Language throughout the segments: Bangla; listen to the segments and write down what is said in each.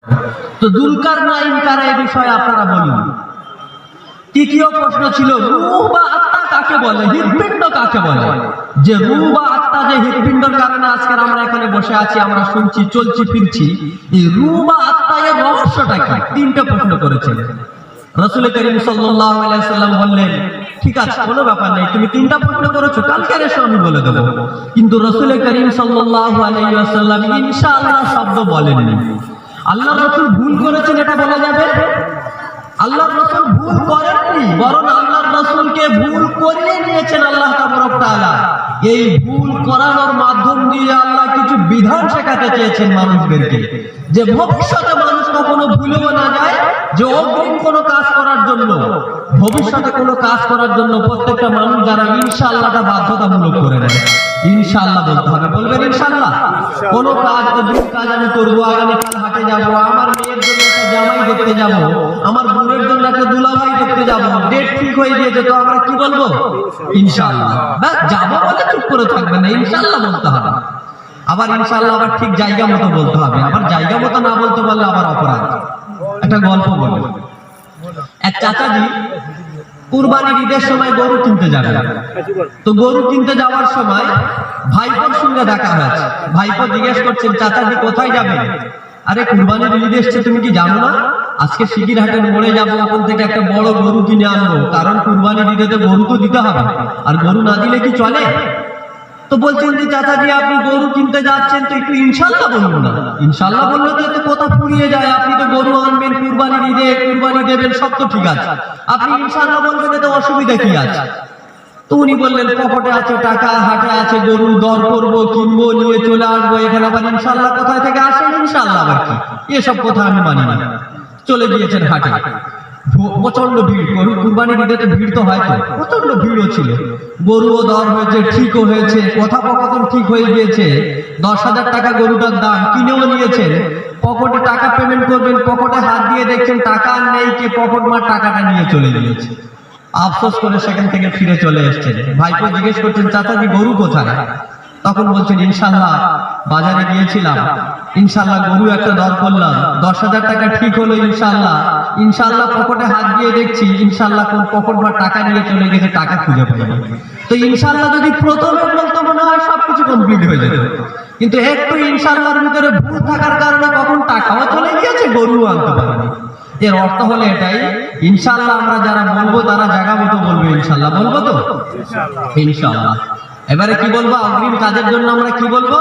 তো যুলকারনাইন কারা এই বিষয়ে আপনারা বলুন। তৃতীয় প্রশ্ন ছিল রূহ বা আত্মা কাকে বলে, হৃৎপিণ্ড কাকে বলে। যে রূহ বা আত্মা যে হৃৎপিণ্ডের কারণে আজকে আমরা এখানে বসে আছি, আমরা শুনছি, চলছি, ফিরছি, এই রূহ বা আত্মা এর রহস্যটা কি? তিনটা প্রশ্ন করেছিলেন। রাসূল করিম সাল্লাল্লাহু আলাইহি সাল্লাম বললেন, ঠিক আছে, কোনো ব্যাপার নেই, তুমি তিনটা প্রশ্ন করেছো, কালকে এসে আমি বলে দেবো। কিন্তু রাসূল করিম সাল্লাল্লাহু আলাইহি ওয়াসাল্লাম ইনশাআল্লাহ শব্দ বলেননি। আল্লাহ রাসূল ভুল করেছেন এটা বলা যাবে? আল্লাহ রাসূল ভুল করেননি, বরং আল্লাহ রাসূলকে ভুল করিয়ে নিয়েছেন আল্লাহ তাবারক তাআলা। এই ভুল করানোর মাধ্যম দিয়ে আল্লাহ কিছু বিধান শেখাতে চেয়েছেন মানুষদেরকে, যে ভবিষ্যতে মানুষ কখনো ভুলেও না যায়, যে অগ্রিম কোনো কাজ করার জন্য, ভবিষ্যতে কোনো কাজ করার জন্য প্রত্যেকটা মানুষ যারা ইনশাআল্লাহটা বাধ্যতামূলক করে নেয়। ইনশাআল্লাহ বলতে হবে, বলবেন ইনশাআল্লাহ। কোন কাজ, অগ্রিম কাজ আমি করবো, আগামীকাল হাটে যাবো, আমার মেয়ের জন্য একটা জামাই দেখতে যাবো, আমার বোনের জন্য একটা দুলাভাই দেখতে যাবো, ডেট ঠিক হয়ে গিয়েছে, তো আমরা কি বলবো? ইনশাআল্লাহ। ব্যাস, যাবো বলে চুপ করে থাকবে না, ইনশাআল্লাহ বলতে হবে। আবার ইনশাআল্লাহ আবার ঠিক জায়গা মতো বলতে হবে, আবার জায়গা মতো না বলতে পারলে আবার অপরাধ। একটা গল্প বলি। এক চাচাজি কুরবানির ঈদের সময় গরু কিনতে যাবেন। তো গরু কিনতে যাওয়ার সময় ভাইপোর সঙ্গে দেখা হয়েছে। ভাইপো জিজ্ঞেস করছেন, চাচাজি কোথায় যাবেন? আরে কুরবানির ঈদ এসছে, তুমি কি জানো না? আজকে শিকিরহাটের মোড়ে যাবো, ওখান থেকে একটা বড় গরু কিনে আনবো, কারণ কুরবানির ঈদে তো গরু তো দিতে হবে, আর গরু না দিলে কি চলে? তো বলছেন যে চাচাজি আপনি গরু কিনতে যাচ্ছেন, তো একটু ইনশাআল্লাহ বলুন না। ইনশাআল্লাহ বললে তো এতে কথা ফুরিয়ে যায়, আপনি তো গরু আনবেন কুরবানির ঈদে, কুরবানি দেবেন, সব তো ঠিক আছে, আপনি ইনশাআল্লাহ বলবেন, এতে অসুবিধা কি আছে? তো উনি বললেন, পকেটে আছে টাকা, হাটে আছে গরু, দর করবো, কিনবো, নিয়ে চলে আসবো, এখানে আবার ইনশাআল্লাহ কোথায় থেকে আসেন? ইনশাআল্লাহ আবার কি? এসব কথা আমি মানি না। চলে গিয়েছেন হাটে, প্রচন্ড ভিড়, গরু কুরবানির ঈদে তো ভিড় তো হয়, তো প্রচন্ড ভিড়ও ছিল, গরুও দর হয়েছে, ঠিকও হয়েছে, কথোপকথন ঠিক হয়ে গিয়েছে। 10,000 টাকা গরুটার দাম, কিনেও নিয়েছেন। পকেটে টাকা পেমেন্ট করবেন, পকেটে হাত দিয়ে দেখছেন টাকা আর নেই, কে পকেট মার টাকাটা নিয়ে চলে গিয়েছে। আফসোস করে সেখান থেকে ফিরে চলে এসছেন। ভাইপো জিজ্ঞেস করছেন, চাচাজি গরু কোথায়? তখন বলছেন, ইনশাআল্লাহ বাজারে গিয়েছিলাম, ইনশাআল্লাহ গরু একটা দর করলাম, 10,000 টাকা ঠিক হলো, ইনশাআল্লাহ। ইনশাআল্লাহ পকেটে হাত দিয়ে দেখছি, ইনশাআল্লাহ কোন পকেট বা টাকা নিয়ে চলে গেছে, টাকা খুঁজে পাইনি। তো ইনশাআল্লাহ যদি প্রথমে বলতো মনে হয় সবকিছু কমপ্লিট হয়ে যেত, কিন্তু একটু ইনশাআল্লাহর ভিতরে ভুল থাকার কারণে কখন টাকাও চলে গিয়েছে, গরুও আনতে পারেনি। এর অর্থ হলো এটাই, ইনশাআল্লাহ আমরা যারা বলবো তারা জায়গা মতো বলবো, ইনশাআল্লাহ বলবো তো ইনশাআল্লাহ। এবারে কি বলবো? অগ্রিম কাজের জন্য আমরা কি বলবো?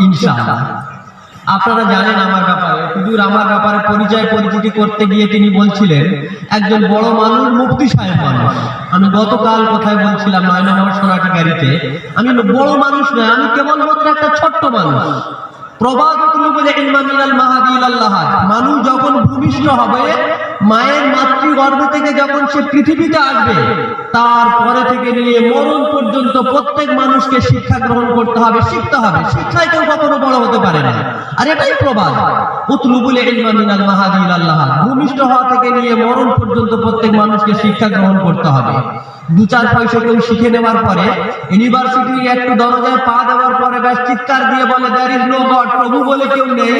ইনশাআল্লাহ। আপনারা জানেন আমার ব্যাপারে, হুজুর আমার ব্যাপারে পরিচয় পরিচিতি করতে গিয়ে তিনি বলছিলেন, একজন বড় মানুষ, মুফতি সাহেব মানুষ। আমি গতকাল কোথায় বলছিলাম, 9 নম্বর সোনাটি গাড়িতে, আমি বড় মানুষ নয়, আমি কেবলমাত্র একটা ছোট্ট মানুষ। মানুষ যখন ভূমিষ্ঠ হবে, মায়ের মাতৃগর্ভ থেকে যখন সে পৃথিবীতে আসবে, তারপরে থেকে নিয়ে মরণ পর্যন্ত প্রত্যেক মানুষকে শিক্ষা গ্রহণ করতে হবে, শিখতে হবে। শিক্ষায় কেউ কখনো বড় হতে পারে না, আর এটাই প্রবাদ। উতলুবুল ইলমা মিনাল মাহাদি ইলাল্লাহ, ভূমিষ্ঠ হওয়া থেকে নিয়ে মরণ পর্যন্ত প্রত্যেক মানুষকে শিক্ষা গ্রহণ করতে হবে। 2-4 পয়সা কেউ শিখে নেওয়ার পরে, ইউনিভার্সিটি একটু দরজায় পা দেওয়ার পরে ব্যাস চিৎকার দিয়ে বলে, দ্যার ইজ নো গড, প্রভু বলে কেউ নেই,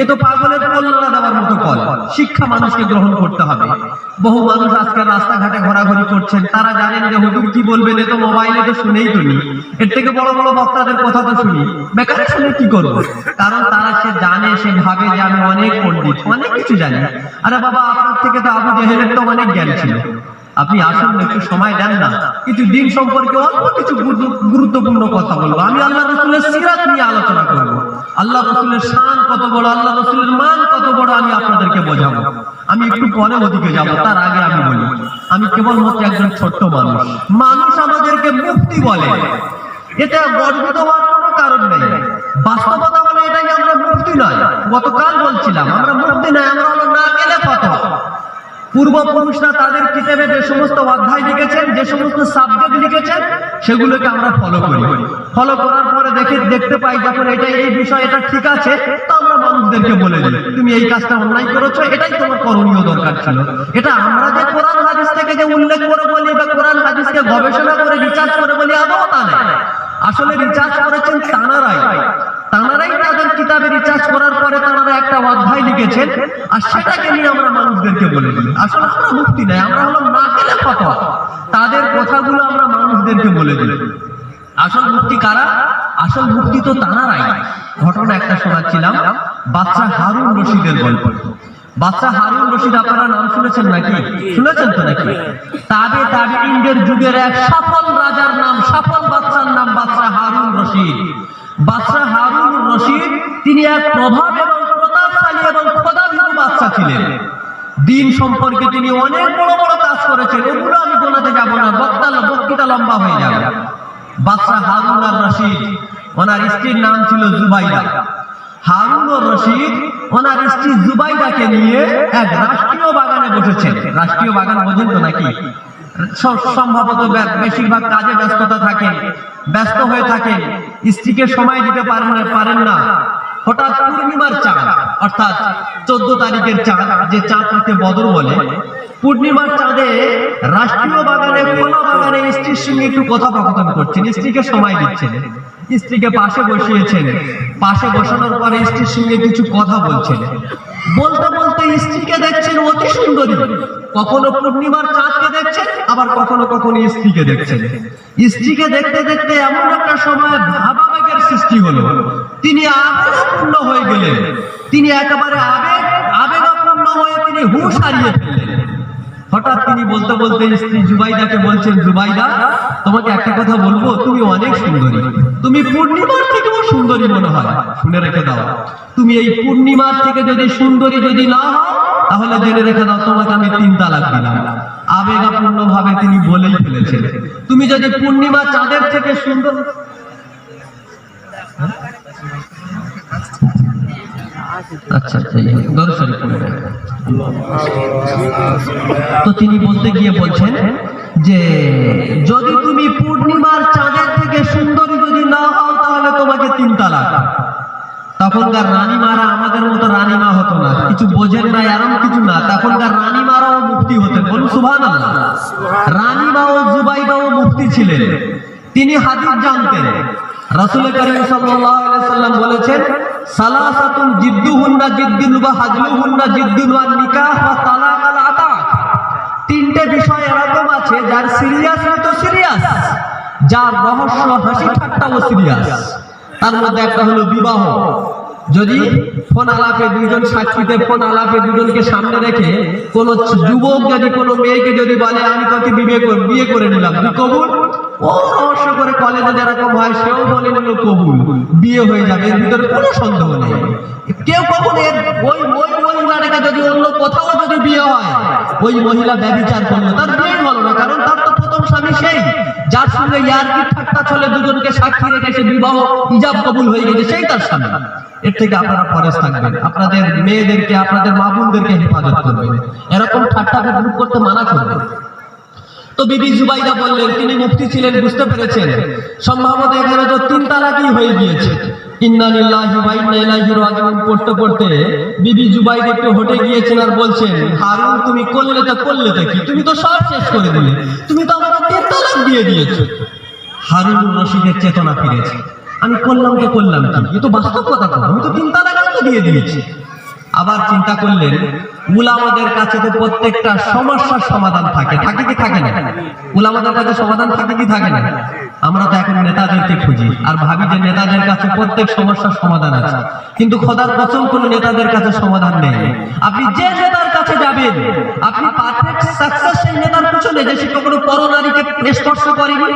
এ তো পাগলের কল্যাণ দেওয়ার মতো কল। শিক্ষা মানুষকে গ্রহণ করতে হবে। বহু মানুষ আজকে রাস্তাঘাটে ঘোরাঘুরি করছেন, তারা জানেন যে হুজুর কি বলবেন, এ তো মোবাইলে তো শুনেই তো নি, এর থেকে বড় বড় বক্তাদের কথা তো শুনি, বেকার শুনে কি করবো? কারণ তারা সে জানে, সে ভাবে যে আমি অনেক পণ্ডিত, অনেক কিছু জানি। আরে বাবা, আপনার থেকে তো আবু জেহেলের তো অনেক জ্ঞান ছিল, আপনি আসুন, একটু সময় দেন না, কিছু দিন সম্পর্কে অল্প কিছু গুরুত্বপূর্ণ কথা বলবো। আমি আল্লাহ রসুলের সিরাত নিয়ে আলোচনা করব, আল্লাহ রসুলের শান কত বড়, আল্লাহ রসুলের মান কত বড়, আমি আপনাদেরকে বোঝাবো। আমি একটু পরে ওদিকে যাবো, তার আগে আমি বলি, আমি কেবলমাত্র একজন ছোট্ট মানুষ। মানুষ আমাদেরকে মুফতি বলে, এটা গর্বিত হওয়ার কোনো কারণ নেই। বাস্তবতা বলে এটাই, আমরা মুফতি নয়। গতকাল বলছিলাম, আমরা মুফতি নয়, আমরা হলো না গেলে ফতোয়া। পূর্বপুরুষরা তাদের কিতাবে যে সমস্ত অধ্যায় লিখেছেন, যে সমস্ত সাবজেক্ট লিখেছেন, সেগুলোকে আমরা ফলো করি। ফলো করার পরে দেখতে পাই যখন এটা এই বিষয় এটা ঠিক আছে, তো আমরা মানুষদেরকে বলে দিই, তুমি এই কাজটা অন্যায় করেছো, এটাই তোমার করণীয় দরকার ছিল। এটা আমরা যে কোরআন হাদিস থেকে যে উল্লেখ করে বলি, বা কোরআন হাদিসকে গবেষণা করে রিসার্চ করে বলি, আদৌ তা নয়। আসলে রিসার্চ করেছেন তানারাই তাদের কিতাবে রিসার্চ করার পরে তারা একটা অধ্যায় লিখেছেন, আর সেটাকে নিয়ে আমরা মানুষদেরকে বলে দিই। আসলে আমরা মুফতি নাই, আমরা হলাম নাকেলে ফতোয়া। তাদের কথাগুলো আমরা মানুষদেরকে বলে দিই। আসল মুফতি কারা? আসল মুফতি তো তারাই। ঘটনা একটা শোনাচ্ছিলাম, বাদশা হারুন রশিদের গল্প। বাদশা হারুন রশিদ আপনারা নাম শুনেছেন নাকি? শুনেছেন তো নাকি? তাবেঈনদের যুগের এক সফল রাজার নাম, সফল বাদশার নাম বাদশা হারুন রশিদ। বাদশা হারুন রশিদ তিনি এক প্রভাব এবং প্রতাপশালী এবং খোদাভীরু বাদশা ছিলেন। দিন সম্পর্কে তিনি অনেক বড় বড় কাজ করেছেন, ওগুলো আমি গোনাতে যাব না, বক্তৃতা লম্বা হয়ে যাবে। বাদশা হারুন আর রশিদ, ওনার স্ত্রীর নাম ছিল জুবাইদা। হারুন ও রশিদ ওনার স্ত্রী জুবাইদাকে নিয়ে এক রাষ্ট্রীয় বাগানে বসেছেন। রাষ্ট্রীয় বাগান বোঝেন তো নাকি? সম্ভবত বেশিরভাগ কাজে ব্যস্ততা থাকেন, ব্যস্ত হয়ে থাকেন, স্ত্রীকে সময় দিতে পারেন না। হঠাৎ পূর্ণিমার চাঁদ, অর্থাৎ 14 তারিখের চাঁদ, যে চাঁদটাকে বদর বলে, পূর্ণিমার চাঁদে রাষ্ট্রীয় বাগানে, খোলা বাগানে স্ত্রীর সঙ্গে একটু কথোপকথন করছেন, স্ত্রীকে সময় দিচ্ছেন। স্ত্রীকে পাশে বসিয়েছেন, পাশে বসানোর পরে স্ত্রীর সঙ্গে কিছু কথা বলছেন। বলতে বলতে স্ত্রীকে দেখছেন অতি সুন্দরী, কখনো পূর্ণিমার চাঁদকে দেখছেন, আবার কখনো কখনো স্ত্রীকে দেখছেন। স্ত্রীকে দেখতে দেখতে এমন একটা সময় ভাবাবেগের সৃষ্টি হলো, তিনি আবেগাপূর্ণ হয়ে গেলেন। তিনি একেবারে আবেগাপূর্ণ হয়ে তিনি হুঁশ হারিয়ে ফেললেন। হঠাৎ তিনি বলতে বলতে স্ত্রী জুবাইদাকে বলছেন, জুবাইদা, তোমাকে একটা কথা বলবো, তুমি অনেক সুন্দরী, তুমি পূর্ণিমার থেকেও সুন্দরী মনে হয়। শুনে রেখে দাও, তুমি এই পূর্ণিমার থেকে যদি সুন্দরী যদি না হও, তাহলে জেনে রেখে দাও, তোমাকে আমি 3 তালাক দিলাম। আবেগাপূর্ণ ভাবে তিনি বলেই ফেলেছেন, তুমি যদি পূর্ণিমা চাঁদের থেকে সুন্দর। আচ্ছা, তো তিনি বলতে গিয়ে বলছেন যে যদি তুমি পূর্ণিমার চাঁদের থেকে সুন্দরী যদি না হও, তাহলে তোমাকে 3 তালাক। তখনকার রানীমারা আমাদের মতো রানীমা হতো না, কিছু বোঝেন না, এরকম কিছু না। তখনকার রানীমারাও মুফতি হতেন, বলুন সুবহানাল্লাহ। রানীমা ও জুবাইদা ও মুফতি ছিলেন, তিনি হাদিস জানতেন। রাসূল কারীম সাল্লাল্লাহু আলাইহি ওয়াসাল্লাম বলেছেন, সালাসাতুন জিদ্দুহুন্না জিদ্দুন ওয়া হাজলুহুন্না জিদ্দুন ওয়া নিকাহ ওয়া তালাক আল আতাক। 3টে বিষয় এরকম আছে যার সিরিয়াস তো সিরিয়াস, যার রহস্য হাসি ঠাট্টাও সিরিয়াস। তার মধ্যে একটা হলো বিবাহ। যদি ফোন আলাপে দুইজন সাক্ষীতে ফোন আলাপে দুজনকে সামনে রেখে কোন যুবক যদি কোনো মেয়েকে যদি বলে আমি তোকে বিয়ে করে নিলাম, তুই কবুল? ও রহস্য করে কলেজে যেরকম হয় সেও বলে নিল কবুল, বিয়ে হয়ে যাবে, এর ভিতরে কোনো সন্দেহ নেই। কেউ কখনো ওই মহিলাটাকে যদি অন্য কোথাও যদি বিয়ে হয়, ওই মহিলা ব্যভিচার করলো, তার বিয়ে হলো না, কারণ তার তো প্রথম স্বামী সেই, যার সঙ্গে ইয়ার্কি ঠাট্টা চলে দুজনকে সাক্ষী রেখে সে বিবাহ ইজাব কবুল হয়ে গেছে, সেই তার স্বামী। এর থেকে আপনারা ফরেজ থাকবেন, আপনাদের মেয়েদেরকে, আপনাদের মা বোনদেরকে হেফাজত করবেন, এরকম ঠাট্টা গ্রুপ করতে মানা করবেন। তো বিবি জুবাইদা বললেন, তিনি মুফতি ছিলেন, বুঝতে পেরেছেন সম্ভবত এখানে তো 3 তালাকই হয়ে গিয়েছে। ইন্না লিল্লাহি ওয়া ইন্না ইলাইহি রাজিউন পড়তে পড়তে বিবি জুবাইদা একটু হটে গিয়েছেন আর বলছেন, হারুন তুমি করলে কি, তুমি তো সব শেষ করে দিলে, তুমি তো আমাকে 3 তালাক দিয়ে দিয়েছো। হারুন রশিদের চেতনা ফিরেছে, আমি করলাম কি, এ তো বাস্তব কথা, আমি তো 3 তালাক দিয়ে দিয়েছি। আবার চিন্তা করলেন, উলামাদের কাছে তো প্রত্যেকটা সমস্যার সমাধান থাকে কি থাকে না? উলামাদের কাছে সমাধান থাকে কি থাকে না? আমরা তো এখন নেতাদেরকে খুঁজি আর ভাবি যে নেতাদের কাছে প্রত্যেক সমস্যার সমাধান আছে, কিন্তু খোদার কসম কোন নেতাদের কাছে সমাধান নেই। আপনি যে নেতার কাছে যাবেন, আপনি পারফেক্ট সাকসেস সেই নেতার পিছনে, যে সে কখনো পরনারীকে স্পর্শ করেনি,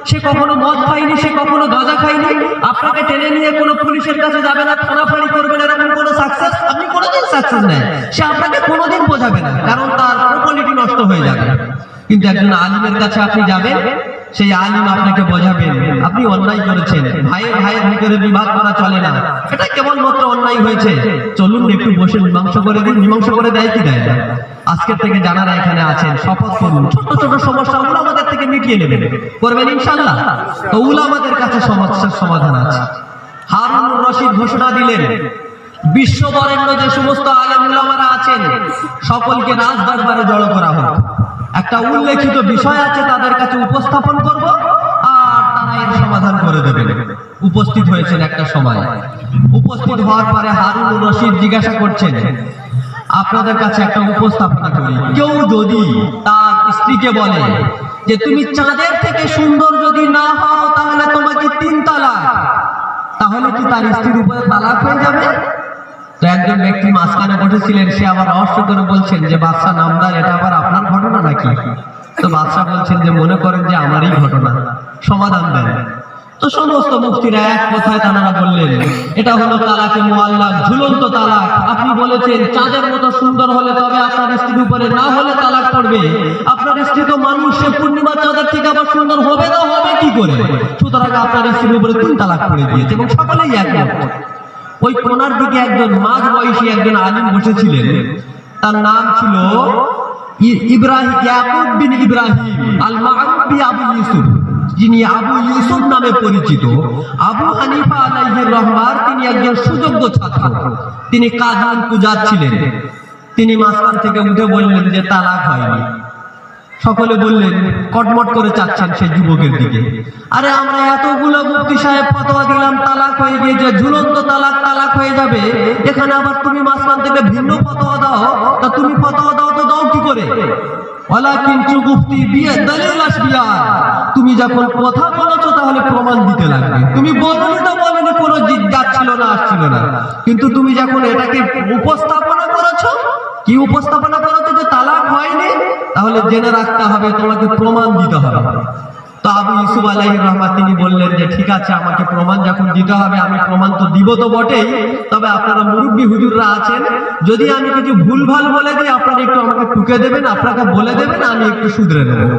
সে কখনো মদ খায়নি, সে কখনো গাঁজা খায়নি, আপনাকে টেনে নিয়ে কোনো পুলিশের কাছে যাবে না, থানাফাড়ি করবেন, এরকম কোনো সাকসেস আপনি কোনোদিন সাকসেস নেই, সে আপনাকে কোনোদিন বোঝাবে না, কারণ তার প্রোপালিটি নষ্ট হয়ে যাবে। কিন্তু একজন আলিমের কাছে আপনি যাবেন, সেই আলিম আপনাকে বোঝাবেন আপনি অন্যায় করেছেন, ভাইয়ের ভিতরে বিভাগ করা চলে না, এটা কেবলমাত্র অন্যায় হয়েছে, চলুন একটু বসে মীমাংসা করে দিন। মীমাংসা করে দেয় কি দেয় না? আজকের থেকে যারা এখানে আছেন শপথ করুন, ছোট ছোট সমস্যা উলামাদের থেকে মিটিয়ে নেবেন, করবেন ইনশাআল্লাহ। তো উলামাদের কাছে সমস্যার সমাধান আছে। হারুন রশিদ ঘোষণা দিলেন, বিশ্ববরেণ্য যে সমস্ত আলেম উলামারা আছেন সকলকে রাজ দরবারে জড়ো করা হোক, একটা উল্লেখিত বিষয় আছে তাদের কাছে উপস্থাপন করব, আর তারা এর সমাধান করে দেবেন। উপস্থিত হয়েছেন একটা সময়। উপস্থিত হওয়ার পরে হারুনুর রশিদ জিজ্ঞাসা করছেন, আপনাদের কাছে একটা উপস্থাপনা করি, কেউ যদি তার স্ত্রীকে বলে যে তুমি চাঁদের থেকে সুন্দর যদি না হও তাহলে তোমাকে 3 তালাক, তাহলে কি তার স্ত্রীর উপরে তালাক হয়ে যাবে? তো একজন ব্যক্তি মাঝখানে বসেছিলেন, সে আবার রহস্য করে বলছেন যে বাদশা নামদার, এটা আবার আপনার ঘটনা নাকি? তো বাদশা বলছেন যে মনে করেন যে আমারই ঘটনা, সমাধান দেন। তো সমস্ত মুফতিরা এক কথায় তারা বললেন এটা হলো তালাকে মুআল্লাক, ঝুলন্ত তালাক। আপনি বলেছেন চাঁদের মতো সুন্দর হলে তবে আপনার স্ত্রীর উপরে, না হলে তালাক পড়বে। আপনার স্ত্রী তো মানুষ, সে পূর্ণিমা চাঁদের থেকে আবার সুন্দর হবে না, হবে কি করে? সুতরাং আপনার স্ত্রীর উপরে 3 তালাক পড়ে দিয়েছে, এবং সকলেই একমত। ওই কোনার দিকে একজন মাঝ বয়সী একজন আলিম বসেছিলেন, তার নাম ছিল ইব্রাহিম, ইয়াকুব বিন ইব্রাহিম আল মা'রুফ বি আবু ইউসুফ, যিনি আবু ইউসুফ নামে পরিচিত। আবু হানিফা আলাইহির রহমাত, তিনি একজন সুযোগ্য ছাত্র, তিনি কাজী কুজাত ছিলেন। তিনি মাঝখান থেকে উঠে বললেন যে তালাক হয়নি। সকলে বললেন, কটমট করে চাচ্ছেন সেই যুবকের দিকে, আরে আমরা এতগুলো মুফতি সাহেব ফতোয়া দিলাম তালাক হয়ে গিয়েছে, ঝুলন্ত তালাক, তালাক হয়ে যাবে, এখানে আবার তুমি মাঝখান থেকে ভিন্ন ফতোয়া দাও। তা তুমি ফতোয়া দাও তো দাও কি করে? ওয়ালাকিন মুফতি বিয়ে দলিল আসবিয়া, তুমি যখন কথা বলেছো তাহলে প্রমাণ দিতে লাগবে। তুমি বলনি তো বলনি, কোনো জিজ্ঞাসা ছিল না, আসছিল না, কিন্তু তুমি যখন এটাকে উপস্থাপনা করেছো, কি উপস্থাপনা করেছো যে তালাক হয়নি, তাহলে জেনে রাখতে হবে তোমাকে প্রমাণ দিতে হবে। তো আবু ইউসুফ আলাইহির রহমাত তিনি বললেন যে ঠিক আছে, আমাকে প্রমাণ যখন দিতে হবে আমি প্রমাণ তো দিব তো বটেই, তবে আপনারা মুরব্বী হুজুররা আছেন, যদি আমি কিছু ভুলভাল বলে দিই আপনারা একটু আমাকে টুকে দেবেন, আপনাকে বলে দেবেন, আমি একটু শুধরে নেব।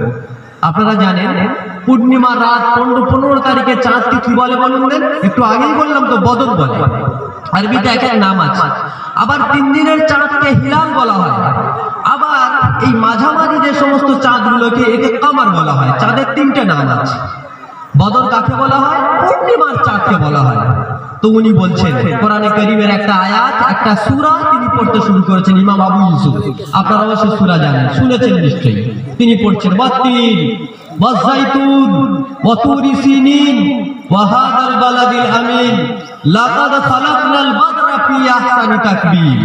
আপনারা জানেন পূর্ণিমা রাত 15 তারিখে চাঁদকে কি বলে বলুন দেন? একটু আগেই বললাম তো, বদর বলে, আরবিতে এক এক নাম আছে। আবার 3 দিনের চাঁদকে হিলাল বলা হয়। আবার এই মাঝামাঝি যে সমস্ত চাঁদগুলোকে একে কামার বলা হয়। চাঁদের 3টে নাম আছে। বদর কাকে বলা হয়? পূর্ণিমার চাঁদকে বলা হয়। তো উনি বলছেন কোরআনে কারীমের একটা আয়াত, একটা সূরা তিনি পড়তে শুরু করেছেন, ইমাম আবু ইউসুফ, আপনারা অবশ্যই সূরা জানেন, শুনেছেন নিশ্চয়ই। তিনি পড়ছেন ওয়াত্তিন ওয়াযাইতুন ওয়া তুরি সিনিন ওয়া হাযাল বালাদিল আমিন লাকাদ খালাকনাল বাদরা ফি আহসানি তাকবীর।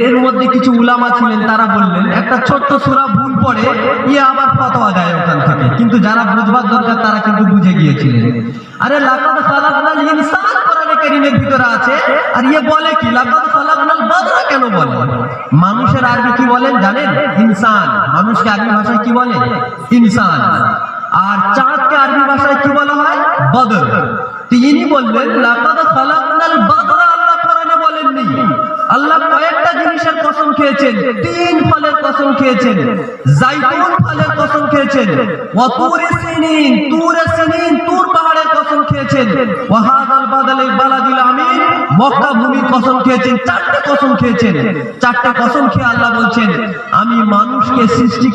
এর মধ্যে কিছু উলামা ছিলেন, তারা বললেন একটা ছোট্ট সূরা ভুল পড়ে ইয়ে আবার ফতোয়া দেয় ওখান থেকে, কিন্তু যারা বুঝবার দরকার তারা কিন্তু বুঝে গিয়েছিলেন। আরে লাকাদ খালাকনাল ইনসান কোরআনে কারীমের ভিতরে আছে, আর ইয়ে বলে কি লাকাদ খালাকনাল বাদরা কেন বলে? মানুষের আরবি কি বলেন জানেন? ইনসান। মানুষকে আরবি ভাষায় কি বলে? ইনসান। আর চাঁদকে আরবি ভাষায় কি বলা হয়? বদর। তো ইনি বললেন লাকাদ খালাকনাল বাদরা আল্লাহ কোরআনে বলেননি। আল্লাহ কয়েকটা জিনিসের কসম খেয়েছেন, 3 ফলের কসম খেয়েছেন, জাইতুন ফলের কসম খেয়েছেন, ওয়া তুরি সিনিন, তুরে সিনিন, তুর পাহাড়ের কসম খেয়েছেন, ওয়া হাযাল বালাদিল আমিন, মক্কা ভূমির কসম খেয়েছেন। 4টে কসম খেয়েছেন। 4টে কসম খেয়ে আল্লাহ বলছেন আমি মানুষকে সৃষ্টি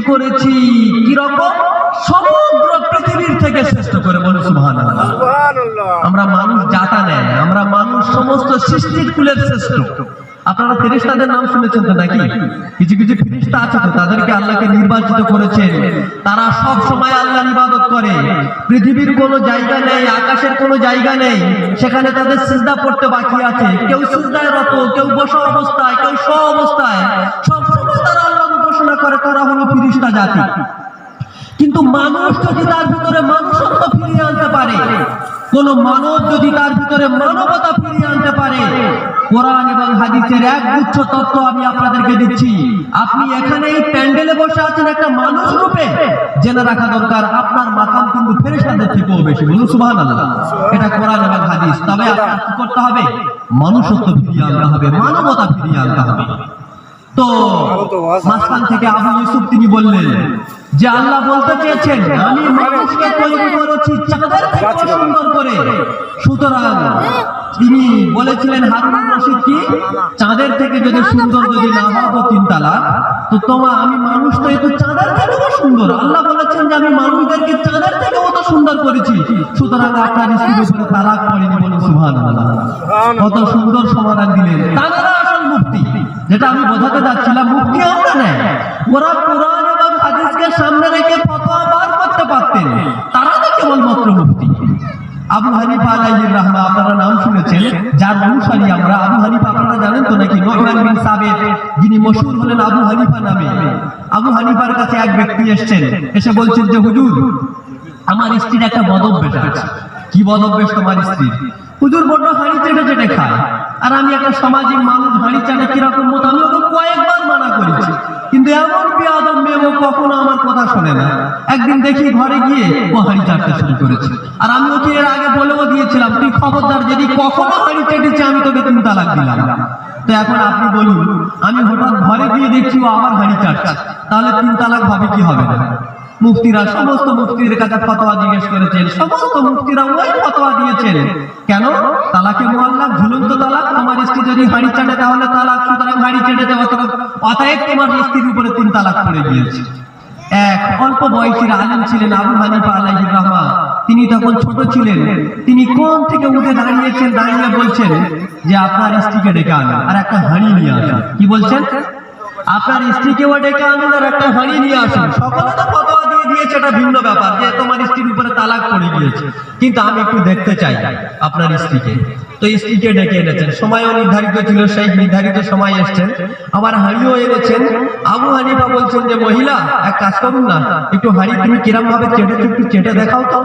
করেছি কি রকম? সমগ্র পৃথিবীর থেকে শ্রেষ্ঠ করে। বলে সুবহানাল্লাহ। আমরা মানুষ জাতা নেয়, আমরা মানুষ সমস্ত সৃষ্টির কুলের শ্রেষ্ঠ। আপনারা ফেরেশতাদের নাম শুনেছেন তো নাকি? কিছু কিছু ফেরেশতা আছে তো, তাদেরকে আল্লাহকে নির্বাচিত করেছেন, তারা সব সময় আল্লাহর ইবাদত করে। পৃথিবীর কোনো জায়গা নেই, আকাশের কোনো জায়গা নেই সেখানে তাদের সিজদা পড়তে বাকি আছে। কেউ সিজদায় রত, কেউ বসা অবস্থায়, কেউ শোয়া অবস্থায়, সব সময় তারা আল্লাহর উপাসনা করে। তারা হলো ফেরেশতা জাতি। কিন্তু মানুষ যদি তার ভিতরে মানুষত্ব ফিরিয়ে আনতে পারে, কোন মানব যদি তার ভিতরে মানবতা ফিরিয়ে আনতে পারে, কোরআন এবং হাদিসের এক গুচ্ছ তত্ত্ব আমি আপনাদেরকে দিচ্ছি। আপনি এখানে এই প্যান্ডেলে বসে আছেন একটা মানুষ রূপে, জেনে রাখা দরকার আপনার মাকাম কিন্তু ফেরেশতাদের থেকেও বেশি। বলুন সুবহানাল্লাহ। এটা কোরআন এবং হাদিস। তবে আপনার কি করতে হবে? মানুষত্ব ফিরিয়ে আনতে হবে, মানবতা ফিরিয়ে আনতে হবে। তো মাঝখান থেকে আবু ইউসুফ তিনি বললেন যে আল্লাহ বলতে চেয়েছেন আমি মানুষকে তৈরি করেছি চাঁদের থেকে সুন্দর করে। সুতরাং তিনি বলেছিলেন হারুনুর রশিদ কি চাঁদের থেকে যদি সুন্দর যদি না হয় তো 3 তালাক। তো আমি মানুষ তো একটু চাঁদের থেকেও সুন্দর। আল্লাহ বলেছেন যে আমি মানুষদেরকে চাঁদের থেকেও তো সুন্দর করেছি, সুতরাং আপনার স্ত্রীর উপরে তালাক পড়েনি। বলুন সুবহানাল্লাহ। কত সুন্দর সমাধান দিলেন। তারা আসল মুফতি, যেটা আমি বোঝাতে যাচ্ছিলাম, মুফতি আমরা নেই, ওরা কোরআন এবং হাদিসকে সামনে রেখে ফতোয়া বার করতে পারতেন, তারা তো কেবলমাত্র মুফতি। আবু হানিফা আলাইহির রাহমা, আপনারা নাম শুনেছেন, যার অনুসারী আমরা। আবু হানিফা আপনারা জানেন তো নাকি? নুমান বিন সাবিত, যিনি মশহুর হলেন আবু হানিফা নামে। আবু হানিফার কাছে এক ব্যক্তি এসেছেন, এসে বলছেন যে হুজুর, আমার স্ত্রীর একটা বদঅভ্যাস আছে। কি বদঅভ্যাস তোমার স্ত্রীর? হুজুর বড্ড হাঁড়ি চেটে চেটে খায়, আর আমি একটা সামাজিক মানুষ, হাঁড়ি চাটে কিরকম মতো, আমি ওকে কয়েকবার মানা করেছি, কিন্তু এমন বেয়াদব মেয়ে, ও কখনো আমার কথা শোনে না। একদিন দেখি ঘরে গিয়ে ও হাঁড়ি চাটতে শুরু করেছে, আর আমি ওকে এর আগে বলেও দিয়েছিলাম, তুই খবরদার, যদি কখনো হাঁড়ি চেটেছে আমি তোকে 3 তালাক দিলাম। তো এখন আপনি বলুন, আমি হঠাৎ ঘরে গিয়ে দেখছি ও আবার হাঁড়ি চাটছে, তাহলে 3 তালাক হবে কি হবে না? মুফতিরা, সমস্ত মুফতির কাছে ফতোয়া জিজ্ঞেস করেছেন, সমস্ত মুফতিরা ওই ফতোয়া দিয়েছেন। কেন? তালাকে মুআল্লাক, ঝুলন্ত তালাক। তোমার স্ত্রী যদি হাঁড়ি চাটে তাহলে তালাক, সুতরাং হাঁড়ি চেটে দেওয়া, অতএব তোমার স্ত্রীর উপরে 3 তালাক পড়ে গিয়েছে। এক অল্প বয়সের আলেম ছিলেন আবু হানিফা আলাইহির রাহমা, তিনি তখন ছোট ছিলেন। তিনি কোন থেকে উঠে দাঁড়িয়েছেন, দাঁড়িয়ে বলছেন যে আপনার স্ত্রীকে ডেকে আনুন আর একটা হাঁড়ি নিয়ে আসুন। কি বলছেন? আপনার স্ত্রীকেও ডেকে আনুন আর একটা হাঁড়ি নিয়ে আসুন। সকলে তো ফতোয়া দিয়ে দিয়েছে, এটা ভিন্ন ব্যাপার যে তোমার স্ত্রীর উপরে তালাক পড়ে গিয়েছে, কিন্তু আমি একটু দেখতে চাই আপনার স্ত্রীকে। তো স্ত্রীকে ডেকে এনেছেন, সময়ও নির্ধারিত ছিল, সেই নির্ধারিত সময় এসছেন, আবার হাঁড়িও এনেছেন। আবু হানিফা বলছেন যে মহিলা, এক কাজ করুন না, একটু হাঁড়ি তুমি কিরম ভাবে চেটেছো একটু চেটে দেখাও তো।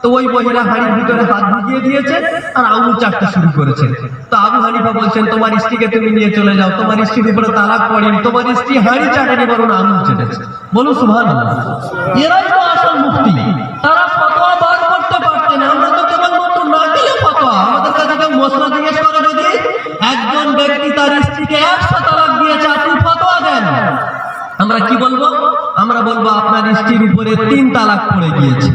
তো ওই মহিলা হাঁড়ির ভিতরে হাত ঢুকিয়ে দিয়েছেন আর আঙুল চাটতে শুরু করেছেন। তো আবু হানিফা বলছেন, তোমার স্ত্রীকে তুমি নিয়ে চলে যাও, তোমার স্ত্রীর উপরে তালাক পড়েনি, তোমার স্ত্রী হাঁড়ি চাটেনি, বরং আঙুল চেটেছে। বলুন সুবহানাল্লাহ। এরাই তো আসল মুফতি, তারা ফতোয়া বার করতে পারতেন, আমরা তো কেবলমাত্র না দিলে ফতোয়া। আমাদের কাছে কেউ মশলা জিজ্ঞেস করে, যদি একজন ব্যক্তি তার স্ত্রীকে 100 তালাক দিয়েছে, আপনি ফতোয়া দেন, আমরা কি বলবো? আমরা বলবো আপনার স্ত্রীর উপরে 3 তালাক পড়ে গিয়েছে,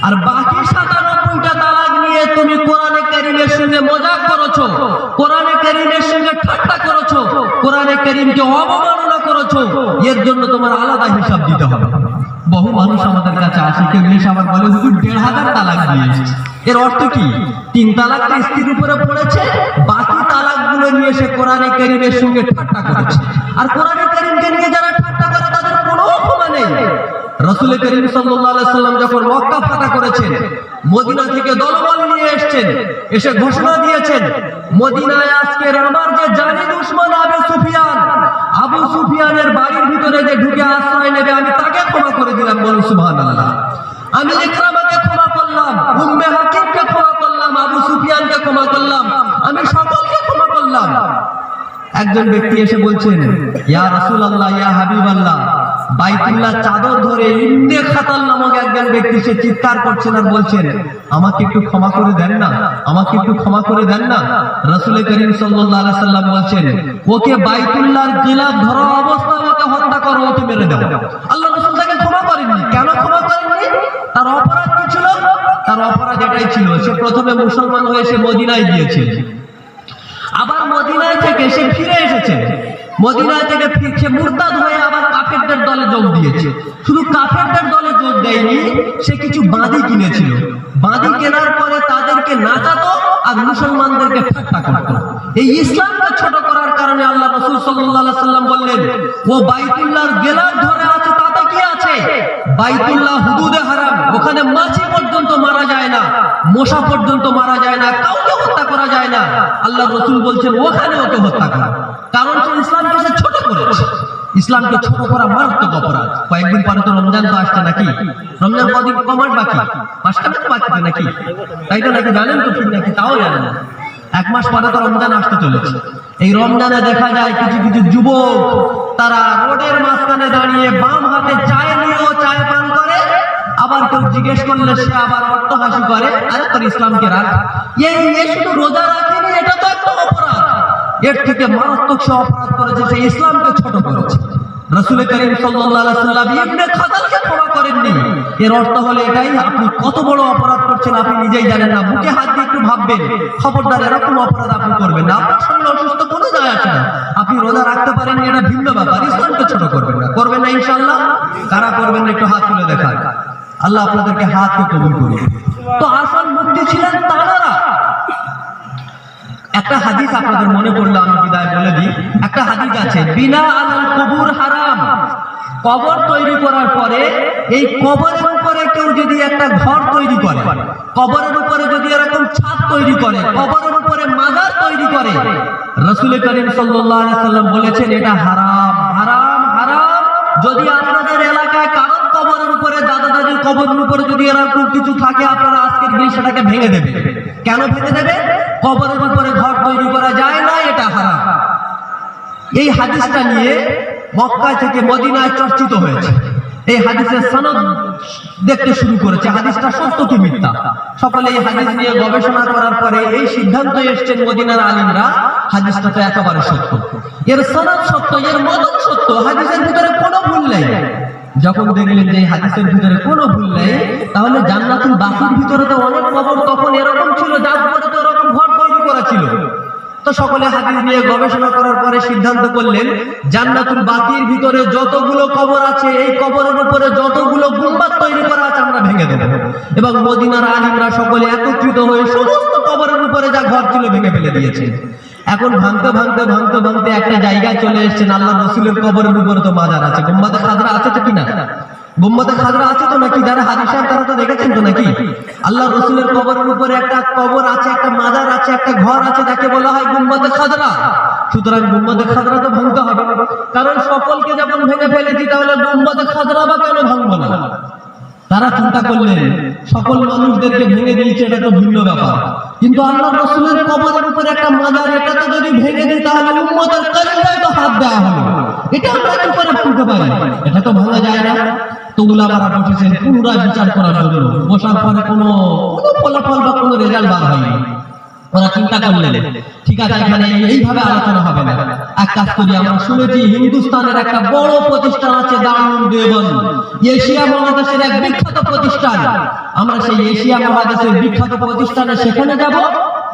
আর বাকি 97টা তালাক নিয়ে তুমি কোরআনে কারীমের সঙ্গে মজাক করেছো, কোরআনে কারীমের সঙ্গে ঠাট্টা করেছো, কোরআনে কারীমকে অবমাননা করেছো, এর জন্য তোমার আলাদা হিসাব দিতে হবে। বহু মানুষ আমাদের কাছে আসে, কেউ এসে আবার বলে হুজুর 1500 তালাক দিয়েছে। এর অর্থ কি? 3 তালাকটা স্ত্রীর উপরে পড়েছে, বাকি তালাকগুলো নিয়ে এসে কোরআনে কারীমের সঙ্গে ঠাট্টা করেছে। আর কোরআনে কারীমকে নিয়ে যারা ঠাট্টা করে তাদের কোনো ক্ষমা নেই। রাসূল করিম সাল্লাল্লাহু আলাইহি সাল্লাম যখন মক্কা ফাতা করেছেন, মদিনা থেকে দলবল নিয়ে এসেছেন, এসে ঘোষণা দিয়েছেন, মদিনায় আজকের আমার যে জানি দুশমন আবু সুফিয়ানের বাড়ির ভিতরে যে ঢুকে আশ্রয় নেবে, আমি তাকে ক্ষমা করে দিলাম। বলুন সুবহানাল্লাহ। আমি ইকরামাকে ক্ষমা করলাম, উম্মে হাকিমকে ক্ষমা করলাম, আবু সুফিয়ানকে ক্ষমা করলাম, আমি সকলকে ক্ষমা করলাম। একজন ব্যক্তি এসে বলছেন, ইয়া রাসূলুল্লাহ, ইয়া হাবিবাল্লাহ, বাইতুল্লাহ চাদর ধরে ইবনে খাতাল নামক একজন ব্যক্তি সে চিৎকার করছেন আর বলছেন, আমাকে একটু ক্ষমা করে দেন না, আমাকে একটু ক্ষমা করে দেন না। রাসূল করিম সাল্লাল্লাহু আলাইহি সাল্লাম বলছেন, ওকে বাইতুল্লাহর গিলাফ ধরা অবস্থায় ওকে হত্যা করো, ওকে মেরে দাও। আল্লাহ রাসূল তাকে ক্ষমা করেননি। কেন ক্ষমা করেননি? তার অপরাধ কি ছিল? তার অপরাধ এটাই ছিল, সে প্রথমে মুসলমান হয়ে সে মদিনায় গিয়েছে, আবার মদিনায় থেকে সে ফিরে এসেছে, মদিনায় থেকে সে মুরতাদ হয়ে আবার কাফেরদের দলে যোগ দিয়েছে। শুধু কাফেরদের দলে যোগ দেয়নি, সে কিছু বাঁধি কিনেছিল, বাঁধি কেনার পরে তাদেরকে নাচাতো আর মুসলমানদেরকে ঠাট্টা করতো। এই ইসলামকে ছোট করার কারণে আল্লাহ রাসূল সাল্লাল্লাহু আলাইহি সাল্লাম বললেন, ও বাইতুল্লাহর গেলাফ ধরে আছে, তাতে কি আছে? বাইতুল্লাহ হুদুদে হারাম, ওখানে মাছি পর্যন্ত মারা যায় না, মশা পর্যন্ত মারা যায় না, কাউকে হত্যা করা যায় না। আল্লাহ রাসূল বলছেন ওখানে ওকে হত্যা করা, কারণ সে ইসলামকে সে ছোট করেছে। ইসলামকে ছোট করা মারাত্মক অপরাধ। কয়েকদিন পরে তো রমজান তো আসছে নাকি? রমজান কদিন কমার বাকি, 5টা দিন বাকি তো নাকি? তাই তো নাকি? জানেন তো ঠিক নাকি? তাও জানেন না। 1 মাস পরে তো রমজান আসতে চলেছে। এই রমজানে দেখা যায় কিছু কিছু যুবক তারা রোডের মাঝখানে দাঁড়িয়ে বাম হাতে চায় নিয়েও চায় পান করে, আবার কেউ জিজ্ঞেস করলে সে আবার অট্টহাসি করে, আরে তোর ইসলামকে রাখ। এই শুধু রোজা রাখেনি, এটা তো একটা অপরাধ। এর থেকে মারাত্মক সে অপরাধ করেছে, সে ইসলামকে ছোট করেছে। রাসূল করিম সাল্লাল্লাহু আলাইহি সাল্লাম ইবনে খাতালকে ক্ষমা করেননি। এর অর্থ হলো এটাই, আপনি কত বড় অপরাধ করছেন আপনি নিজেই জানেন না। বুকে হাত দিয়ে একটু ভাববেন, খবরদার এরকম অপরাধ আপনি করবেন না। আপনার শরীর অসুস্থ, কোনো যায় আসে না, আপনি রোজা রাখতে পারেন, এটা ভিন্ন ব্যাপার। ইসলামকে ছোট করবেন না, করবেন না ইনশাআল্লাহ। কারা করবেন না একটু হাত তুলে দেখান, আল্লাহ আপনাদেরকে হাতকে কবুল করুন। তো আসল মুক্তি ছিলেন তানারা। একটা হাদিস আপনাদের মনে পড়লো, আমি বিদায় বলে দিই। একটা হাদিস আছে, বিনা আলাল কবুর হারাম, কবর তৈরি করার পরে এই কবরের উপরে কেউ যদি একটা ঘর তৈরি করে, কবরের উপরে যদি এরকম ছাদ তৈরি করে, কবরের উপরে মাজার তৈরি করে, রাসূল করিম সাল্লাল্লাহু আলাইহি ওয়াসাল্লাম বলেছেন এটা হারাম হারাম হারাম। যদি আপনাদের এলাকায় কারণ কবরের উপরে, দাদা দাদির কবরের উপরে যদি এরকম কিছু থাকে, আপনারা আজকের দিন সেটাকে ভেঙে দেবে। কেন ভেঙে দেবে? কবরের উপরে ঘর তৈরি করা যায় না, এটা হারাম। এই হাদিসটা নিয়ে মক্কা থেকে মদিনায় চর্চিত হয়েছে। এই হাদিসের সনদ দেখতে শুরু করেছে, হাদিসটা সত্য কি মিথ্যা। সকলে এই হাদিস নিয়ে গবেষণা করার পরে এই সিদ্ধান্ত এসেছেন মদিনার আলিমরা, হাদিসটা তো একেবারে সত্য, এর সনদ সত্য, এর মতন সত্য, হাদিসের ভিতরে কোনো ভুল নেই। যখন দেখলেন যে এই হাদিসের ভিতরে কোনো ভুল নেই, তাহলে জান্নাতুল বাকির ভিতরে তো অনেক কবর তখন এরকম ছিল, যার উপরে তো এরকম ঘর তৈরি করা ছিল। তো সকলে হাদিস নিয়ে গবেষণা করার পরে সিদ্ধান্ত করলেন জান্নাতুল বাকির ভিতরে যতগুলো কবর আছে, এই কবরের উপরে যতগুলো গুম্বাদ তৈরি করা আছে আমরা ভেঙে দেব। এবং মদিনার আলিমরা সকলে একত্রিত হয়ে সমস্ত কবরের উপরে যা ঘর ছিল ভেঙে ফেলে দিয়েছে। এখন ভাঙতে ভাঙতে ভাঙতে ভাঙতে একটা জায়গায় চলে এসেছেন, আল্লাহ রসুলের কবরের উপরে তো মাজার আছে, গুম্বাদে খাজরা আছে তো কিনা? গুম্বাদে খাজরা আছে তো নাকি? যারা হাদিস সাহেব তারা তো দেখেছেন তো নাকি? আল্লাহ রসুলের কবরের উপরে একটা কবর আছে, একটা মাজার আছে, একটা ঘর আছে, যাকে বলা হয় গুম্বাদে খাজরা। সুতরাং গুম্বাদে খাজরা তো ভাঙতে হবে, কারণ সকলকে যখন ভেঙে ফেলেছি তাহলে গুম্বাদে খাজরা বা কেন ভাঙবো না? তারা চিন্তা করলেন সকল মানুষদেরকে ভেঙে দিয়েছে, এটা তো ভিন্ন ব্যাপার, কিন্তু আল্লাহ রসুলের কবরের উপরে একটা মাজার, এটা তো যদি ভেঙে দিই তাহলে উম্মতের কলিজায় তো হাত দেওয়া হলো, এটা আমরা কি করে ভাঙতে পারি? এটা তো ভাঙা যায় না। তো উলামারা বসেছেন পুনরায় বিচার করার জন্য, বসার পরে কোনো ফলাফল বা কোনো রেজাল্ট বার হয়নি। ওরা চিন্তা করলেন ঠিক আছে, এখানে এইভাবে আলোচনা হবে না, এক কাজ করি, আমরা শুনেছি হিন্দুস্তানের একটা বড় প্রতিষ্ঠান আছে দারুল দেওবন্দ, এশিয়া মহাদেশের এক বিখ্যাত প্রতিষ্ঠান। আমরা সেই এশিয়া মহাদেশের বিখ্যাত প্রতিষ্ঠানে সেখানে যাব,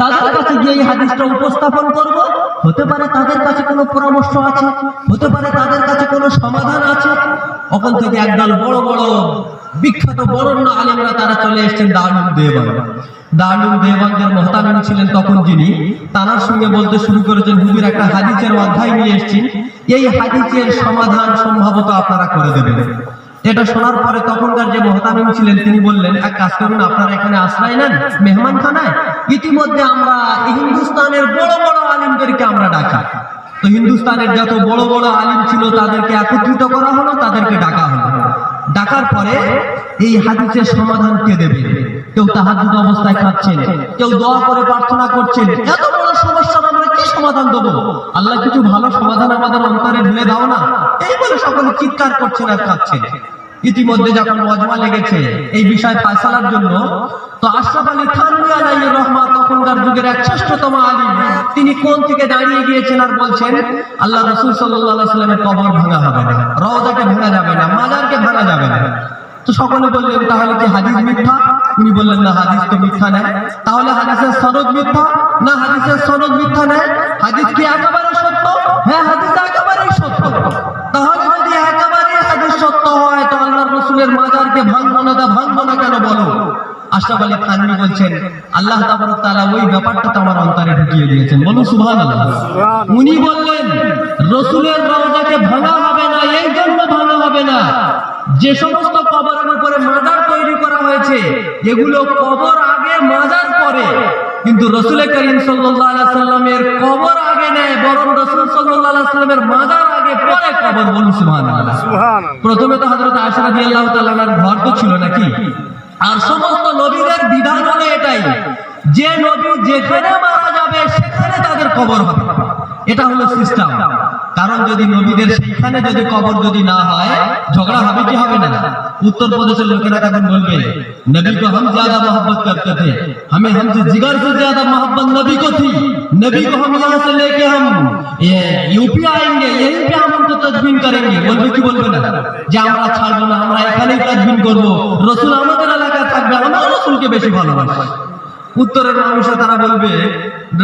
তাদের কাছে গিয়ে এই হাদিসটা উপস্থাপন করব। হতে পারে তাদের কাছে কোনো পরামর্শ আছে, হতে পারে তাদের কাছে কোনো সমাধান আছে। ওখান থেকে একদল বড় বড় বিখ্যাত বরেণ্য আলেমরা তারা চলে এসেছেন দারুল দেওবন্দ। দারুল দেওবন্দের মুহতামিম ছিলেন তখন যিনি, তার সঙ্গে বলতে শুরু করেছেন, হুজুর একটা হাদিসের অধ্যায় নিয়ে এসেছেন, এই হাদিসের সমাধান সম্ভবত আপনারা করে দেবেন। এটা শোনার পরে তখনকার যে মুহতামিম ছিলেন তিনি বললেন, এক কাজ করুন, আপনারা এখানে আশ্রয় নেন মেহমানখানায়, ইতিমধ্যে আমরা হিন্দুস্তানের বড় বড় আলিমদেরকে আমরা ডাকি। তো হিন্দুস্তানের যত বড় বড় আলিম ছিল তাদেরকে একত্রিত করা হলো, তাদেরকে ডাকা হলো। ডাকার পরে এই হাদিসের সমাধান কে দেবে? কেউ তাহাজ্জুদ অবস্থায় খাচ্ছেন, কেউ দোয়া করে প্রার্থনা করছেন, এত বড় সমস্যার আমরা কি সমাধান দেবো? আল্লাহ কিছু ভালো সমাধান আমাদের অন্তরে ঢেলে দাও না, এই বলে সকলে চিৎকার করছেন আর খাচ্ছেন। ইতিমধ্যে যখন মজমা লেগেছে এই বিষয় ফয়সালার জন্য, তো আশরাফ আলী থানভী আলাইহির রহমত তখনকার যুগের এক শ্রেষ্ঠতম আলিম, তিনি কোন থেকে দাঁড়িয়ে গিয়েছেন আর বলছেন আল্লাহ রাসূল সাল্লাল্লাহু আলাইহি ওয়াসাল্লামের কবর ভাঙা হবে না, রওজাকে ভাঙা যাবে না, মাজারকে ভাঙা যাবে না। তো সকলে বললেন তাহলে কি হাদিস মিথ্যা? উনি বললেন না, হাদিস তো মিথ্যা নয়। তাহলে হাদিসের সনদ মিথ্যা? না, হাদিসের সনদ মিথ্যা নয়। হাদিস কি একেবারে সত্য? হ্যাঁ, হাদিস একেবারেই সত্য। তাহলে যদি একেবারেই হাদিস সত্য হয় তো আল্লাহর রাসূলের মাজারকে ভাঙবো না, তা ভাঙবো না কেন বলো? আশরাফ আলী থানভী বলছেন আল্লাহ তাবারক তাআলা ওই ব্যাপারটা তো আমার অন্তরে ঢুকিয়ে দিয়েছেন, বলুন সুবহানাল্লাহ। উনি বললেন রাসূলের রওজাকে ভাঙা হবে না, এই জন্য ভাঙা হবে না যে সমস্ত কবরের উপরে মাজার তৈরি করা হয়েছে এগুলো কবর আগে মাজার পরে, কিন্তু রাসূল করিম সাল্লাল্লাহু আলাইহি সাল্লামের কবর আগে নেয়, বরং রাসূল সাল্লাল্লাহু আলাইহি সাল্লামের মাজার আগে পরে কবর, বলুন সুবহানাল্লাহ। প্রথমে তো হযরত আয়েশা রাদিয়াল্লাহু তাআলা আনহার ঘর তো ছিল নাকি, আর সমস্ত নবীদের বিধান হলো এটাই যে নবী যেখানে মারা যাবে সেখানে তাদের কবর হবে, এটা হলো সিস্টেম। কারণ যদি নবীদের সেখানে যদি কবর যদি না হয় ঝগড়া হবে কি হবে না? উত্তরপ্রদেশের লোকেরা তখন বলবে নবী को हम ज्यादा मोहब्बत करते थे, हमें हमसे जिगर से ज्यादा मोहब्बत नबी को थी, नबी को हम यहाँ से लेके हम यूपी आएंगे, यहीं पे हम उनको तदबीन करेंगे। বলবে কি বলবে না যে আমরা ছাড়বো না, আমরা এখানেই তদবীন করব, রাসূল আমাদের এলাকায় থাকবে, আমরা রাসূলকে বেশি ভালোবাসি। উত্তরের মানুষরা তারা বলবে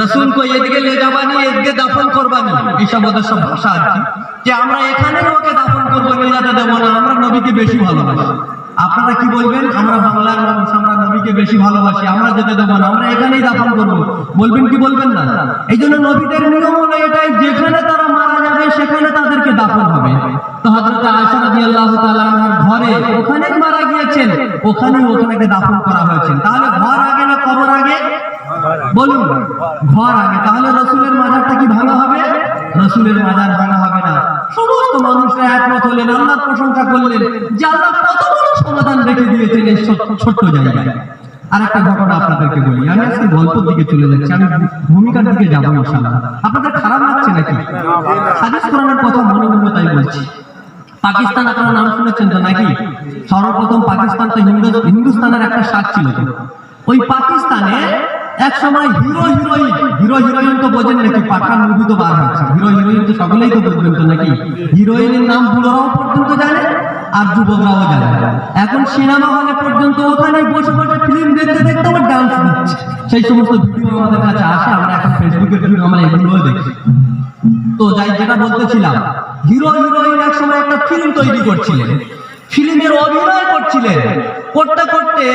রাসূল কো এদিকে লে যাবানি, এদিকে দাফন করবানি, এইসব ওদের সব ভাষা আর কি, যে আমরা এখানে ওকে দাফন করবো, নিয়ে যেতে দেবো না, আমরা নবীকে বেশি ভালোবাসি। আপনারা কি বলবেন? আমরা বাংলার মানুষ, আমরা নবীকে বেশি ভালোবাসি, আমরা যেতে দেবো না, আমরা এখানেই দাফন করবো, বলবেন কি বলবেন না? এই জন্য নবীদের নিয়ম হলো এটাই, যেখানে তারা মারা যাবে সেখানে তাদেরকে দাফন হবে। তো হযরত আয়েশা রাদিয়াল্লাহু তাআলা আনহার ঘরে ওখানেই মারা গিয়েছেন, ওখানে দাফন করা হয়েছে। তাহলে ঘর আগে না কবর আগে? বলুন, ঘর আগে। তাহলে রসুলের মাজারটা কি ভাঙা হবে? রসুলের মাজার ভাঙা হবে না। সমস্ত মানুষরা একমত হলেন, আল্লাহর প্রশংসা করলেন যে আল্লাহ কত বড় সমাধান রেখে দিয়েছেন এই ছোট্ট জায়গায়। আর একটা ঘটনা আপনাদেরকে বলি, আমি আজকে গল্পের দিকে চলে যাচ্ছি, আমি ভূমিকার দিকে যাবো ইনশাআল্লাহ। আপনাদের খারাপ লাগছে নাকি? হাদিস কোরআনের কথা মনে মনে তাই বলছি। পাকিস্তান আপনারা নাম শুনেছেন তো নাকি? সর্বপ্রথম পাকিস্তান তো হিন্দুস্তানের একটা শাখ ছিল। ওই পাকিস্তানে এক সময় হিরো হিরোইন তো বোঝেন নাকি? পাঠান মুভি তো বার হচ্ছে, হিরো হিরোইন তো সকলেই তো বুঝবেন তো নাকি? হিরোইনের নাম বুড়োরাও পর্যন্ত জানে আর যুবকরাও জানে। এখন সিনেমা হলে পর্যন্ত ওখানে বসে বসে ফিল্ম দেখতে দেখতে আমার ডান্স দিচ্ছে, সেই সমস্ত ভিডিও আমাদের কাছে আসে। আমরা এখন ফেসবুকের ভিডিও আমরা এগুলো দেখি। তো যাই, যেটা বলতেছিলাম, হিরো হিরোইন এক সময় একটা ফিল্ম তৈরি করছিলেন, ফিল্মের অভিনয় করছিলেন। করতে করতে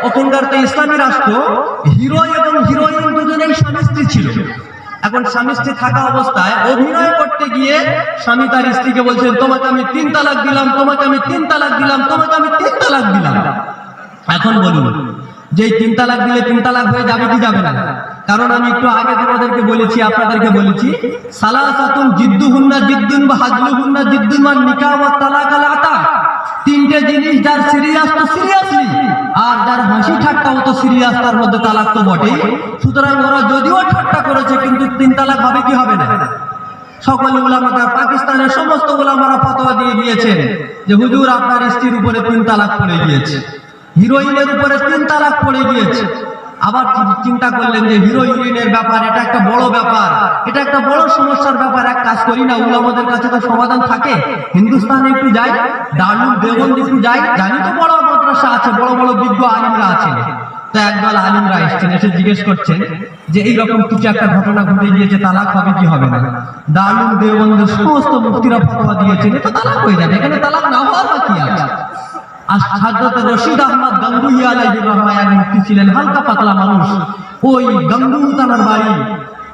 ওখানকার তো ইসলামী রাষ্ট্র, হিরো এবং হিরোইন দুজনেই স্বামী স্ত্রী ছিল। এখন স্বামী স্ত্রী থাকা অবস্থায় অভিনয় করতে গিয়ে স্বামী তার স্ত্রীকে বলছেন, তোমাকে আমি 3 তালাক দিলাম, তোমাকে আমি 3 তালাক দিলাম, তোমাকে আমি 3 তালাক দিলাম। এখন বলুন, যে 3 তালাক দিলে 3 তালাক হয়ে যাবে কি যাবে না? কারণ আমি একটু আগে তোমাদেরকে বলেছি, আপনাদেরকে বলেছি, সালাসাতুন জিদ্দুহুন্না জিদ্দুন ওয়া হাজলুহুন্না জিদ্দুন ওয়া নিকাহ ওয়া তালাক আল আতা। 3টে জিনিস, যার সিরিয়াস তো সিরিয়াসলি, আর যার হাসি ঠাট্টাও তো সিরিয়াস, তার মধ্যে তালাক তো বটেই। সুতরাং ওরা যদিও ঠাট্টা করেছে, কিন্তু 3 তালাক হবে কি হবে না? সকল উলামারা, পাকিস্তানের সমস্ত উলামারা ফতোয়া দিয়ে দিয়েছেন যে হুজুর আপনার স্ত্রীর উপরে 3 তালাক পড়ে গিয়েছে, হিরোইনের উপরে 3 তালাক পড়ে গিয়েছে। আবার চিন্তা করলেন যে হিরো হিরোইনের ব্যাপার, এটা একটা বড় ব্যাপার, এটা একটা বড় সমস্যার ব্যাপার। এক কাজ করি না, উলামাদের কাছে তো সমাধান থাকে। হিন্দুস্তানে একটু যাই, দারুল দেওবন্দ একটু যাই, জানি তো বড় মাদ্রাসা আছে, বড় বড় বিজ্ঞ আলিমরা আছেন। তো একদল আলিমরা এসছেন, এসে জিজ্ঞেস করছেন যে এইরকম কিছু একটা ঘটনা ঘটে গিয়েছে, তালাক হবে কি হবে না? দারুল দেওবন্দের সমস্ত মুফতিরা ফতোয়া দিয়েছেন এটা তালাক হয়ে যাবে, এখানে তালাক না হওয়ার বাকি আছে। আর হযরত রশিদ আহমদ গঙ্গুহি আলাইহির রহমায় এক মুফতি ছিলেন, হালকা পাতলা মানুষ, ওই গঙ্গুহি তানার বাড়ি।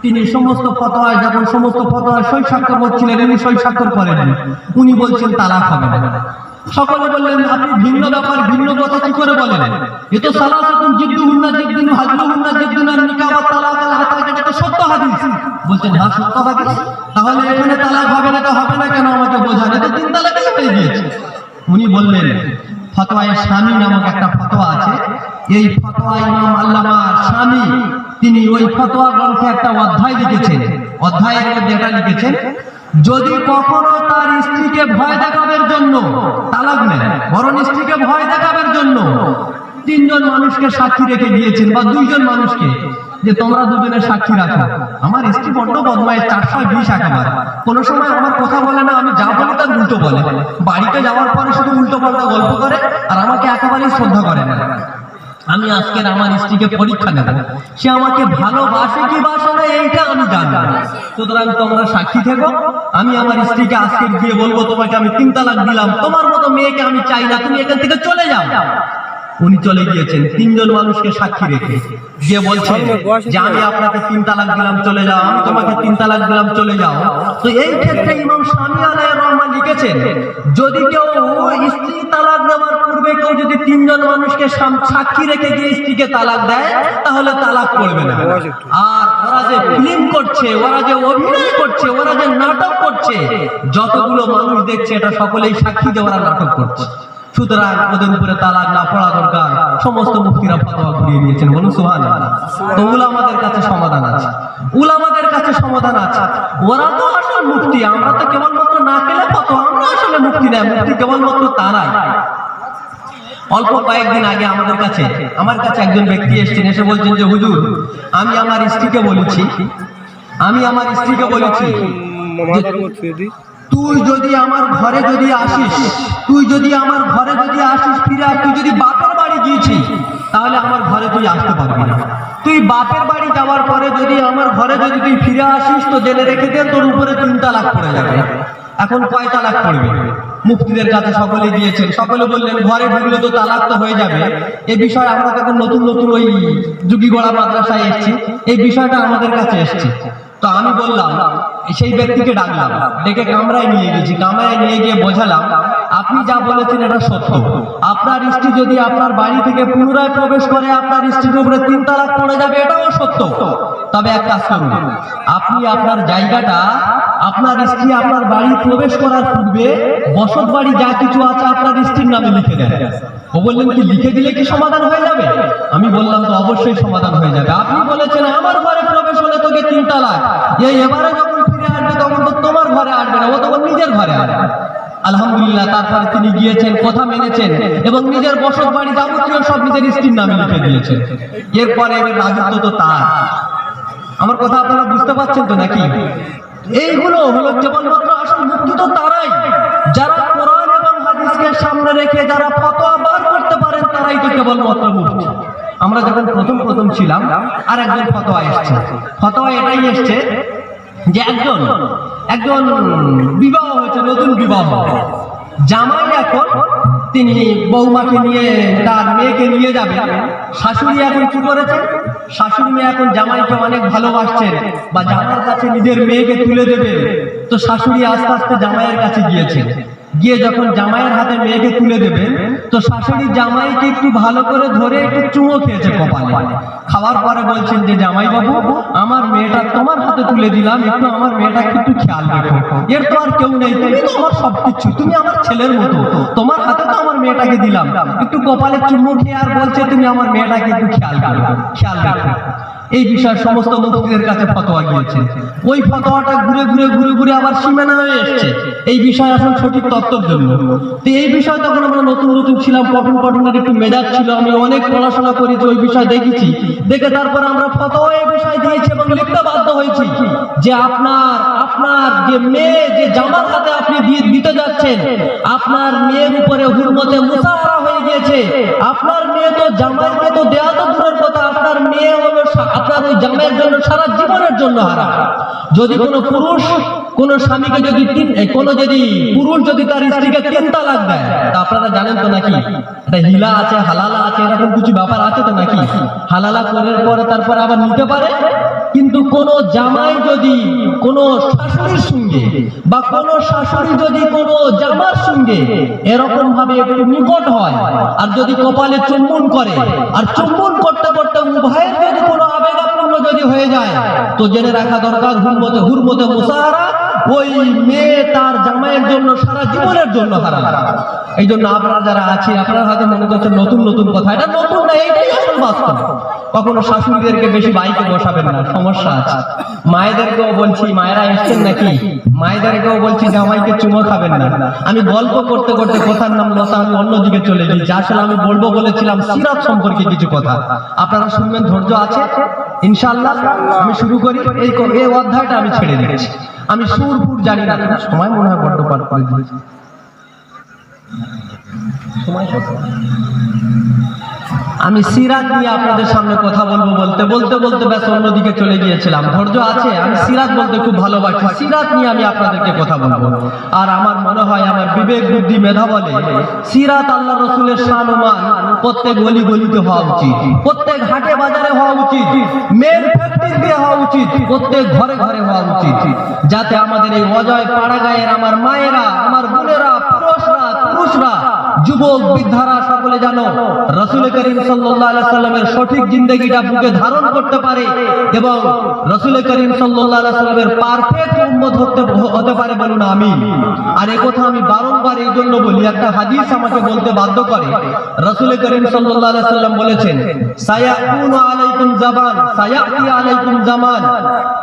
তিনি সমস্ত ফতোয়ায়, যখন সমস্ত ফতোয়ায় সই স্বাক্ষর হচ্ছিলেন, উনি সই স্বাক্ষর করেননি। উনি বলছেন তালাক হবে না। সকলে বললেন, আপনি ভিন্ন ব্যাপার, ভিন্ন কথা কি করে বলেন? এ তো সালাসাতুন জিদ্দুহুন্না জিদ্দুন ওয়া হাজলুহুন্না জিদ্দুন ওয়া নিকাহ ওয়া তালাক আল আতা, এটা তো সত্য হাদিস। বলছেন হ্যাঁ সত্য হাদিস, তাহলে এখানে তালাক হবে না? তো হবে না কেন আমাকে বোঝান, এটা 3 তালাকই হয়ে গিয়েছে। উনি বললেন, ফতোয়ায়ে শামী নামক একটা ফতোয়া আছে, এই ফতোয়া ইমাম আল্লামা শামী তিনি ওই ফতোয়া গ্রন্থে একটা অধ্যায় লিখেছেন। অধ্যায়ের মধ্যে এটা লিখেছেন, যদি কখনো তার স্ত্রীকে ভয় দেখাবার জন্য তালাক নেন, বরং স্ত্রীকে ভয় দেখাবার জন্য 3 জন মানুষকে সাক্ষী রেখে গিয়েছেন, বা 2 জন মানুষকে, যে তোমরা দুজনের সাক্ষী রাখো, আমার স্ত্রী বড্ড বদমাইশ, 420 একেবারে, কোনো সময় আমার কথা বলে না, আমি যা বলি তার উল্টো বলে, বাড়িতে যাওয়ার পরে শুধু উল্টো পাল্টা গল্প করে, আর আমাকে একেবারেই শ্রদ্ধা করে না। আমি আজকের আমার স্ত্রীকে পরীক্ষা নেব, সে আমাকে ভালোবাসে কি বাসে না এইটা আমি জানবো। সুতরাং তোমরা সাক্ষী থেকো, আমি আমার স্ত্রীকে আজকে গিয়ে বলবো তোমাকে আমি 3 তালাক দিলাম, তোমার মতো মেয়েকে আমি চাই না, তুমি এখান থেকে চলে যাও। উনি চলে গিয়েছেন 3 জন মানুষকে সাক্ষী রেখে, গিয়ে বলছেন যে আমি আপনাকে 3 তালাক দিলাম, চলে যাও, আমি তোমাকে 3 তালাক দিলাম, চলে যাও। তো এই ক্ষেত্রে ইমাম শামী আলাইহির রহমান লিখেছেন, যদি কেউ স্ত্রী তালাক দেওয়ার পূর্বে কেউ যদি 3 জন মানুষকে সাক্ষী রেখে গিয়ে স্ত্রীকে তালাক দেয়, তাহলে তালাক পড়বে না। আর ওরা যে ফিল্ম করছে, ওরা যে অভিনয় করছে, ওরা যে নাটক করছে, যতগুলো মানুষ দেখছে এটা সকলেই সাক্ষী যে ওরা নাটক করছে। সুতরাং ওদের উপরে তালাক না পড়া দরকার। সমস্ত মুফতিরা ফতোয়া ঘুরিয়ে দিয়েছেন, বলুন সুবহানাল্লাহ। তো উলামাদের কাছে সমাধান আছে, উলামাদের কাছে সমাধান আছে। ওরা তো আসল মুফতি, আমরা তো কেবলমাত্র না পেলে ফতোয়া, আমরা আসলে মুফতি না, মুফতি কেবলমাত্র তারাই। অল্প কয়েকদিন আগে আমার কাছে একজন ব্যক্তি এসেছেন, এসে বলছেন যে হুজুর, আমি আমার স্ত্রীকে বলেছি তুই যদি আমার ঘরে যদি আসিস, ফিরে আস, তুই যদি বাপের বাড়ি গিয়েছিস তাহলে আমার ঘরে তুই আসতে পারবি না। তুই বাপের বাড়ি যাওয়ার পরে যদি আমার ঘরে যদি তুই ফিরে আসিস, তো জেনে রেখে দেন তোর উপরে 3 তালাক পড়ে যাবে। এখন কয় তালাক পড়বে? মুফতিদের কাছে সকলে দিয়েছেন, সকলে বললেন ঘরে ঢুকলে তো তালাক তো হয়ে যাবে। এই বিষয়ে আমরা তখন নতুন ওই যুগীগড়া মাদ্রাসায় এসেছি, এই বিষয়টা আমাদের কাছে এসেছে। তো আমি বললাম, সেই ব্যক্তিকে ডাকলাম, ডেকে কামরায় নিয়ে গেছি, কামরায় নিয়ে গিয়ে বোঝালাম, আপনি আপনি যা বলেছেন এটা সত্য। আপনার স্ত্রী যদি আপনার বাড়ি থেকে পুনরায় প্রবেশ করে আপনার স্ত্রীর উপরে 3 তালাক পড়ে যাবে, এটাও সত্য। তবে এক কাজ করুন, আপনি আপনার জায়গাটা আপনার স্ত্রী আপনার বাড়ি প্রবেশ করার পূর্বে বসত বাড়ি যা কিছু আছে আপনার স্ত্রীর নামে লিখে দেন। ও বললেন কি লিখে দিলে কি সমাধান হয়ে যাবে? আমি বললাম তো অবশ্যই সমাধান হয়ে যাবে। আপনি বলেছেন আমার ঘরে প্রবেশ হলে তোকে 3 তালাক, এবারে যখন ফিরে আসবে তখন তো তোমার ঘরে আসবে না, ও তখন নিজের ঘরে আসবে। আলহামদুলিল্লাহ, তারপরে তিনি গিয়েছেন, কথা মেনেছেন এবং নিজের বসত বাড়ি যাবতীয় সব নিজের স্ত্রীর নামে লিখে দিয়েছেন। এরপরে এর রাজত্ব তো তার। আমার কথা আপনারা বুঝতে পারছেন তো নাকি? এইগুলো হলো কেবলমাত্র আসল মুক্তি তো তারাই যারা কোরআন এবং হাদিসকে সামনে রেখে যারা ফতোয়া বার করতে পারেন, তারাই তো কেবলমাত্র মুক্তি। আমরা যখন প্রথম ছিলাম আর একজন ফতোয়া এসছে, ফতোয়া এটাই এসছে যে একজন বিবাহ হয়েছে, নতুন বিবাহ, জামাই এখন তিনি বৌমাকে নিয়ে তার মেয়েকে নিয়ে যাবে। শাশুড়ি এখন কি করেছে? শাশুড়ি মেয়ে এখন জামাইকে অনেক ভালোবাসছেন বা জামাইয়ের কাছে নিজের মেয়েকে তুলে দেবে। তো শাশুড়ি আস্তে আস্তে জামাইয়ের কাছে গিয়েছে, গিয়ে যখন জামাইয়ের হাতে মেয়েকে তুলে দেবেন তো শাশুড়ি জামাইকে একটু ভালো করে ধরে একটু চুমো খেয়েছে কপালে। খাওয়ার পরে বলছেন যে জামাই বাবু, আমার মেয়েটা তোমার হাতে তুলে দিলাম, একটু আমার মেয়েটাকে একটু খেয়াল রেখো, এর তো আর কেউ নেই, তুমি তো আমার সবকিছু, তুমি আমার ছেলের মতো, তোমার হাতে তো আমার মেয়েটাকে দিলাম, একটু কপালে চুমো খেয়ে আর বলছে তুমি আমার মেয়েটাকে একটু খেয়াল রাখো। এই বিষয়ে সমস্ত মুফতিদের কাছে ফতোয়া গিয়েছে। ওই ফতোয়াটা ঘুরে আবার সীমানা হয়ে এসছে এই বিষয়ে আসলে সঠিক তত্ত্বের জন্য। তো এই বিষয়ে তখন আমরা নতুন ছিলাম, পঠনের একটু মেজাজ ছিল, আমি অনেক পড়াশোনা করেছি, ওই বিষয় দেখেছি, দেখে তারপর আমরা ফতোয়া এই বিষয় দিয়েছি এবং লিখতে বাধ্য হয়েছি যে আপনার যে মেয়ে যে জামার হাতে আপনি দিতে যাচ্ছেন, আপনার মেয়ের উপরে হুরমতে মুসাহারা হয়ে গিয়েছে। আপনার মেয়ে তো জামাইকে তো দেয়া তো দূরের কথা, আপনার মেয়ে হলো আপনার ওই জামাইয়ের জন্য সারা জীবনের জন্য হারাম। যদি কোনো পুরুষ কোন স্বামীকে যদি পুরুষ যদি তার স্ত্রীকে 3 তালাক দেয়, তা আপনারা জানেন তো নাকি এটা হিলা আছে, হালালা আছে, এরকম কিছু ব্যাপার আছে তো নাকি? হালালা করার পরে তারপরে আবার নিতে পারে। কিন্তু কোন জামাই যদি কোন শাশুড়ির সঙ্গে বা কোন শাশুড়ি যদি কোন জামার সঙ্গে এরকম ভাবে একটু নিকট হয় আর যদি কপালে চুম্বন করে আর চুম্বন করতে করতে উভয়ের যদি কোনো আবেগাপূর্ণ যদি হয়ে যায়, তো জেনে রাখা দরকার হুরমতে মুসাহারা, ওই মেয়ে তার জামাইয়ের জন্য সারা জীবনের জন্য হারাম। এই জন্য আপনারা যারা আছে, আপনারা হয়তো মনে করছেন নতুন কথা, এটা নতুন না, এইটাই আসল বাস্তব। কখনো শাশুড়িদেরকে বেশি বাইকে বসাবেন না, সমস্যা আছে। মায়েদেরকেও বলছি, মায়েরা এসছেন নাকি, মায়েদেরকেও বলছি জামাইকে চুমো খাবেন না। আমি গল্প করতে কথার নাম লতা, আমি অন্যদিকে চলে গেছি। আসলে আমি বলবো বলেছিলাম সিরাত সম্পর্কে কিছু কথা, আপনারা শুনবেন, ধৈর্য আছে ইনশাআল্লাহ। আমি শুরু করি, এই অধ্যায়টা আমি ছেড়ে দিচ্ছি। আমি সুরপুর জানি না, সময় মনে হয় বড্ড পার করে দিয়েছি। আমি সিরাত নিয়ে আপনাদের সামনে কথা বলতে ব্যাস অন্যদিকে চলে গিয়েছিলাম। ধৈর্য আছে, আমি সিরাত বলতে খুব ভালোবাসি, সিরাত নিয়ে আমি আপনাদেরকে কথা বলবো। আর আমার মনে হয় আমার বিবেক বুদ্ধি মেধা বলে সিরাত আল্লাহ রসুলের শান ও মান প্রত্যেক গলিতে হওয়া উচিত, প্রত্যেক হাটে বাজারে হওয়া উচিত, মেন ফ্যাক্টরিতে হওয়া উচিত, প্রত্যেক ঘরে হওয়া উচিত, যাতে আমাদের এই অজয় পাড়াগাঁয়ের আমার মায়েরা, আমার বোনেরা, পুরুষরা, যুবক বৃদ্ধারা সকলে জানো রাসূল করিম সাল্লাল্লাহু আলাইহি সাল্লামের সঠিক জিন্দেগিটা বুকে ধারণ করতে পারে এবং রাসূল করিম সাল্লাল্লাহু আলাইহি সাল্লামের পারফেক্ট উম্মত হতে পারে, বলুন আমিন। আর এই কথা আমি বারংবার এই জন্য বলি, একটা হাদিস আমাকে বলতে বাধ্য করে। রাসূল করিম সাল্লাল্লাহু আলাইহি সাল্লাম বলেছেন, সায়াকুনু আলাইকুম জামান, সায়াতি আলাইকুম জামান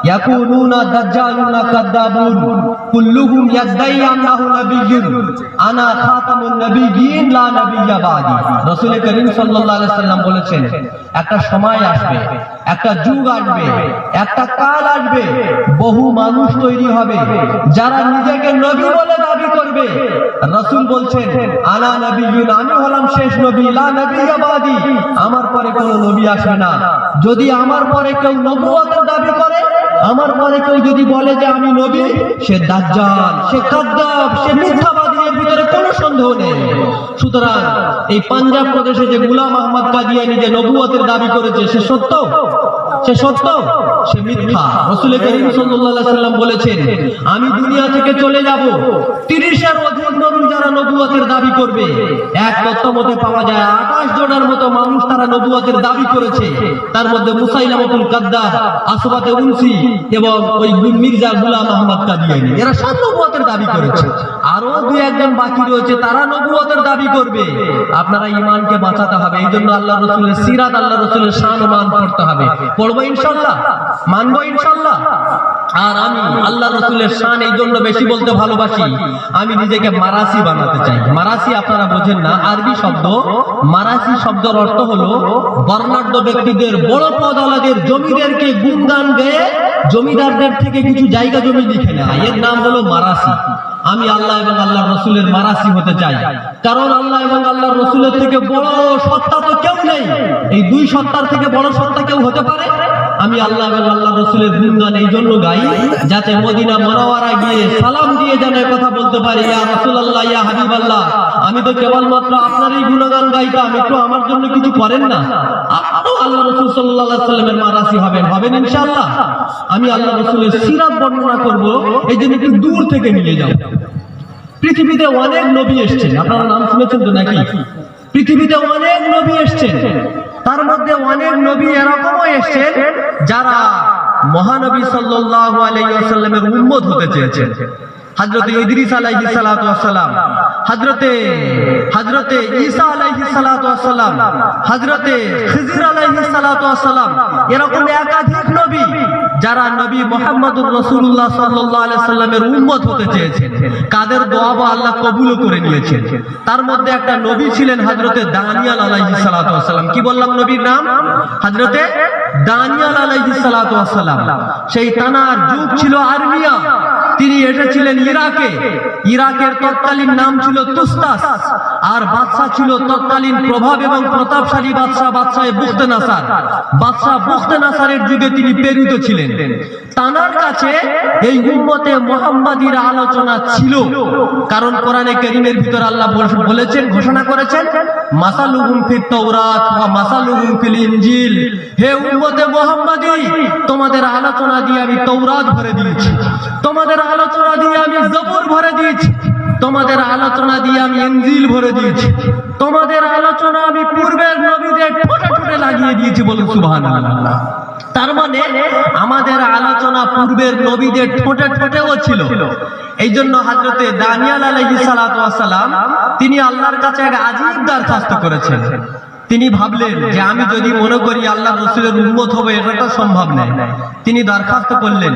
ইয়াকুনুনা দাজ্জালুনা কাযাবুন কুল্লুহুম ইয়াদঈ আন্নাহু নাবিয়্যুন আনা খাতামুন নাবিয়্যিন লা নাবিয়্যা বাদি। রাসূল করিম সাল্লাল্লাহু আলাইহি সাল্লাম বলেছেন, একটা সময় আসবে, একটা যুগ আসবে, একটা কাল আসবে, বহু মানুষ তৈরি হবে যারা নিজেকে নবী বলে দাবি করবে। রাসূল বলছেন, আনা নাবিয়্যুন, আমি হলাম শেষ নবী, লা নাবিয়্যা বাদি, আমার পরে কোনো নবী আসবে না। যদি আমার পরে কেউ নবুয়তের দাবি করে, আমার পরে কেউ যদি বলে যে আমি নবী, সে দাজ্জাল, সে কাযযাব, সে মিথ্যাবাদী, এর ভিতরে কোনো সন্দেহ নেই। সুতরাং এই পাঞ্জাব প্রদেশে যে গোলাম আহমদ কাদিয়ানী যে নবুয়তের দাবি করেছে, সে সত্য, সে মিথ্যা। রাসূল করিম সাল্লাল্লাহু আলাইহি সাল্লাম বলেছেন, আমি দুনিয়া থেকে চলে যাব, 30-এর অধিক নবী যারা জনেরা নবুয়তের দাবি করবে। এক তথ্য মতে পাওয়া যায় 28 জনের মতো মানুষ তারা নবুয়তের দাবি করেছে। তার মধ্যে মুসাইলামাতুল কাদ্দাব, আসওয়াদে উনসি এবং ওই মির্জা গোলাম আহমদ কাদিয়ানী, এরা সব নবুয়তের দাবি করেছে। আরো দুই একজন বাকি রয়েছে, তারা নবুয়তের দাবি করবে। আপনারা ঈমানকে বাঁচাতে হবে, এই জন্য আল্লাহ রাসূলের সিরাত, আল্লাহ রাসূলের শান ও মান পড়তে হবে। পড়বো ইনশাআল্লাহ, মানবো ইনশাআল্লাহ। আর আমি আল্লাহ রাসূলের শান এই জন্য বেশি বলতে ভালোবাসি, আমি নিজেকে মারাসি বানাতে চাই। মারাসি আপনারা বোঝেন না, আরবি শব্দ। মারাসি শব্দের অর্থ হলো বর্ণাঢ্য ব্যক্তিদের, বড় পদওয়ালাদের, জমিদারকে গুণগান গেয়ে জমিদারদের থেকে কিছু জায়গা জমি লিখে নেয়, এর নাম হলো মারাসি। আমি আল্লাহ এবং আল্লাহর রাসূলের মারাসি হতে চাই, কারণ আল্লাহ এবং আল্লাহর রাসূলের থেকে বড় সত্তা তো কেউ নেই। এই দুই সত্তার থেকে বড় সত্তা কেউ হতে পারে? আমি আল্লাহ এবং আল্লাহর রাসূলের গুণগান এই জন্য গাই, যাতে মদিনা মুনাওয়ারা গিয়ে সালাম দিয়ে যেন কথা বলতে পারি, ইয়া রাসূলুল্লাহ, ইয়া হাবিবাল্লাহ, আমি তো কেবলমাত্র আপনারই গুণগান গাইতাম, একটু আমার জন্য কিছু করেন না। আপনিও আল্লাহ রাসূল সাল্লাল্লাহু আলাইহি ওয়াসাল্লামের মারাসি হবেন ইনশাআল্লাহ। আমি আল্লাহ রাসূলের সিরাত বর্ণনা করব, এই জন্য একটু দূর থেকে নিয়ে যাও। পৃথিবীতে অনেক নবী এসেছেন, আপনারা নাম শুনেছেন তো নাকি? পৃথিবীতে অনেক নবী এসেছেন, তার মধ্যে অনেক নবী এরকমও এসেছেন যারা মহানবী সাল্লাল্লাহু আলাইহি ওয়াসাল্লামের উম্মত হতে চেয়েছেন। হযরত ইদ্রিস আলাইহিস সালাতু ওয়াস সালাম, হযরতে ঈসা আলাইহিস সালাতু ওয়াস সালাম, হযরতে খিজির আলাইহিস সালাতু ওয়াস সালাম, এরকম একাধিক নবী যারা নবী মুহাম্মদুর রাসূলুল্লাহ সাল্লাল্লাহু আলাইহি সাল্লামের উম্মত হতে চেয়েছেন, কাদের দোয়া আল্লাহ কবুল করে নিয়েছেন। তার মধ্যে একটা নবী ছিলেন হযরতে দানিয়াল আলাইহিস সালাতু ওয়াস সালাম। কি বললাম নবীর নাম? হযরতে দানিয়াল আলাইহিস সালাতু ওয়াস সালাম। সেই তানার যুগ ছিল আরমিয়া। তিনি এসেছিলেন ইরাকে। ইরাকের তৎকালীন নাম ছিল তুস্তাস, আর বাদশা ছিল তৎকালীন প্রভাব এবং প্রতাপশালী বাদশা বুখতেনাসার। বাদশা বুখতেনাসারের যুগে তিনি প্রেরিত ছিলেন। তানার কাছে এই উম্মতে মুহাম্মাদীর আলোচনা ছিল, কারণ কোরআনে কারীমের ভিতর আল্লাহ বলেছেন, ঘোষণা করেছেন, মাসালুহুম ফিত তাওরাত ওয়া মাসালুহুম ফিল ইনজিল। হে উম্মতে মুহাম্মাদী, তোমাদের আলোচনা দিয়ে আমি তাওরাত ভরে দিয়েছি, তোমাদের আলোচনা দিয়ে আমি জবুর ভরে দিয়েছি, তোমাদের আলোচনা দিয়ে আমি ইনজিল ভরে দিয়েছি, তোমাদের আলোচনা আমি পূর্বের নবীদের ঠোঁটে ঠোঁটে লাগিয়ে দিয়েছি। বলুন সুবহানাল্লাহ। তার মানে আমাদের আলোচনা পূর্বের নবীদের ঠোঁটে ঠোঁটেও ছিল। এই জন্য হযরতে দানিয়াল আলাইহিস সালাতু ওয়াস সালাম তিনি আল্লাহর কাছে এক আজীব দরখাস্ত করেছেন। তিনি ভাবলেন যে আমি যদি মনে করি আল্লাহর রাসূলের উম্মত হবে, এটা তো সম্ভব নয়। তিনি দরখাস্ত করলেন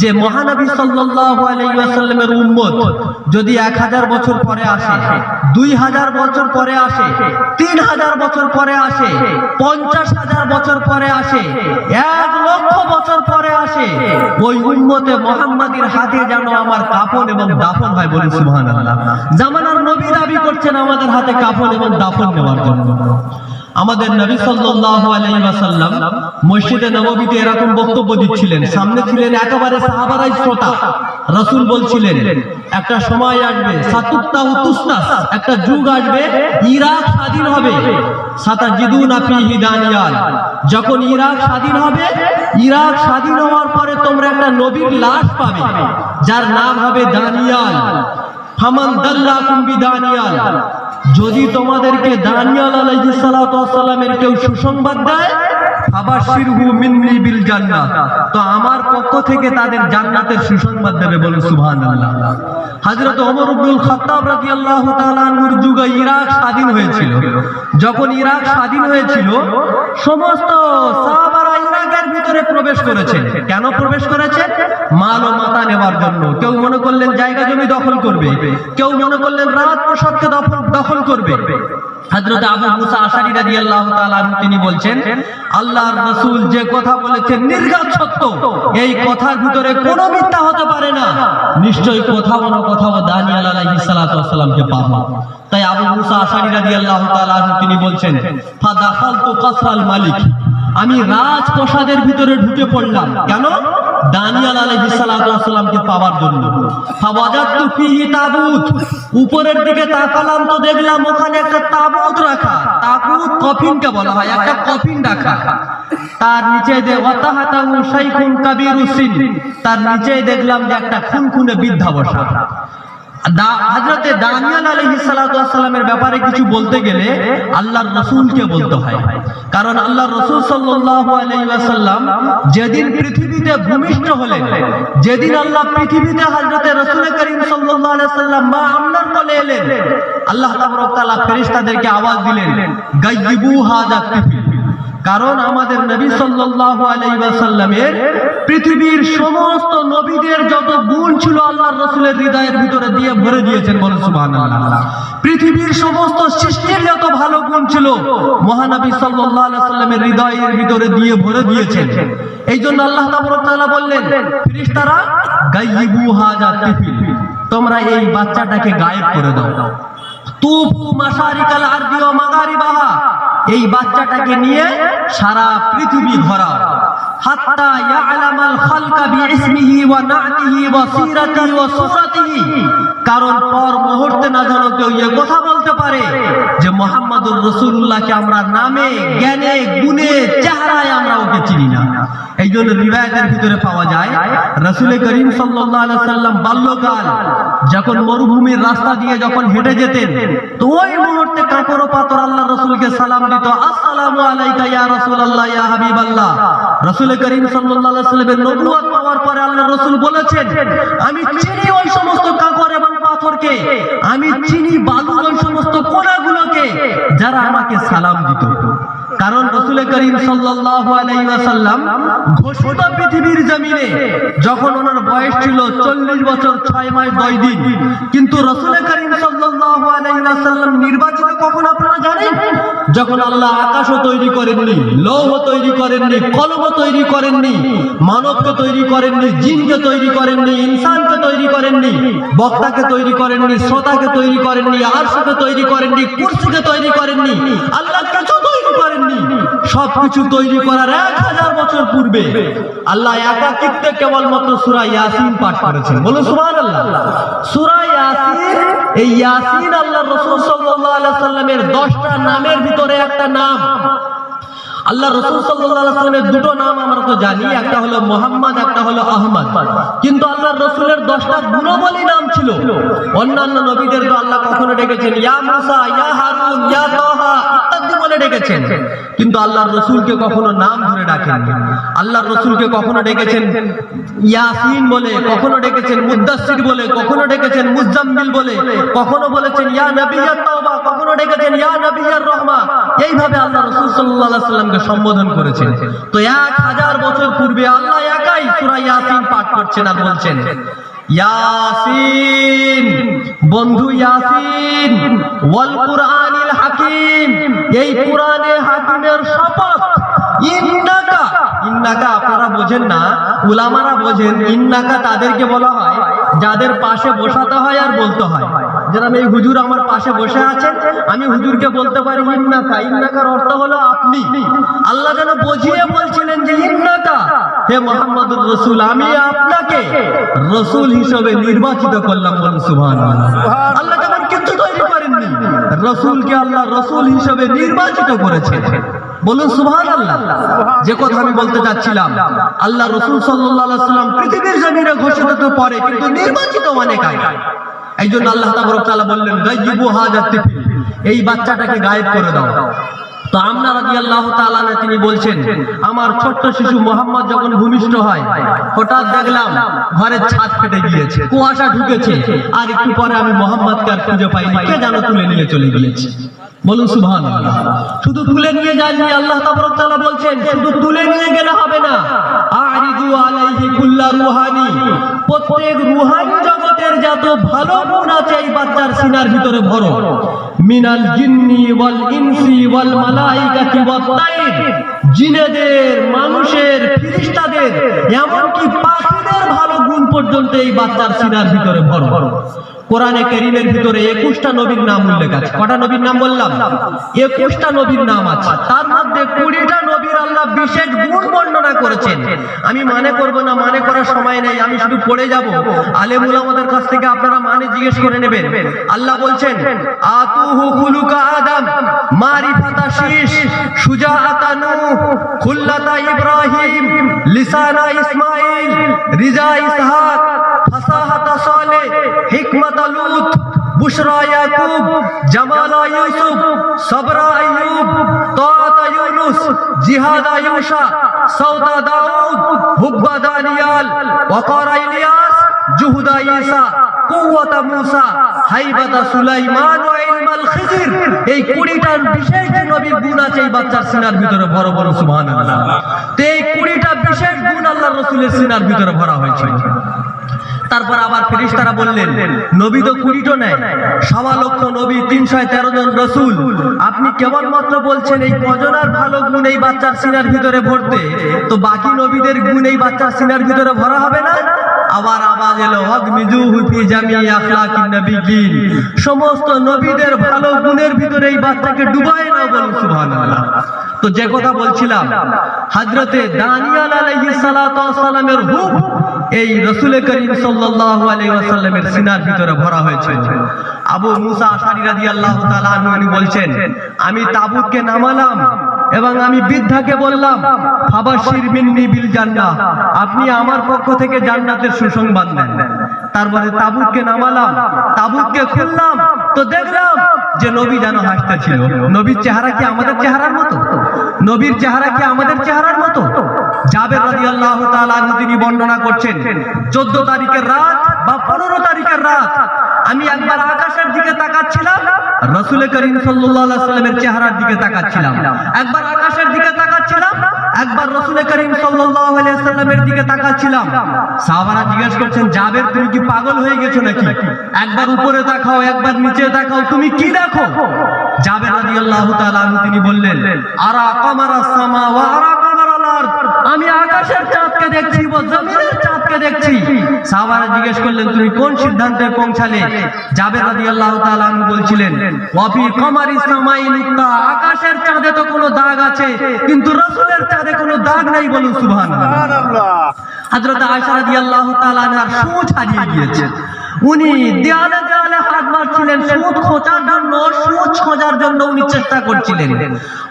যে মহানবী সাল্লাল্লাহু আলাইহি ওয়াসাল্লামের উম্মত যদি 1000 বছর পরে আসে, 2000 বছর পরে আসে, 3000 বছর পরে আসে, 50000 বছর পরে আসে, 1 লক্ষ বছর পরে আসে, ওই উম্মতে মুহাম্মাদীর হাতে যেন আমার কাফন এবং দাফন হয়। বলি সুবহানাল্লাহ। জামানার নবী দাবি করছেন আমাদের হাতে কাফন এবং দাফন নেওয়ার জন্য। আমাদের নবী সাল্লাল্লাহু আলাইহি ওয়াসাল্লাম মসজিদে নববীতে এরকম বক্তব্য দিচ্ছিলেন, সামনে ছিলেন একেবারে সাহাবারাই শ্রোতা। রাসূল বলছিলেন একটা সময় আসবে, সাতুত্তাহু তুস্তাস, একটা যুগ আসবে, ইরাক স্বাধীন হবে। সাতাজিদুনা ফিহি দানিয়াল, যখন ইরাক স্বাধীন হবে, ইরাক স্বাধীন হওয়ার পরে তোমরা একটা নবীর লাশ পাবে যার নাম হবে দানিয়াল। ফামান দাল্লাকুম বিদানিয়াল, যদি তোমাদেরকে দানিয়াল আলাইহিস সালাতু ওয়াস সালামের কেউ সুসংবাদ দেয়, ফাবাশশিরহু মিন্নি বিল জান্নাহ, তো আমার পক্ষ থেকে তাদের জান্নাতের সুসংবাদ দেবে। বলুন সুবহানাল্লাহ। হযরত ওমর ইবনুল খাত্তাব রাদিয়াল্লাহু তাআলা আনহুর যুগে ইরাক স্বাধীন হয়েছিল। যখন ইরাক স্বাধীন হয়েছিল, সমস্ত সাহাবারা ইরাকের ভিতরে প্রবেশ করেছেন। কেন প্রবেশ করেছেন? মাল ও মাতা নেওয়ার জন্য। কেউ মনে করলেন জায়গা জমি দখল করবে, কেউ মনে করলেন রাত প্রসাদকে দখল করবে। হযরত আবু মুসা আশারী রাদিয়াল্লাহু তাআলা আনহু তিনি বলছেন, আল্লাহর রাসূল যে কথা বলেছেন নির্ঘাত সত্য, এই কথার ভিতরে কোনো মিথ্যা হতে পারে না। নিশ্চয়ই কোথাও না কোথাও দানিয়াল আলাইহিস সালাতু ওয়াস সালামকে পাবো। তাই আবু মুসা আশারী রাদিয়াল্লাহু তাআলা আনহু তিনি বলছেন, ফাদাখালতু কাসরাল মালিক, আমি রাজপ্রাসাদের ভিতরে ঢুকে পড়লাম। কেন? দানিয়াল আলাইহিস সালাতু ওয়াস সালামকে পাওয়ার জন্য। ফাওয়াজাতু ফিহি তাবুত, উপরের দিকে তাকালাম তো দেখলাম ওখানে একটা তাবুত রাখা। তাবুত কফিনকে বলা হয়, একটা কফিন রাখা। তার নিচে ওয়াতাহাতাহু শাইখুন কাবীরুস সিন, তার নিচে দেখলাম যে একটা খুনখুনে বৃদ্ধা বসা। হযরতে দানিয়েল আলাইহিস সালাতু ওয়াস সালামের ব্যাপারে কিছু বলতে গেলে আল্লাহর রাসূলকে বলতে হয়, কারণ আল্লাহর রাসূল সাল্লাল্লাহু আলাইহি ওয়াসাল্লাম যেদিন পৃথিবীতে ভূমিষ্ঠ হলেন, যেদিন আল্লাহ পৃথিবীতে হযরতে রাসূল করিম সাল্লাল্লাহু আলাইহি ওয়াসাল্লাম মা আম্নার কোলে এলেন, আল্লাহ তাবারক ওয়া তাআলা ফেরেশতাদেরকে আওয়াজ দিলেন, গায়্যিবু হাযা তিফল। কারণ আমাদের নবী সাল্লাল্লাহু আলাইহি ওয়াসাল্লামের পৃথিবীর সমস্ত নবীদের যত গুণ ছিল আল্লাহর রাসূলের হৃদয়ের ভিতরে দিয়ে ভরে দিয়েছেন, বলেন সুবহানাল্লাহ। পৃথিবীর সমস্ত সৃষ্টির যত ভালো গুণ ছিল মহানবী সাল্লাল্লাহু আলাইহি ওয়াসাল্লামের হৃদয়ের ভিতরে দিয়ে ভরে দিয়েছেন। এইজন্য আল্লাহ তাবারক তাআলা বললেন, ফেরেশতারা গায়্যিবু হাযা তিফল, তোমরা এই বাচ্চাটাকে গায়েব করে দাও। তুফু মাশারিকাল আরদি ওয়া মাগারিবাহা, এই বাচ্চাটাকে নিয়ে সারা পৃথিবী ঘোরাও। হাত্তা ইয়ালামাল খালকা বিইসমিহি ওয়া না'তিহি ওয়া সিরাতিহি ওয়া সুফাতিহি, কারণ পর মুহূর্তে না যেন কেউ এই কথা বলতে পারে যে মুহাম্মদুর রাসূলুল্লাহকে আমরা নামে, জ্ঞানে, গুণে, চেহারায় আমরা ওকে চিনি না। এই জন্য রিওয়ায়াতের ভিতরে পাওয়া যায় রাসূল করিম সাল্লাল্লাহু আলাইহি ওয়াসাল্লাম বাল্যকাল যখন মরুভূমির রাস্তা দিয়ে যখন হেঁটে যেতেন, তো ওই মুহূর্তে কাপড় পাথর আল্লাহর রাসূলকে সালাম দিত, আসসালামু আলাইকা ইয়া রাসূলুল্লাহ ইয়া হাবিবাল্লাহ। রাসূল করিম সাল্লাল্লাহু আলাইহি ওয়াসাল্লামের নবুয়ত পাওয়ার পরে আল্লাহর রাসূল বলেছেন, আমি চিনি ওই সমস্ত কাপড় এবং পাথরকে, আমি চিনি বালুর ওই সমস্ত কোনাগুলোকে যারা আমাকে সালাম দিত। কারণ রাসূল করিম সাল্লাল্লাহু আলাইহি ওয়াসাল্লাম ঘোষিত পৃথিবীর জমিনে যখন ওনার বয়স ছিল 40 বছর 6 মাস 2 দিন, কিন্তু রাসূল করিম সাল্লাল্লাহু আলাইহি ওয়াসাল্লাম নির্বাচিত কখন আপনারা জানেন? যখন আল্লাহ আকাশও তৈরি করেননি, লৌহ তৈরি করেননি, কলমও তৈরি করেননি, মানবকে তৈরি করেননি, জিনকে তৈরি করেননি, ইনসানকে তৈরি করেননি, বক্তাকে তৈরি করেননি, শ্রোতাকে তৈরি করেননি, আরশকে তৈরি করেননি, কুরসিকে তৈরি করেননি, আল্লাহ কিছু তৈরি করেননি। সবকিছু তৈরি করার 1000 বছর পূর্বে আল্লাহ একাকিত্বে কেবলমাত্র সূরা ইয়াসিন পাঠ করেছেন, বলুন সুবহানাল্লাহ। সূরা ইয়াসিন, এই ইয়াসিন আল্লাহর রাসূল সাল্লাল্লাহু আলাইহি ওয়াসাল্লামের 10টা নামের ভিতরে একটা নাম। আল্লাহ রাসূল সাল্লাল্লাহু আলাইহি ওয়াসাল্লামের দুটো নাম আমরা তো জানি, একটা হলো মুহাম্মদ, একটা হলো আহমদ। কিন্তু আল্লাহর রাসূলের 10টা গুণবলী নাম ছিল। অন্যান্য নবীদেরকে আল্লাহ কখনো ডেকেছেন ইয়া মুসা, ইয়া হারুন, ইয়া তাহা ইত্যাদি বলে ডেকেছেন, কিন্তু আল্লাহর রাসূলকে কখনো নাম ধরে ডাকেননি। আল্লাহর রাসূলকে কখনো ডেকেছেন ইয়াসিন বলে, কখনো ডেকেছেন মুদ্দাসসির বলে, কখনো ডেকেছেন মুজাম্মিল বলে, কখনো বলেছেন ইয়া নবিয়্যাত তাওবা, কখনো ডেকেছেন ইয়া নবিয়্যার রাহমা। এইভাবে আল্লাহ রাসূল সাল্লাল্লাহু আলাইহি ওয়াসাল্লামকে সম্বোধন করেছেন। তো 1000 বছর পূর্বে আল্লাহ একাই সূরা ইয়াসিন পাঠ করছেন আর বলছেন, ইয়াসিন, বন্ধু ইয়াসিন, ওয়াল কুরআনিল হাকিম, এই কুরআনে হাকিমের শপথ। ইন্নাকা, ইন্নাকা আপনারা বোঝেন না, উলামারা বোঝেন। ইন্নাকা তাদেরকে বলা হয় যাদের পাশে বসাতে হয় আর বলতে হয়। যেরকম এই হুজুর আমার পাশে বসে আছেন, আমি হুজুরকে বলতে পারি ইন্নাকা। ইন্নাকার অর্থ হলো আপনি। আল্লাহ যেন বুঝিয়ে বলছিলেন যে ইন্নাকা, হে মুহাম্মদুর রাসূল, আমি আপনাকে রাসূল হিসেবে নির্বাচিত করলাম, বলুন সুবহানাল্লাহ। আল্লাহ যেমন কিছু তৈরি করেননি, রাসূলকে আল্লাহ রাসূল হিসেবে নির্বাচিত করেছেন, বলুন সুবহানাল্লাহ। যে কথা আমি বলতে চাচ্ছিলাম, আল্লাহ রাসূল সাল্লাল্লাহু আলাইহি ওয়াসাল্লাম পৃথিবীর জমিনে ঘোষিত তো পরে, কিন্তু নির্বাচিত অনেক আগে। এই জন্য আল্লাহ তাবারক তাআলা বললেন গায়্যিবু হাযা তিফল, এই বাচ্চাটাকে গায়েব করে দাও। তো আম্না রাদিয়াল্লাহু তাআলা আনহা তিনি বলছেন, আমার ছোট্ট শিশু মুহাম্মদ যখন ভূমিষ্ঠ হয়, হঠাৎ দেখলাম ঘরের ছাদ ফেটে গিয়েছে, কুয়াশা ঢুকেছে, আর একটু পরে আমি মুহাম্মদকে আর খুঁজে পাইনি, কে যেন তুলে নিয়ে চলে গিয়েছে, বলুন সুবহানাল্লাহ। শুধু তুলে নিয়ে যাননি, আল্লাহ তাবারক তাআলা বলছেন শুধু তুলে নিয়ে গেলে হবে না, আরিদু আলাইহি কুল্লা রুহানি, প্রত্যেক রুহানি জগতের যত ভালো গুণ আছে এই বাচ্চার সিনার ভিতরে ভরো। মিনাল জিন্নি ওয়াল ইনসি ওয়াল মালাইকাতি ওয়াত তাইর, জিনেদের, মানুষের, ফেরেশতাদের, এমনকি পাখিদের ভালো গুণ পর্যন্ত এই বাচ্চার সিনার ভিতরে ভরো। কোরআনে কারীমের ভিতরে 21টা নবীর নাম উল্লেখ আছে। কটা নবীর নাম বললাম? 21টা নবীর নাম আছে। তার মধ্যে 20টা নবীর আল্লাহ বিশেষ গুণ বর্ণনা করেছেন। আমি মানে করব না, মানে করার সময় নেই, আমি শুধু পড়ে যাব। আলেম উলামাদের কাছ থেকে আপনারা মানে জিজ্ঞেস করে নেবেন। আল্লাহ বলছেন আতুহু খুলুকা আদম, মারিফাতা শীশ, সুজাআতা নূহ, খুল্লাতা ইব্রাহিম, লিসানা ইসমাঈল, রিজা ইসহাক, ফাসাহাতা সালেহ, হিকমত লুত, বুশরা ইয়াকুব, জামালা ইউসুফ, সবরা আইয়ুব, তাআত ইউনুস, জিহাদ ইউশা, সৌদা দাউদ, হুব্বা দানিয়াল, ওয়াকারা ইলিয়াস, জুহুদা ঈসা, কুওয়াতা মূসা, হাইবাতা সুলাইমান ওয়া ইলমাল খিজির। এই 20টা বিশেষ যে নবীর গুণ আছে এই বাচ্চার সিনার ভিতরে ভরা ভরা, সুবহানাল্লাহ। তো এই 20টা বিশেষ গুণ আল্লাহর রাসূলের সিনার ভিতরে ভরা হয়েছিল। তারপর আবার ফেরেশতারা বললেন, নবী তো 20টা নেয়, 1.25 লক্ষ নবী, 313 জন রাসূল, আপনি কেবলমাত্র বলছেন এই কজনার ভালো গুণ এই বাচ্চার সিনার ভিতরে ভরতে, তো বাকি নবীদের গুণ এই বাচ্চার সিনার ভিতরে ভরা হবে না? আবার আওয়াজ এলো, ওয়াগমিজুহু ফি জামিই আখলাকিন নবিয়্যিন, সমস্ত নবীদের ভালো গুণের ভিতরে এই বাচ্চাকে ডুবাই নাও, বলুন সুবহানাল্লাহ। তো যে কথা বলছিলাম, হযরতে দানিয়াল আলাইহিস সালাতু ওয়াস সালামের রূহ এই রাসূল করিম সাল্লাল্লাহু আলাইহি ওয়াসাল্লামের সিনার ভিতরে ভরা হয়েছে। আবু মুসা আশআরী রাদিয়াল্লাহু তাআলা আনহু বলছেন, আমি তাবুতকে নামালাম এবং আমি বৃদ্ধাকে বললাম, ফাবাশির মিন্নি বিল জান্নাহ, আপনি আমার পক্ষ থেকে জান্নাতের সুসংবাদ দেন। তারপরে তাবুতকে নামালাম, তাবুতকে খুললাম, তো দেখলাম যে নবী যেন হাসতেছিল। নবীর চেহারা কি আমাদের চেহারার মতো? নবীর চেহারা কি আমাদের চেহারার মতো? জাবের রাদিয়াল্লাহু তাআলা আনহু তিনি বর্ণনা করছেন, 14 তারিখের রাত বা 15 তারিখের রাত আমি একবার আকাশের দিকে তাকাচ্ছিলাম, রাসূল করিম সাল্লাল্লাহু আলাইহি ওয়াসাল্লামের চেহারার দিকে তাকাচ্ছিলাম, একবার আকাশের দিকে তাকাচ্ছিলাম, একবার রাসূল করিম সাল্লাল্লাহু আলাইহি ওয়াসাল্লামের দিকে তাকাচ্ছিলাম। সাহাবারা জিজ্ঞেস করছেন, জাবের তুমি কি পাগল হয়ে গেছো নাকি? একবার উপরে তাকাও, একবার নিচে তাকাও, তুমি কি দেখো? জাবের রাদিয়াল্লাহু তাআলা আনহু তিনি বললেন, আরা কামারাস সামা ওয়া আরা কামারাল আরদ, আমি আকাশের চাঁদকে দেখছি, জমিনের চাঁদকে দেখছি। সাহাবারা জিজ্ঞেস করলেন, তুমি কোন সিদ্ধান্তে পৌঁছালে? জাবের রাদিয়াল্লাহু তাআলা আনহু বলছিলেন, ওয়া ফি কামারিস সামাই নুক্তা, আকাশের চাঁদে তো কোনো দাগ আছে, কিন্তু রাসূলের চাঁদে কোনো দাগ নাই, বলুন সুবহানাল্লাহ। হযরত আয়েশা রাদিয়াল্লাহু তাআলা আনহার সূচ হারিয়ে গিয়েছে, উনি দেয়ালে দেয়ালে হাত মারছিলেন, সূচ খোঁচার জন্য, সূচ খোঁজার জন্য উনি চেষ্টা করছিলেন।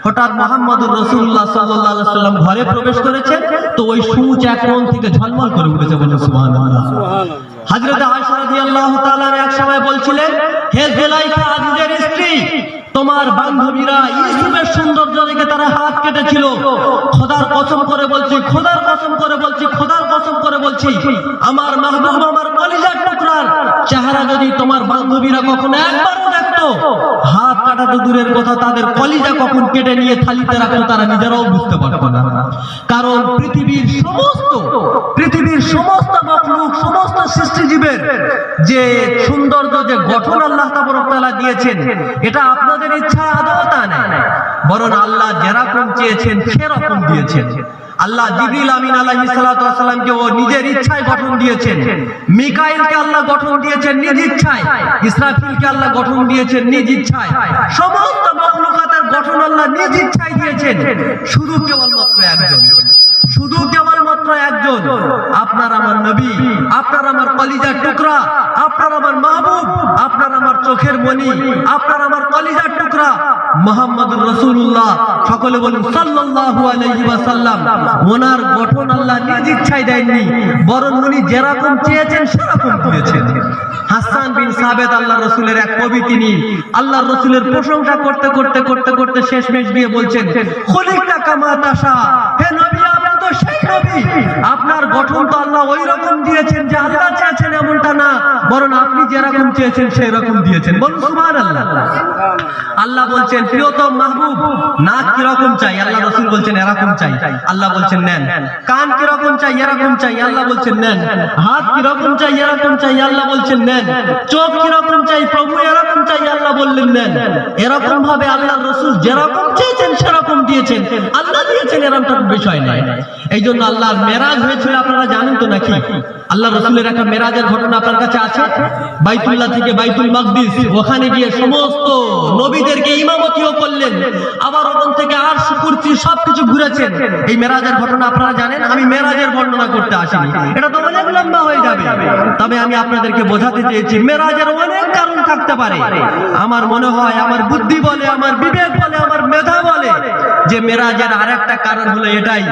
হঠাৎ মুহাম্মদুর রাসূলুল্লাহ সাল্লাল্লাহু আলাইহি ওয়াসাল্লাম ঘরে প্রবেশ করেছেন, তো ওই সূচ এক কোণ থেকে ঝলমল করে উঠেছে, বলুন সুবহানাল্লাহ। হযরত আয়েশা রাদিয়াল্লাহু তাআলা এক সময় বলছিলেন, হে জুলাইখা আজিজের স্ত্রী, তোমার বান্ধবীরা ইউসুফের সৌন্দর্য দেখে তারা হাত কেটেছিল, খোদার কসম করে বলছি, খোদার কসম করে বলছি, খোদার কসম করে বলছি, আমার মাহবুব, আমার কলিজার টুকরার চেহারা যদি তোমার বান্ধবীরা কখনো একবারও দেখতো, হাত কাটা তো দূরের কথা, তাদের কলিজা কখন কেটে নিয়ে থালিতে রাখতো তারা নিজেরাও বুঝতে পারতো না। কারণ পৃথিবীর সমস্ত মাখলুক, সমস্ত সৃষ্টিজীবের যে সৌন্দর্য, যে গঠন আল্লাহ তাবারক তাআলা দিয়েছেন, এটা আপনাদের ইচ্ছা আদৌ তা নয়, বরং আল্লাহ যেরকম চেয়েছেন সেরকম দিয়েছেন। আল্লাহ জিবরিল আমিন আলাইহিস সালাতু ওয়াস সালামকে ও নিজের ইচ্ছায় গঠন দিয়েছেন, মিকাইলকে আল্লাহ গঠন দিয়েছেন নিজ ইচ্ছায়, ইসরাফিলকে আল্লাহ গঠন দিয়েছেন নিজ ইচ্ছায়, সমস্ত মাখলুকাতের গঠন আল্লাহ নিজ ইচ্ছায় দিয়েছেন। শুধু কেবলমাত্র একজন, শুধু কেবলমাত্র একজন, আপনার আমার নবী, আপনার আমার কলিজার টুকরা, আপনার আমার মাহবুব, আপনার আমার চোখের মণি, আপনার আমার কলিজার টুকরা মুহাম্মদুর রাসূলুল্লাহ, সকলে বলুন সাল্লাল্লাহু আলাইহি ওয়াসাল্লাম। ওনার গঠন আল্লাহ নিজ ইচ্ছায় দেননি, বরং উনি যেরকম চেয়েছেন সেরকম দিয়েছেন। হাসান বিন সাবিত আল্লাহর রাসূলের এক কবি, তিনি আল্লাহর রাসূলের প্রশংসা করতে করতে করতে করতে শেষমেশ দিয়ে বলছেন, খুলিকা কামা তাশা, হে নবী আপনি তো সেই নবী, আপনার গঠন তো আল্লাহ ওই রকম দিয়েছেন যে আল্লাহ চেয়েছেন এমনটা না, বরং আপনি যেরকম চেয়েছেন সেই রকম দিয়েছেন, বলুন সুবহানাল্লাহ। আল্লাহ বলছেন, প্রিয়তম মাহবুব, নাক কি রকম চাই? আল্লাহ রাসূল বলছেন এরকম চাই, আল্লাহ বলছেন নেন। কান কি রকম চাই? এরকম চাই, আল্লাহ বলছেন নেন। হাত কি রকম চাই? এরকম চাই, আল্লাহ বলছেন নেন। চোখ কি রকম চাই? প্রভু এরকম চাই, আল্লাহ বললেন নেন। এরকম ভাবে আল্লাহ রাসূল যেরকম চেয়েছেন সেরকম দিয়েছেন, আল্লাহ দিয়েছেন, এরকম বিষয় নাই। এই জন্য আল্লাহর মেরাজ হয়েছিল, আপনারা জানেন তো নাকি? আল্লাহ রাসূলের একটা মেরাজের ঘটনা আপনার কাছে আছে। বাইতুল্লাহ থেকে বাইতুল মাকদিস, ওখানে গিয়ে সমস্ত নবীদেরকে ইমামতিও করলেন, আবার ওখান থেকে আরশ, কুরসি সবকিছু ঘুরেছেন। এই মেরাজের ঘটনা আপনারা জানেন। আমি মেরাজের বর্ণনা করতে আসিনি, এটা তো অনেক লম্বা হয়ে যাবে, তবে আমি আপনাদেরকে বোঝাতে চেয়েছি মেরাজের অনেক কারণ থাকতে পারে। আমার মনে হয়, আমার বুদ্ধি বলে, আমার বিবেক বলে, আমার মেধা বলে যে মেরাজের আরেকটা কারণ হলো এটাই,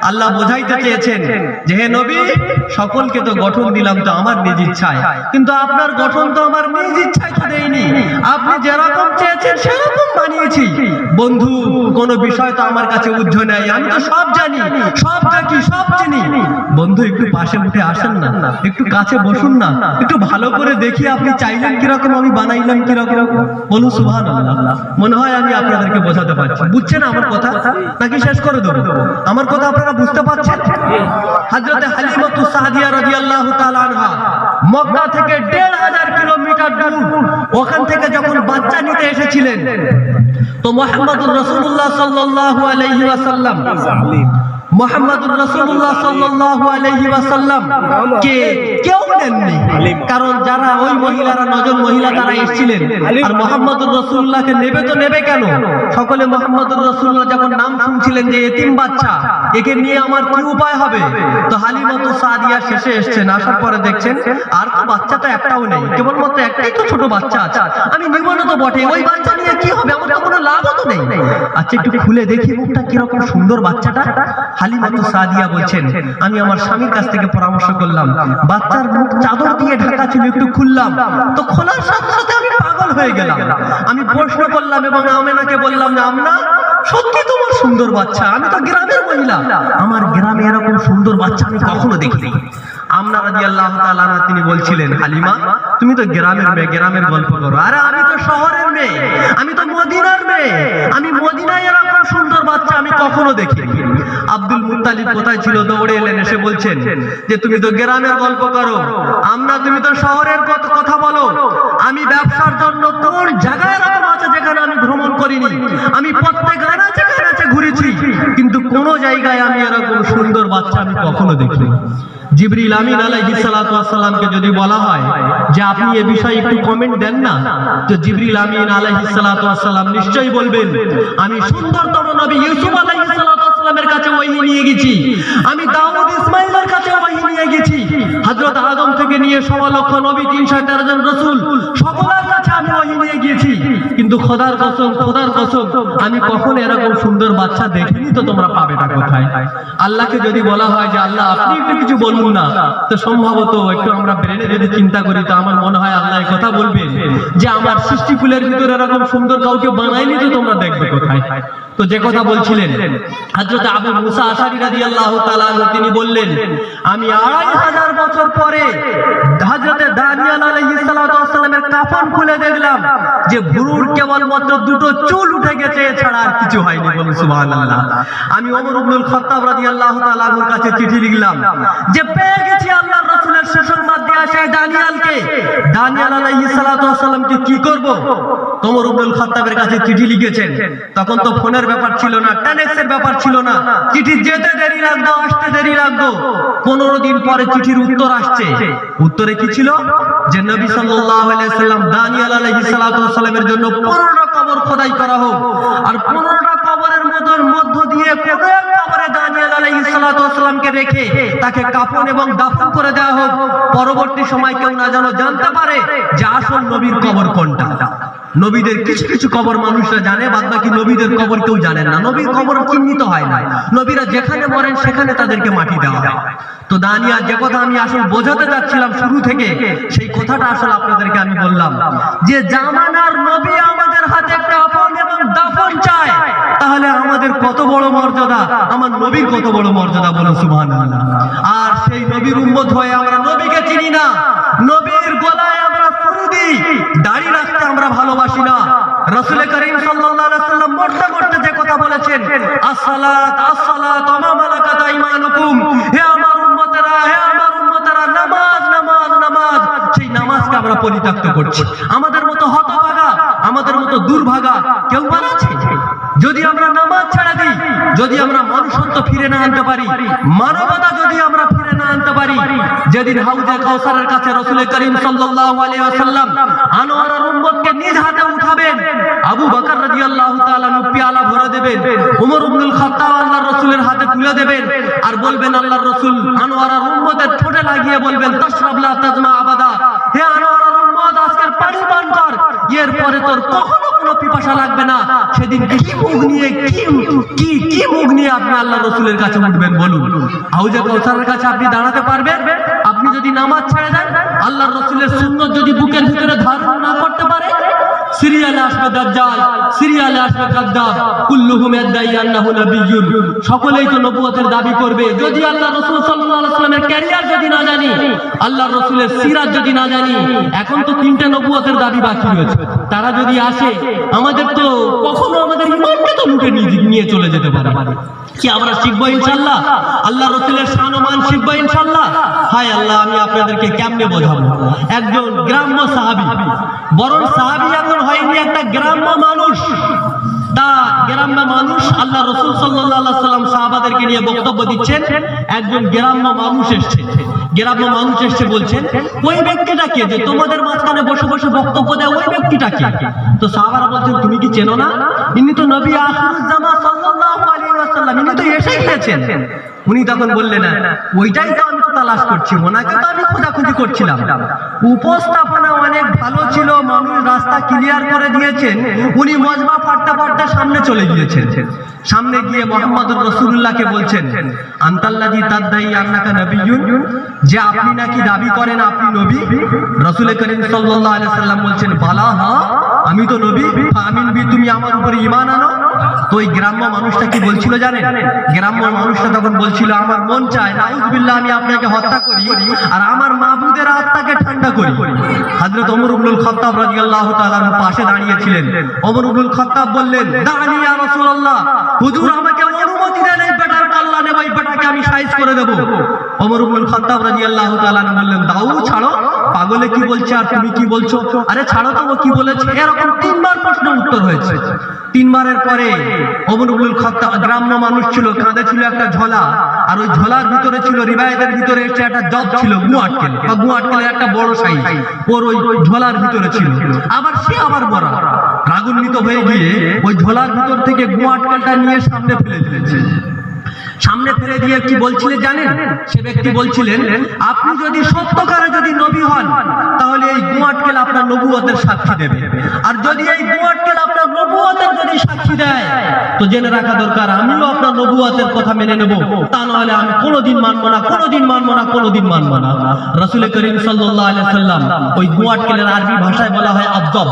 আল্লাহ বোঝাইতে চেয়েছেন যে হে নবী, সকলকে তো গঠন দিলাম তো আমার নিজ ইচ্ছায়, কিন্তু আপনার গঠন তো আমার নিজ ইচ্ছায় তো দেইনি, আপনি যেরকম চেয়েছেন সেরকম বানিয়েছি। বন্ধু, কোনো বিষয় তো আমার কাছে উদ্ধ নেই, আমি তো সব জানি, সব দেখি, সব চিনি। বন্ধু, একটু পাশে উঠে আসেন না, একটু কাছে বসুন না, একটু ভালো করে দেখি আপনি চাইলেন কিরকম, আমি বানাইলাম কিরকম। বলুন সুবহানাল্লাহ। মনে হয় আমি আপনাদেরকে বোঝাতে পারছি, বুঝছেন আমার কথা নাকি শেষ করে দেবো? আমার কথা আপনারা বুঝতে পারছেন? হযরতে হালিমাতুস সাদিয়া রাদিয়াল্লাহু তাআলা আনহা মক্কা থেকে ১৫০০ কিলোমিটার দূর, ওখান থেকে যখন বাচ্চা নিতে এসেছিলেন, তো মুহাম্মদুর রাসূলুল্লাহ সাল্লাল্লাহু আলাইহি ওয়াসাল্লাম মুহাম্মদুর রাসূলুল্লাহ সাল্লাল্লাহু আলাইহি ওয়াসাল্লাম কে কেউ নেননি, কারণ যারা ওই মহিলারা, নজন মহিলা তারা এসেছিলেন, আর মুহাম্মদুর রাসূলুল্লাহকে নেবে তো নেবে কেন? সকলে মুহাম্মদুর রাসূলুল্লাহ যখন নাম শুনছিলেন যে এতিম বাচ্চা, একে নিয়ে আমার কি উপায় হবে, তো হালিমাতুস সাদিয়া শেষে এসেছেন, আসার পরে দেখছেন আর তো বাচ্চা তো একটাও নেই, কেবলমাত্র একটাই তো ছোট বাচ্চা আছে, আমি নিব না তো বটে, ওই বাচ্চা নিয়ে কি হবে, আমার তো কোনো লাভও তো নেই। আচ্ছা, একটু খুলে দেখি মুখটা কিরকম সুন্দর বাচ্চাটা। হালিমাতুস সাদিয়া বলছেন, আমি আমার স্বামীর কাছ থেকে পরামর্শ করলাম, বাচ্চার মুখ চাদর দিয়ে ঢাকা ছিল, একটু খুললাম, তো খোলার সাথে সাথে আমি পাগল হয়ে গেলাম। আমি প্রশ্ন করলাম এবং আমেনাকে বললাম যে আমনা, সত্যি তোমার সুন্দর বাচ্চা, আমি তো গ্রামের মহিলা, আমার গ্রামে এরকম সুন্দর বাচ্চা আমি কখনো দেখিনি। আমনা রাদিয়াল্লাহু তাআলা আনহা তিনি বলছিলেন, হালিমা তুমি তো গ্রামের মেয়ে, গ্রামের গল্প করো, আরে আমি তো শহরের মেয়ে, আমি তো মদিনার মেয়ে, আমি মদিনায় এরকম সুন্দর বাচ্চা আমি কখনো দেখিনি। আব্দুল মুত্তালিব কোথায় ছিল, দৌড়ে এলেন, এসে বলছেন যে তুমি তো গ্রামের গল্প করো, আমনা তুমি তো শহরের কথা বলো, আমি ব্যবসার জন্য কোন জায়গায় এরকম আছে যেখানে আমি ভ্রমণ করিনি, আমি প্রত্যেক রাজ্যে ঘুরেছি, কিন্তু কোন জায়গায় আমি এরকম সুন্দর বাচ্চা আমি কখনো দেখিনি। জিবরিল আমিন আলাইহিস সালাতু ওয়াস সালামকে যদি বলা হয় যে আপনি এই বিষয়ে একটু কমেন্ট দেন না, তো জিবরিল আমিন আলাইহিস সালাতু ওয়াস সালাম নিশ্চয়ই বলবেন, আমি সুন্দরতম নবী ইউসুফ আলাইহিস সালাতু ওয়াস সালামের কাছে ওহী নিয়ে গেছি, আমি দাউদ ইসমাঈলের কাছে ওহী নিয়ে গেছি, হযরত আদম থেকে নিয়ে ১৬ লক্ষ নবী, ৩১৩ জন রাসূল, সকলের কাছে আমি ওহী নিয়ে গিয়েছি, কিন্তু খোদার কসম, খোদার কসম, আমি কখনো এরকম সুন্দর বাচ্চা দেখিনি, তো তোমরা পাবেটা কোথায়? আল্লাহকে যদি বলা হয় যে আল্লাহ আপনি একটু কিছু বলুন না, তো সম্ভবত একটু আমরা ব্রেনে যদি চিন্তা করি, তো আমার মনে হয় আল্লাহ এই কথা বলবেন যে আমার সৃষ্টিকুলের ভিতরে এরকম সুন্দর কাউকে বানাইনি, তো তোমরা দেখবে কোথায়? তো যে কথা বলছিলেন হযরত আবু মুসা আশআরী রাদিয়াল্লাহু তাআলা তিনি বললেন, আমি ২৫০০ বছর পরে হযরতে দানিয়েল আলাইহিস সালাতু ওয়াস সালামের কাফন খুলে দেখলাম যে ভুরুর কেবলমাত্র দুটো চুল উঠে গেছে, এছাড়া আর কিছু হয়নি। বলুন সুবহানাল্লাহ। আমি ওমর ইবনুল খাত্তাব রাদিয়াল্লাহু তাআলা এর কাছে চিঠি লিখলাম যে পেয়ে গেছি আল্লাহর রাসূলের সুসংবাদ দেয়া সেই দানিয়েলকে, দানিয়েল আলাইহিস সালাতু ওয়াস সালামকে কি করব? ওমর ইবনুল খাত্তাবের কাছে চিঠি লিখেছেন, তখন তো ফোনের ব্যাপার ছিল না, টেনেক্সের ব্যাপার ছিল না, চিঠি যেতে দেরি লাগতো, আসতে দেরি লাগতো। 15 দিন পরে চিঠির উত্তর আসছে। উত্তরে কি ছিল? যে নবী সাল্লাল্লাহু আলাইহি সাল্লাম দানিয়েল আলাইহিস সালাতু ওয়াস সালামের জন্য 15টা কবর খোদাই করা হোক, আর 15টা কবরের মধ্য দিয়ে কোন এক কবরে দানিয়েল আলাইহিস সালাতু ওয়াস সালামকে রেখে তাকে কাফন এবং দাফন করে দেওয়া হোক। পরবর্তী সময় কেউ না যেন জানতে পারে যে আসল নবীর কবর কোনটা। নবীদের কিছু কিছু কবর মানুষরা জানে, বাদ বাকি নবীদের কবর কেউ জানেন না। নবীর কবর চিহ্নিত হয় না, নবীরা যেখানে মরেন সেখানে তাদেরকে মাটি দেওয়া হয়। তো দানিয়েল যে কথা আমি আসলে বোঝাতে যাচ্ছিলাম শুরু থেকে, সেই কথাটা আসলে আপনাদেরকে আমি বললাম যে জামানার নবী আমাদের হাতে কাফন এবং দাফন চায়, তাহলে আমাদের কত বড় মর্যাদা, আমার নবীর কত বড় মর্যাদা, বলুন সুবহানাল্লাহ। আর সেই নবীর উম্মত হয়ে আমরা নবীকে চিনি না, নবীর গলায় আমরা ছুরি দিই, দাড়ি রাখতে আমরা ভালোবাসি না। রাসূল করিম সাল্লাল্লাহু আলাইহি ওয়াসাল্লাম মরতে মরতে যে কথা বলেছেন, আসসালাত আসসালাত ওয়া মা মালাকাত আইমানুকুম, হে আমার উম্মতেরা, হে আমার উম্মতেরা, নামাজ নামাজ নামাজ, সেই নামাজকে আমরা পরিত্যক্ত করছি। আমাদের মতো হতভাগা, আমাদের মতো দুর্ভাগা কেউ আছে? যদি আমরা নামাজ ছাড়া দিই, যদি আমরা মনুষ্যত্ব ফিরে না আনতে পারি, মানবতা যদি আমরা ফিরে না আনতে পারি, যেদিন হাউজে কাউসারের কাছে রাসূল করিম সাল্লাল্লাহু আলাইহি ওয়াসাল্লাম আনোয়ারের উম্মতকে নিজ হাতে উঠাবেন, আবু বকর রাদিয়াল্লাহু তাআলা পেয়ালা ভরে দেবেন, ওমর ইবনুল খাত্তাব আল্লাহর রাসূলের হাতে তুলে দেবেন, আর বলবেন আল্লাহর রাসূল আনোয়ারের উম্মতের ঠোঁটে লাগিয়ে বলবেন, তাশরাব লা তাজমা আবাদা, হে আনোয়ারের উম্মত আজকের পানি পান কর, দিন কি মুখ নিয়ে কি মুখ নিয়ে আপনি আল্লাহ রসুলের কাছে উঠবেন বলুন? হাউজে কাউসারের কাছে আপনি দাঁড়াতে পারবেন? আপনি যদি নামাজ ছেড়ে দেন, আল্লাহ রসুলের সুন্নাত যদি বুকের ভিতরে ধারণ না করতে পারে, সিরিয়ালে আসবে দাজ্জাল, সিরিয়ালে আসবে কাযযাব, কুল্লুহুম ইয়াদদাই আন্নাহু নাবিয়্যুন, সকলেই তো নবুয়তের দাবি করবে। যদি আল্লাহ রাসূল সাল্লাল্লাহু আলাইহি ওয়াসাল্লামের ক্যারিয়ার যদি না জানি, আল্লাহ রাসূলের সিরাত যদি না জানি, এখন তো তিনটা নবুয়তের দাবি বাকি রয়েছে। তারা যদি আসে, আমাদের তো কখনো আমাদের ঈমানকে তো লুটে নিয়ে চলে যেতে পারে। কি আমরা শিখবো ইনশাআল্লাহ? আল্লাহ রাসূলের শান ও মান শিখবো ইনশাআল্লাহ? হায় আল্লাহ, আমি আপনাদেরকে কেমনে বোঝাবো? একজন গ্রাম্য সাহাবী, বরং সাহাবী এখন হয়নি, একটা গ্রাম্য মানুষ। তা গ্রাম্য মানুষ, আল্লাহ রাসূল সাল্লাল্লাহু আলাইহি ওয়াসাল্লাম সাহাবাদেরকে নিয়ে বক্তব্য দিচ্ছেন। একজন গ্রাম্য মানুষ এসেছে, গ্রাম্য মানুষ এসে বলছেন, ওই ব্যক্তিটাকে যে তোমাদের মাঝখানে বসে বসে বক্তব্য দেয়, ওই ব্যক্তিটাকে? তো সাহাবারা বলছেন, তুমি কি চেনো না? ইনি তো নবী আখিরুজ জামান সাল্লাল্লাহু আলাইহি ওয়াসাল্লাম, ইনি তো এসে গিয়েছেন। উনি তখন বললেন, ওইটাই তো আমি তালাশ করছি, ওনাকে তো আমি খোঁজাখুঁজি করছিলাম। উপস্থাপনা অনেক ভালো ছিল, মানুষ রাস্তা ক্লিয়ার করে দিয়েছেন, উনি মজমা ফাটতে ফাটতে সামনে চলে গিয়েছেন। সামনে গিয়ে মুহাম্মদুর রাসূলুল্লাহকে বলছেন, আনতাল্লাযী তাদদাই আন্নাকা নাবিয়্যুন, যে আপনি নাকি দাবি করেন আপনি নবী? রাসূল করিম সাল্লাল্লাহু আলাইহি ওয়াসাল্লাম বলছেন, বালা, হ্যাঁ আমি তো নবী, ফাআমিন বি, তুমি আমার উপরে ঈমান আনো। তো ওই গ্রাম্য মানুষটা কি বলছিল জানেন? গ্রাম্য মানুষটা তখন বলছিল, আমার মন চায় নাউযুবিল্লাহ আমি আপনাকে হত্যা করি আর আমার মাবুদের আত্মাকে ঠান্ডা করি। হযরত ওমর ইবনুল খাত্তাব রাদিয়াল্লাহু তাআলা পাশে দাঁড়িয়েছিলেন। ওমর ইবনুল খাত্তাব বললেন, দানি ইয়া রাসূলুল্লাহ, হুজুর আমাকে অনুমতি দেন এই বেটার কল্লা নেব, এই বেটাকে আমি সাইজ করে দেব। ওমর ইবনুল খাত্তাব রাদিয়াল্লাহু তাআলা বললেন, দাও ছাড়ো, পাগলে কি বলছে আর তুমি কি বলছো? আরে ছাড়ো তো, ও কি বলেছে? এরকম তিনবার প্রশ্ন উত্তর হয়েছে। তিনবারের পরে ওমর ইবনুল খাত্তাব, গ্রাম্য মানুষ ছিল, কাঁধে ছিল একটা ঝোলা, আর ওই ঝোলার ভিতরে ছিল, রিবায়াতের ভিতরে এসে একটা জব ছিল, গুয়াটকেল বা গুয়াটকেলের একটা বড় সাইজ, ওর ওই ঝোলার ভিতরে ছিল। আবার সে আবার বড় রাগান্বিত হয়ে গিয়ে ওই ঝোলার ভিতর থেকে গুয়াটকেলটা নিয়ে সামনে ফেলে দিয়েছে। সামনে ফেলে দিয়ে কি বলছিলেন জানেন? সে ব্যক্তি বলছিলেন, আপনি যদি সত্যকারে যদি নবী হন, তাহলে এই গুয়াটকেল আপনার নবুয়তের সাক্ষী দেবে, আর যদি এই গুয়াটকেল আপনার নবুয়তের যদি সাক্ষী দেয়, তো জেনে রাখা দরকার আমিও আপনার নবুয়তের কথা মেনে নেব, তা না হলে আমি কোনোদিন মানবো না, কোনোদিন মানবো না, কোনোদিন মানবো না। রাসূল করিম সাল্লাল্লাহু আলাইহি ওয়াসাল্লাম, ওই গুয়াটকেলের আরবি ভাষায় বলা হয় আদব।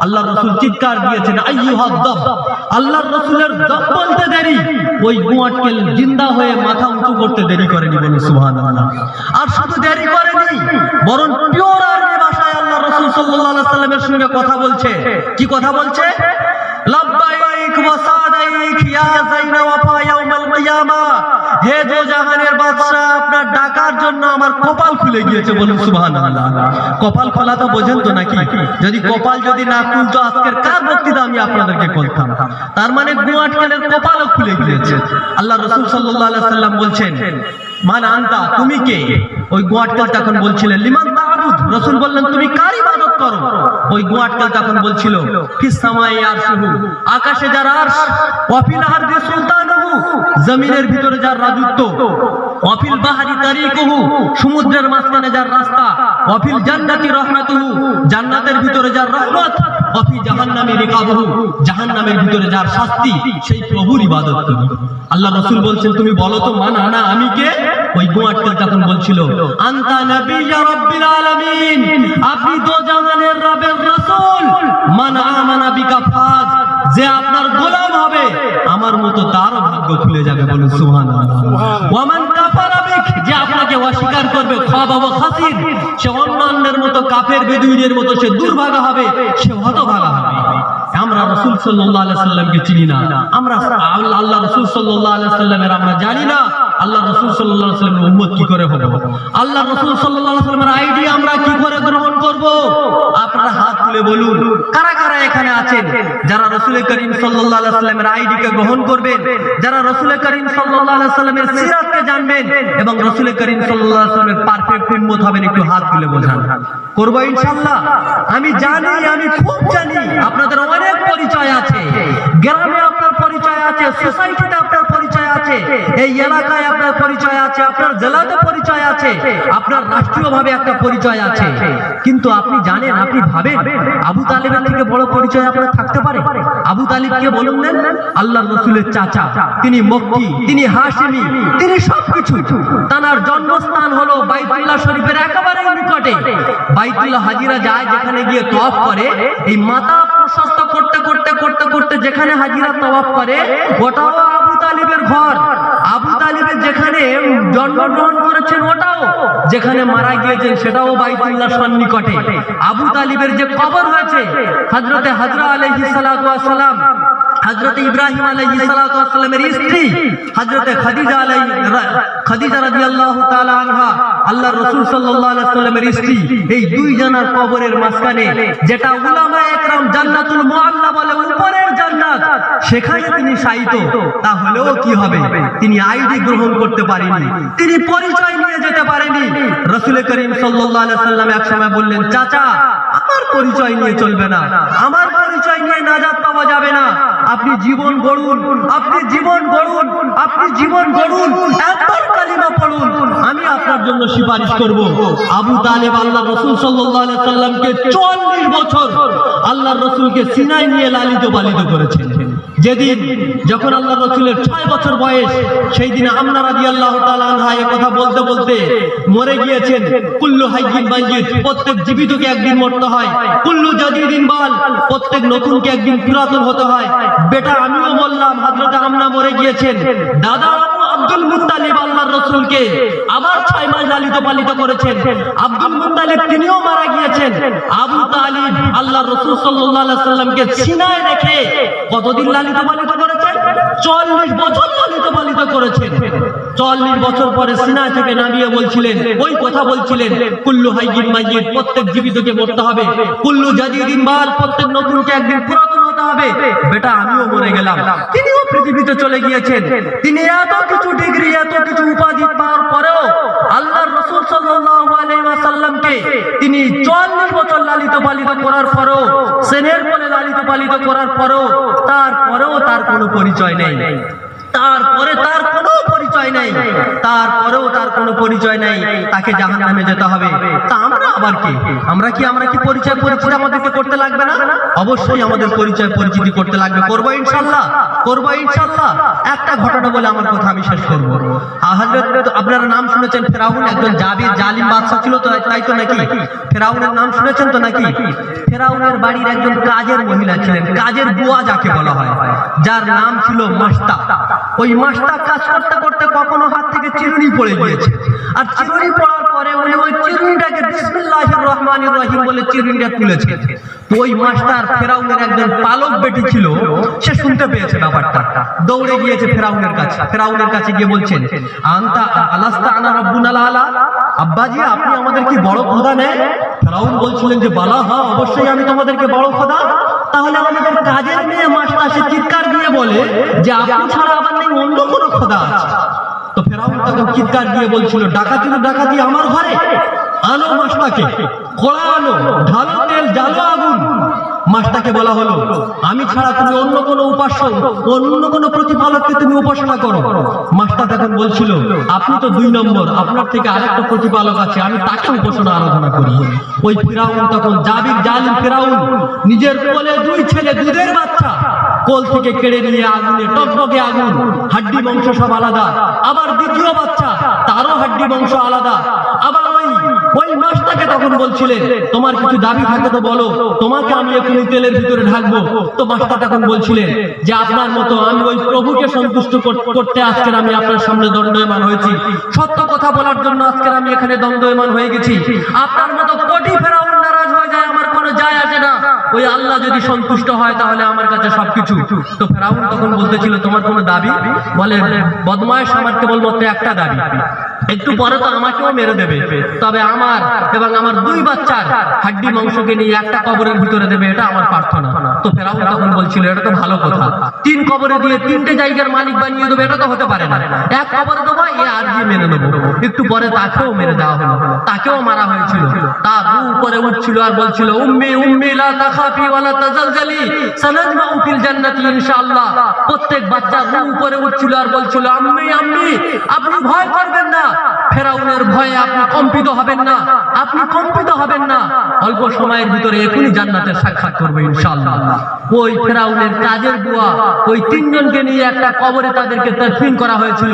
আল্লাহর রাসূল চিৎকার দিয়েছেন, আইয়ুহাদ্দব, আল্লাহর রাসূলের দব বলতে দেরি, ওই গুয়াটকেল জিন্দা হয়ে মাথা উঁচু করতে দেরি করেনি, বলুন সুবহানাল্লাহ। আর শুধু দেরি করেনি, বরং পিওর আরবি ভাষায় আল্লাহ রাসূল সাল্লাল্লাহু আলাইহি ওয়াসাল্লামের সঙ্গে কথা বলছে। কি কথা বলছে? লাব্বাইক ওয়া সাদাইক ইয়া যাইনা ওয়াফা ইয়াউমাল কিয়ামা, হে দো জাহানের বাদশা, আপনার ডাকার জন্য আমার কপাল খুলে গিয়েছে, বলুন সুবহানাল্লাহ। কপাল খোলা তো বোঝেন তো নাকি? যদি কপাল যদি না খুলতো, আজকের কার বক্তৃতা আমি আপনাদেরকে করতাম। তার মানে গুয়াটকেলের কপালও খুলে গিয়েছে। আল্লাহ রাসূল সাল্লাল্লাহু আলাইহি ওয়াসাল্লাম বলছেন, মান আনতা, তুমি কে? ওই গোয়াটকেল তখন বলছিলেন, লিমান তা'বুদ, রাসূল বললেন, তুমি কার ইবাদত করো? ওই গোয়াটকেল তখন বলছিল, ফিস সামাই আরশুহু, আকাশে যার আরশ, ওয়া ফিল আরদি সুলতানুহু, জমিনের ভিতরে যার রাজত্ব, ওয়া ফিল বাহরি তারিকুহু, সমুদ্রের মাঝখানে যার রাস্তা, ওয়া ফিল জান্নাতি রাহমাতুহু, জান্নাতের ভিতরে যার রহমত, ওয়া ফি জাহান্নামি রিকাবুহু, জাহান্নামের ভিতরে যার শাস্তি, সেই প্রভুর ইবাদত করি। আল্লাহ রাসূল বলছেন, তুমি বলো তো মান আনা, আমি কে? ওই গোয়াটকেল তখন বলছিল, আনতা নবিয়্যু রাব্বিল আলামিন, আপনি দো জাহানের রবের রাসূল, মান আমানা বিকা ফাজ, যে আপনার গোলাম হবে আমার মতো তারও ভাগ্য খুলে যাবে, বলুন সুবহানাল্লাহ। ওয়া মান কাফারা বিক, যে আপনাকে অস্বীকার করবে, খাবা ওয়া খাসির, সে অন্যান্যের মতো কাফের বেদুইনের মতো সে দুর্ভাগা হবে, সে হতভাগা হবে। আমরা রাসূল সাল্লাল্লাহু আলাইহি ওয়াসাল্লামকে চিনি না, আমরা আল্লাহ রাসূল সাল্লাল্লাহু আলাইহি ওয়াসাল্লামের আমরা জানি না, আল্লাহ রাসূল সাল্লাল্লাহু আলাইহি ওয়াসাল্লামের উম্মত কি করে হব? আল্লাহ রাসূল সাল্লাল্লাহু আলাইহি ওয়াসাল্লামের আইডি আমরা কি করে গ্রহণ করব? আপনারা হাত তুলে বলুন, কারা কারা এখানে আছেন যারা রাসূল করিম সাল্লাল্লাহু আলাইহি ওয়াসাল্লামের আইডিকে গ্রহণ করবেন, যারা রাসূল করিম সাল্লাল্লাহু আলাইহি ওয়াসাল্লামের সিরাতকে জানবেন এবং রাসূল করিম সাল্লাল্লাহু আলাইহি ওয়াসাল্লামের পারফেক্ট উম্মত হবেন? একটু হাত তুলে বোঝান। করব ইনশাআল্লাহ। আমি জানি, আমি খুব জানি আপনাদের অনেক পরিচয় আছে, গ্রামে আপনার পরিচয় আছে, সোসাইটিতে আপনার পরিচয় আছে, আছে, এই এলাকায় আপনার পরিচয় আছে, আপনার জেলাতে পরিচয় আছে, আপনার রাষ্ট্রীয়ভাবে একটা পরিচয় আছে, কিন্তু আপনি জানেন, আপনি ভাবেন আবু তালেবের থেকে বড় পরিচয় আপনার থাকতে পারে? আবু তালিবকে বলুন দেন আল্লাহর রাসূলের চাচা, তিনি মক্কি, তিনি হাশিমি, তিনি সবকিছু। তার জন্মস্থান হলো বাইতুল্লাহ শরীফের একেবারে নিকটে। বাইতুল্লাহ হাজিরা যায় যেখানে গিয়ে তওয়াফ করে, এই মাথা প্রশস্ত করতে করতে করতে করতে যেখানে হাজিরা তওয়াফ করে ওটাও আবু তালিবের ঘর। আবু তালিবের যেখানে জন্মগ্রহণ করেছেন ওটাও, যেখানে মারা গিয়েছেন সেটাও বাইতুল্লাহ সন্নিকটে। আবু তালিবের যে কবর হয়েছে হযরতে হাজরা আলাইহিস সালাতু ওয়াস সালাম, হযরত ইব্রাহিম আলাইহিস সালাতু ওয়াস সালামের স্ত্রী হযরতে খাদিজা রাদিয়াল্লাহু তাআলা আনহা, আল্লাহর রাসূল সাল্লাল্লাহু আলাইহি ওয়াসাল্লামের স্ত্রী, এই দুই জনের কবরের মাঝখানে যেটা উলামায়ে একরাম জান্নাতুল মুআল্লা বলে, উপরের জান্নাত, সেখানে তিনি শায়িত। তাহলেও কি হবে? তিনি আইডি গ্রহণ করতে পারেনি, তিনি পরিচয় নিয়ে যেতে পারেনি। রাসূল করিম সাল্লাল্লাহু আলাইহি ওয়াসাল্লাম এক সময় বললেন, চাচা আমার পরিচয় নিয়ে চলবে না, আমার পরিচয় নিয়ে নাজাত পাওয়া যাবে না, আপনি জীবন গড়ুন, আপনি জীবন গড়ুন, আপনি জীবন গড়ুন, একবার কালিমা পড়ুন, আমি আপনার জন্য সুপারিশ করব। আবু তালেব আল্লাহর রাসূল সাল্লাল্লাহু আলাইহি ওয়াসাল্লামকে ৪০ বছর আল্লাহর রাসূলকে সিনায় নিয়ে লালিত পালিত করেছেন। যেদিন যখন আল্লাহর রাসূলের ৬ বছর বয়স, সেই দিন আম্না রাদিয়াল্লাহু তাআলা আনহা এই কথা বলতে বলতে মরে গিয়েছেন। কুল্লু হাইয়িন মাইয়িত, প্রত্যেক জীবিতকে একদিন মরতে হয়। কুল্লু জাদীদিন বাল, প্রত্যেক নতুনকে একদিন পুরাতন হতে হয়। বেটা আমিও বললাম, হযরত আম্না মরে গিয়েছেন। দাদা আব্দুল মুত্তালিব আল্লাহর রাসূলকে আবার ৬ মাস লালিত পালিত করেছেন। আব্দুল মুত্তালিব তিনিও মারা গিয়েছেন। আবু তালিব আল্লাহর রাসূল সাল্লাল্লাহু আলাইহি ওয়াসাল্লামকে সিনায় রেখে কতদিন লালিত পালিত করেছেন? ৪০ বছর লালিত পালিত করেছেন। ৪০ বছর পরে সিনা থেকে নামিয়ে বলছিলেন, ওই কথা বলছিলেন, কুল্লু হাইয়িন মাইয়িত, প্রত্যেক জীবিতকে মরতে হবে। কুল্লু জাদীদিন বাল, প্রত্যেক নতুনকে একদিন পুরাতন হতে হবে। বেটা আমিও মরে গেলাম। তিনিও পৃথিবীতে চলে গিয়েছেন। তিনি এত কিছু ডিগ্রি, এত কিছু উপাধি পাওয়ার পরেও আল্লাহর রাসূল সাল্লাল্লাহু আলাইহি ওয়াসাল্লামকে তিনি ৪০ বছর লালিত পালিত করার পরেও, সেনের কোলে লালিত পালিত করার পরেও, তারপরেও তার কোনো পরিচয় নেই, তারপরে তার কোনো পরিচয় নেই, তারপরেও তার কোনো পরিচয় নেই, তাকে জাহান্নামে যেতে হবে। তা আমরা আবার কি? আমরা কি পরিচয় পরিচিতি আমাদেরকে করতে লাগবে না? অবশ্যই আমাদের পরিচয় পরিচিতি করতে লাগবে। করবো ইনশাআল্লাহ, করবো ইনশাআল্লাহ। একটা ঘটনা বলে আমার কথা আমি শেষ করব। হযরত, আপনারা নাম শুনেছেন ফেরাউন, একজন জালিম বাদশা ছিল তো, তাই তো নাকি? ফেরাউনের নাম শুনেছেন তো নাকি? ফেরাউনের বাড়ির একজন কাজের মহিলা ছিলেন, কাজের বুয়া যাকে বলা হয়, যার নাম ছিল মাস্তা। ওই মাস্তা কাজ করতে করতে কখনো হাত থেকে চিরুনি পড়ে গিয়েছে, আর চিরুনি পড়ার পরে উনি ওই চিরুনিটাকে বিসমিল্লাহির রহমানির রহিম বলে চিরুনিটা তুলেছে। তো ওই মাস্টার ফেরাউনের একজন পালক বেটি ছিল, সে শুনতে পেয়েছে ব্যাপারটা, দৌড়ে গিয়েছে ফেরাউনের কাছে। ফেরাউনের কাছে গিয়ে বলছেন, আনতা আলাস্তা আনা রাব্বুনাল আলা, আব্বাজি আপনি আমাদের কি বড় খোদা নেই? ফেরাউন বলছিলেন যে বালা, হ্যাঁ অবশ্যই আমি তোমাদেরকে বড় খোদা। তাহলে আমাদের কাজের মেয়ে মাস্টার সে চিৎকার দিয়ে বলে যে আপনি ছাড়া আবার নেই অন্য কোনো খোদা আছে? তো ফেরাউন তখন চিৎকার দিয়ে বলছিল, ডাকাতি আমার ঘরে, আনো মাস্টারকে, খোলা আনো, ঢালো তেল, জ্বালো আগুন। মাস্টারকে বলা হলো, আমি ছাড়া তুমি অন্য কোনো উপাস্য, অন্য কোনো প্রতিপালককে তুমি উপাসনা করো। মাস্টার তখন বলছিল, আপনি তো ২ নম্বর, আপনার থেকে আরেকটা প্রতিপালক আছে, আমি তাকে উপাসনা আরাধনা করি। ওই ফেরাউন তখন, জালিম ফেরাউন, নিজের কোলে 2 ছেলে, দুধের বাচ্চা, কোল থেকে কেড়ে নিয়ে আগুনে, টকটকে আগুন, হাড্ডি বংশ সব আলাদা। আবার দ্বিতীয় বাচ্চা, তারও হাড্ডি বংশ আলাদা। আবার ওই মাস্টারকে তখন বলছিলেন, তোমার কিছু দাবি থাকে তো বলো, তোমাকে আমি এখনই তেলের ভিতরে ঢাকবো। তো মাস্টার তখন বলছিলেন যে আপনার মতো আমি ওই প্রভুকে সন্তুষ্ট করতে আজকের আমি আপনার সামনে দণ্ডায়মান হয়েছি, সত্য কথা বলার জন্য আজকের আমি এখানে দণ্ডায়মান হয়ে গেছি। আপনার মতো কোটি ফেরাউন নারাজ হয়ে যায়, আমার কোনো যায় আসে না, ওই আল্লাহ যদি সন্তুষ্ট হয় তাহলে আমার কাছে সবকিছু। তো ফেরাউন তখন বলতেছিল, তোমার কোনো দাবি? বলে, বদমায়েশ, আমার কেবলমাত্র একটা দাবি, একটু পরে তো আমাকেও মেরে দেবে, তবে আমার এবং আমার 2 বাচ্চার হাড্ডি মাংসকে নিয়ে একটা কবরের ভিতরে দেবে, এটা আমার প্রার্থনা। তো ফেরাউন তখন বলছিল এটা তো ভালো কথা, 3 কবরে দিয়ে 3টে জায়গার মালিক বানিয়ে দেবে, এটা তো হতে পারে না, এক কবরে দেবো এ আর দিয়ে মেনে নেবো। একটু পরে তাকেও মেরে দেওয়া হলো, তাকেও মারা হয়েছিল। তা উপরে উঠছিল আর বলছিল উম্মি উম্মি লা তাখাফি ওয়া লা তাজালজালি সানাজমাউ ফিল জান্নাতি ইনশাআল্লাহ। প্রত্যেক বাচ্চা উপরে উঠছিল আর বলছিল আম্মি আম্মি, আপনি ভয় করবেন না, ফেরাউনের ভয়ে আপনি কম্পিত হবেন না, আপনি কম্পিত হবেন না, অল্প সময়ের ভিতরে এখনই জান্নাতের সাক্ষাৎ করবে ইনশাআল্লাহ। ওই ফেরাউনের কাজের বুয়া ওই 3 জনকে নিয়ে একটা কবরে তাদেরকে তাদফিন করা হয়েছিল।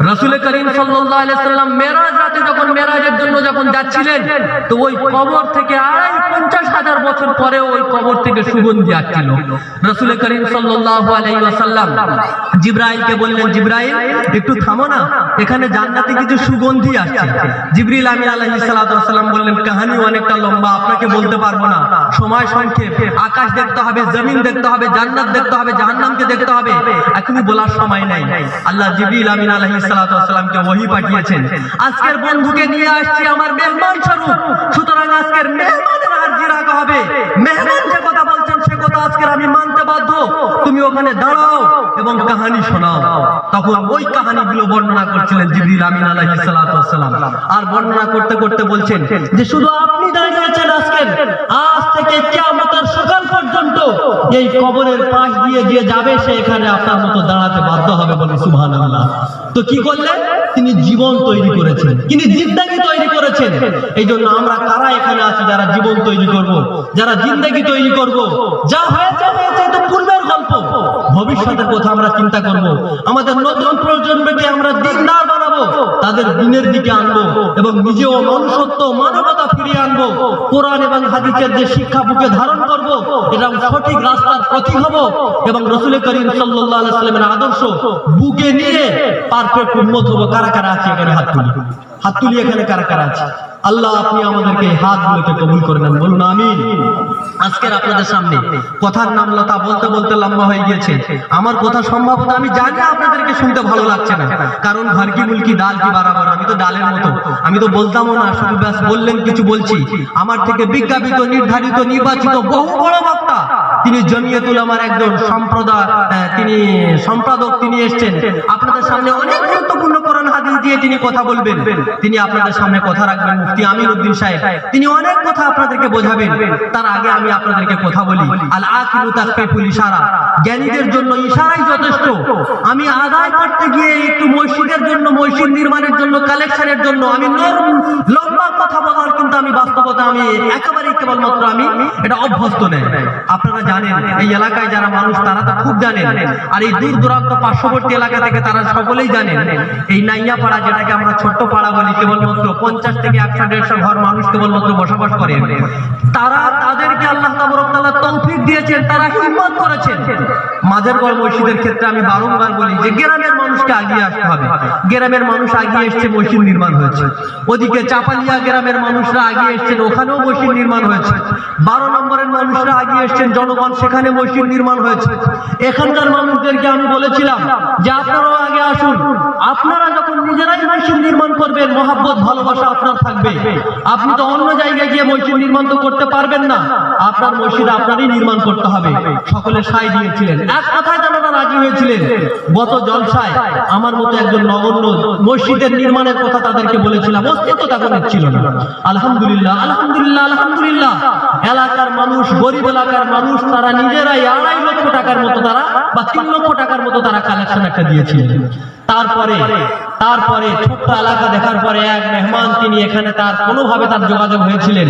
রাসূল করিম সাল্লাল্লাহু আলাইহি সাল্লাম মেরাজ রাতে যখন মেরাজের জন্য যখন যাচ্ছিলেন, তো ওই কবর থেকে 50,000 বছর পরে ওই কবর থেকে সুগন্ধি আসছিল। রাসূল করিম সাল্লাল্লাহু আলাইহি ওয়াসাল্লাম জিবরাইলকে বললেন, জিবরাইল একটু থামো না, এখানে জান্নাতে কিছু সুগন্ধি আসছে। জিবরিল আমিন আলাইহিস সালাতু ওয়াস সালাম বললেন, কাহিনী অনেকটা লম্বা, আপনাকে বলতে পারবো না, সময় সংক্ষেপ, আকাশ দেখতে হবে, জমিন দেখতে হবে, জান্নাত দেখতে হবে, জাহান্নামকে দেখতে হবে, এখনই বলার সময় নাই। আল্লাহ জিবরিল আমিন আলাইহিস সালাতু ওয়াস সালামকে ওহী পাঠিয়েছেন, আজকের বন্ধুকে নিয়ে আসছি আমার মেহমান স্বরূপ, সুতরাং আজকের মেহমানের আরজি রাখা হবে, মেহমান যে কথা বলছেন সে কথা আজকের আমি মানতে বাধ্য, তুমি ওখানে দাঁড়াও এবং কাহিনী শোনাও। তখন ওই কাহিনীগুলো বর্ণনা করছিলেন জিবরিল আমিন আলাইহিস সালাতু ওয়াস সালাম, আর বর্ণনা করতে করতে বলছেন যে শুধু আপনি দাঁড়িয়েছেন আজকের, আজ থেকে কিয়ামতের সকাল পর্যন্ত এই কবরের পাশ দিয়ে যে যাবে সে এখানে আপনার মতো দাঁড়াতে বাধ্য হবে, বলে সুবহানাল্লাহ। তো কি করলেন? তিনি জীবন তৈরি করেছেন, তিনি জিন্দেগি তৈরি করেছেন। এই জন্য আমরা কারা এখানে আছি যারা জীবন তৈরি করব, যারা জিন্দেগি তৈরি করব, যা হয়েছে হয়েছে তো পূর্বের গল্প, ভবিষ্যতের কথা আমরা চিন্তা করব, আমাদের নতুন প্রজন্মকে আমরা দিনদার বানাবো, তাদের দিনের দিকে আনবো এবং নিজেও মনুষ্যত্ব মানবতা ফিরিয়ে আনবো, কোরআন এবং হাদিসের যে শিক্ষা বুকে ধারণ করব, এবং সঠিক রাস্তার পথিক হব এবং রাসূল করিম সাল্লাল্লাহু আলাইহি ওয়াসাল্লামের আদর্শ বুকে নিয়ে পারফেক্ট উম্মত হব। কারা কারা আছে এখানে? হাত তুলি, হাত তুলি এখানে কারা কারা আছে? আল্লাহ আপনি আমাদেরকে হাতগুলোকে কবুল করে নেন, বলুন আমিন। আজকের আপনাদের সামনে কথার নাম লতা, বলতে বলতে লম্বা হয়ে গিয়েছে। আমার কথা সম্ভবত আমি জানি আপনাদেরকে শুনতে ভালো লাগছে না, কারণ ঘর কি মুলকি ডাল কি বরাবর, আমি তো ডালের মতো, আমি তো বলতামও না, শুধু ব্যাস বললেন কিছু বলছি। আমার থেকে বিজ্ঞাপিত, নির্ধারিত, নির্বাচিত বহু বড় বক্তা, তিনি জমিয়তুল উলামার একজন তিনি সম্পাদক, তিনি এসেছেন আপনাদের সামনে অনেক গুরুত্বপূর্ণ কোরআন হাদিস দিয়ে তিনি কথা বলবেন, তিনি আপনাদের সামনে কথা রাখবেন। মুফতি আমির উদ্দিন সাহেব, তিনি অনেক কথা আপনাদেরকে বোঝাবেন। তার আগে আমি আপনাদেরকে কথা বলি, আল আকিলু তাকফিফুল ইশারা, জ্ঞানীদের জন্য ইশারাই যথেষ্ট। আমি আদায় করতে গিয়ে একটু মসজিদের জন্য, মসজিদ নির্মাণের জন্য, কালেকশনের জন্য আমি লম্বা কথা বলার, কিন্তু আমি বাস্তবতা আমি একেবারেই কেবলমাত্র আমি এটা অভ্যস্ত নেই। আপনারা জানেন এই এলাকায় যারা মানুষ তারা তো খুব জানেন, আর এই দূর দূরান্ত পার্শ্ববর্তী এলাকা থেকে তারা সকলেই জানেন, এই নাইয়াপাড়া যেটাকে আমরা ছোট্ট পাড়া বলি, কেবলমাত্র 50 থেকে 100-150 ঘর মানুষ কেবলমাত্র বসবাস করে। তারা, তাদেরকে আল্লাহ তাবারক তাআলা তৌফিক দিয়েছেন, তারা হিম্মত করেছেন। মাঝেরগড় মসজিদের ক্ষেত্রে আমি বারংবার বলি যে গ্রামের মানুষকে এগিয়ে আসতে হবে, গ্রামের মানুষ এগিয়ে এসছে, মসজিদ নির্মাণ হয়েছে। ওদিকে চাপালিয়া গ্রামের মানুষরা এগিয়ে এসছেন, ওখানেও মসজিদ নির্মাণ হয়েছে। 12 নম্বরের মানুষরা এগিয়ে এসছেন, জনগণ, সেখানে মসজিদ নির্মাণ হয়েছে। এখানকার মানুষদেরকে আমি বলেছিলাম যে আপনারাও আগে আসুন, আপনারা যখন নিজেরাই মসজিদ নির্মাণ করবেন, মহব্বত ভালোবাসা আপনার থাকবে। আপনি তো অন্য জায়গায় গিয়ে মসজিদ নির্মাণ তো করতে পারবেন না, আপনার মসজিদ আপনারই নির্মাণ করতে হবে। সকলে সায় দিয়েছিলেন, এক কথায় তারা রাজি হয়েছিলেন। গত জলসায় আমার মতো একজন নগণ্য মসজিদের নির্মাণের কথা তাদেরকে বলেছিলাম, অস্তিত্ব তখন ছিল না। আলহামদুলিল্লাহ, আলহামদুলিল্লাহ, আলহামদুলিল্লাহ, এলাকার মানুষ, গরিব এলাকার মানুষ, তারা নিজেরাই 2.5 লক্ষ টাকার মতো তারা, বা 3 লক্ষ টাকার মতো তারা কালেকশন একটা দিয়েছিলেন। তারপরে ছোট্ট এলাকা দেখার পরে এক মেহমান, তিনি এখানে তার কোনোভাবে তার যোগাযোগ হয়েছিলেন,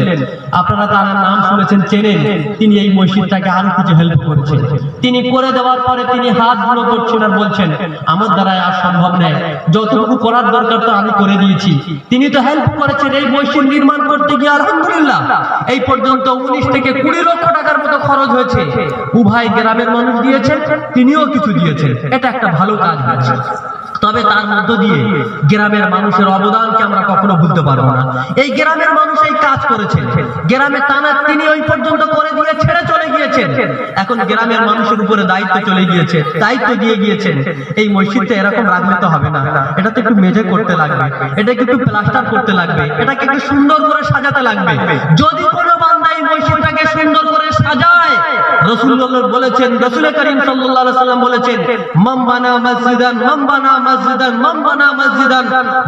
আপনারা তার নাম শুনেছেন, চেনেন, তিনি এই মসজিদটাকে আরো কিছু হেল্প করেছেন। তিনি করে দেওয়ার পরে তিনি হাত গুলো করছেন আর বলছেন আমার দ্বারা আর সম্ভব নয়, যতটুকু করার দরকার তো আমি করে দিয়েছি। তিনি তো হেল্প করেছেন এই মসজিদ নির্মাণ করতে গিয়ে, আলহামদুলিল্লাহ এই পর্যন্ত 19 থেকে 20 লক্ষ টাকার মতো খরচ হয়েছে। উভয় গ্রামের মানুষ দিয়েছেন, তিনিও কিছু দিয়েছেন, এটা একটা ভালো কাজ হয়েছে। তবে তার মধ্য দিয়ে গ্রামের মানুষের অবদানকে আমরা কখনো ভুলতে পারবো না। এই গ্রামের মানুষ এই কাজ করেছেন, গ্রামে টানা তিনি ওই পর্যন্ত করে দিয়ে ছেড়ে চলে গিয়েছেন। ফেলেছেন, এখন গ্রামের মানুষের উপরে দায়িত্ব চলে গিয়েছে, দায়িত্ব দিয়ে গিয়েছেন, এই মসজিদটা এরকম রাখলে তো হবে না, এটাতে একটু মেঝে করতে লাগবে, এটাকে একটু প্লাস্টার করতে লাগবে, এটাকে একটু সুন্দর করে সাজাতে লাগবে। যদি কোনো বান্দা এই মসজিদটাকে সুন্দর করে সাজায়, রাসূলুল্লাহ বলেছেন, রাসূল করিম সাল্লাল্লাহু আলাইহি ওয়াসাল্লাম বলেছেন, মান বানা মসজিদান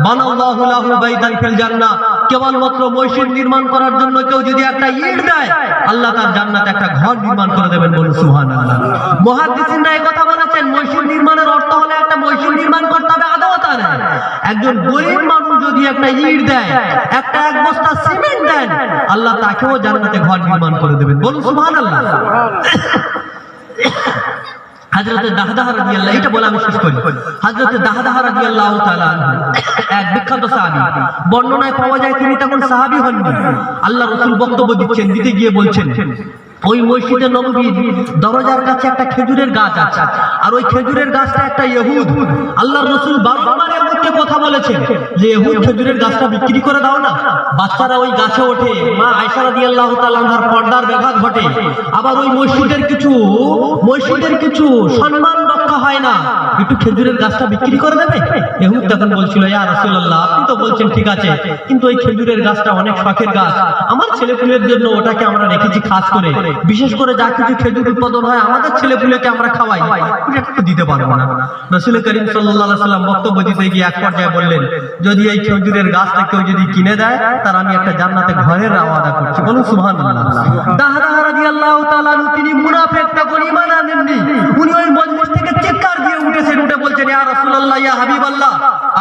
বানাল্লাহু লাহু বাইতান ফিল জান্নাহ। কেবলমাত্র মসজিদ নির্মাণ করার জন্য কেউ যদি একটা ইট দেয়, আল্লাহ তার জান্নাতে একটা ঘর নির্মাণ করে দেবেন, বলুন সুবহানাল্লাহ। মুহাদ্দিসিনরা এই কথা বলেছেন, মসজিদ নির্মাণের অর্থ হলো একটা মসজিদ নির্মাণ করতে হবে আদওয়াত আনে। একজন গরীব মানুষ যদি একটা ইট দেয়, একটা এক বস্তা সিমেন্ট দেন, আল্লাহ তাকেও জান্নাতে ঘর নির্মাণ করে দেবেন, বলুন সুবহানাল্লাহ। হযরত দাহদাহ রাদিয়াল্লাহু, এটা বলে আমি শেষ করি। হযরত দাহদাহ রাদিয়াল্লাহু তাআলা এক বিখ্যাত সাহাবী, বর্ণনায় পাওয়া যায় তিনি তখন সাহাবী হননি। আল্লাহ রাসূল বক্তব্য দিতে গিয়ে বলছেন, ওই মসজিদে নববীর দরজার কাছে একটা খেজুরের গাছ আছে, আর ওই খেজুরের গাছটা একটা ইহুদ। আল্লাহর রাসূল বারবার এমনকি কথা বলেছেন যে ইহুদ খেজুরের গাছটা বিক্রি করে দাও না। বাচ্চারা ওই গাছে ওঠে, মা আয়েশা রাদিয়াল্লাহু তাআলা আনহার পর্দার ব্যাঘাত ঘটে। আবার ওই মসজিদের কিছু সম্মান রক্ষা হয় না, একটু খেজুরের গাছটা বিক্রি করে দেবে। ইহুদ তখন বলছিল, ইয়া রাসূলুল্লাহ, আপনি তো বলছেন ঠিক আছে, কিন্তু ওই খেজুরের গাছটা অনেক শখের গাছ, আমার ছেলেপুলের জন্য ওটাকে আমরা রেখেছি খাস করে, বিশেষ করে যা কিছু খেজুর উৎপাদন হয় আমাদের ছেলেপুলেকে আমরা খাওয়াই, এটা দিতে পারবো না। রাসূল করিম সাল্লাল্লাহু আলাইহি ওয়াসাল্লাম বক্তব্য দিতে গিয়ে এক পর্যায়ে বললেন, যদি এই খেজুরের গাছটা কেউ যদি কিনে দেয়, তার আমি একটা জান্নাতে ঘরের ওয়াদা করছি, বলুন সুবহানাল্লাহ। দাহদাহ রাদিয়াল্লাহু তাআলা তিনি মুনাফিক তখন ঈমান আনেননি, উনি ওই মজলিস থেকে চিৎকার দিয়ে উঠেছেন, উঠে বলছেন, ইয়া রাসূলুল্লাহ, ইয়া হাবিবাল্লাহ,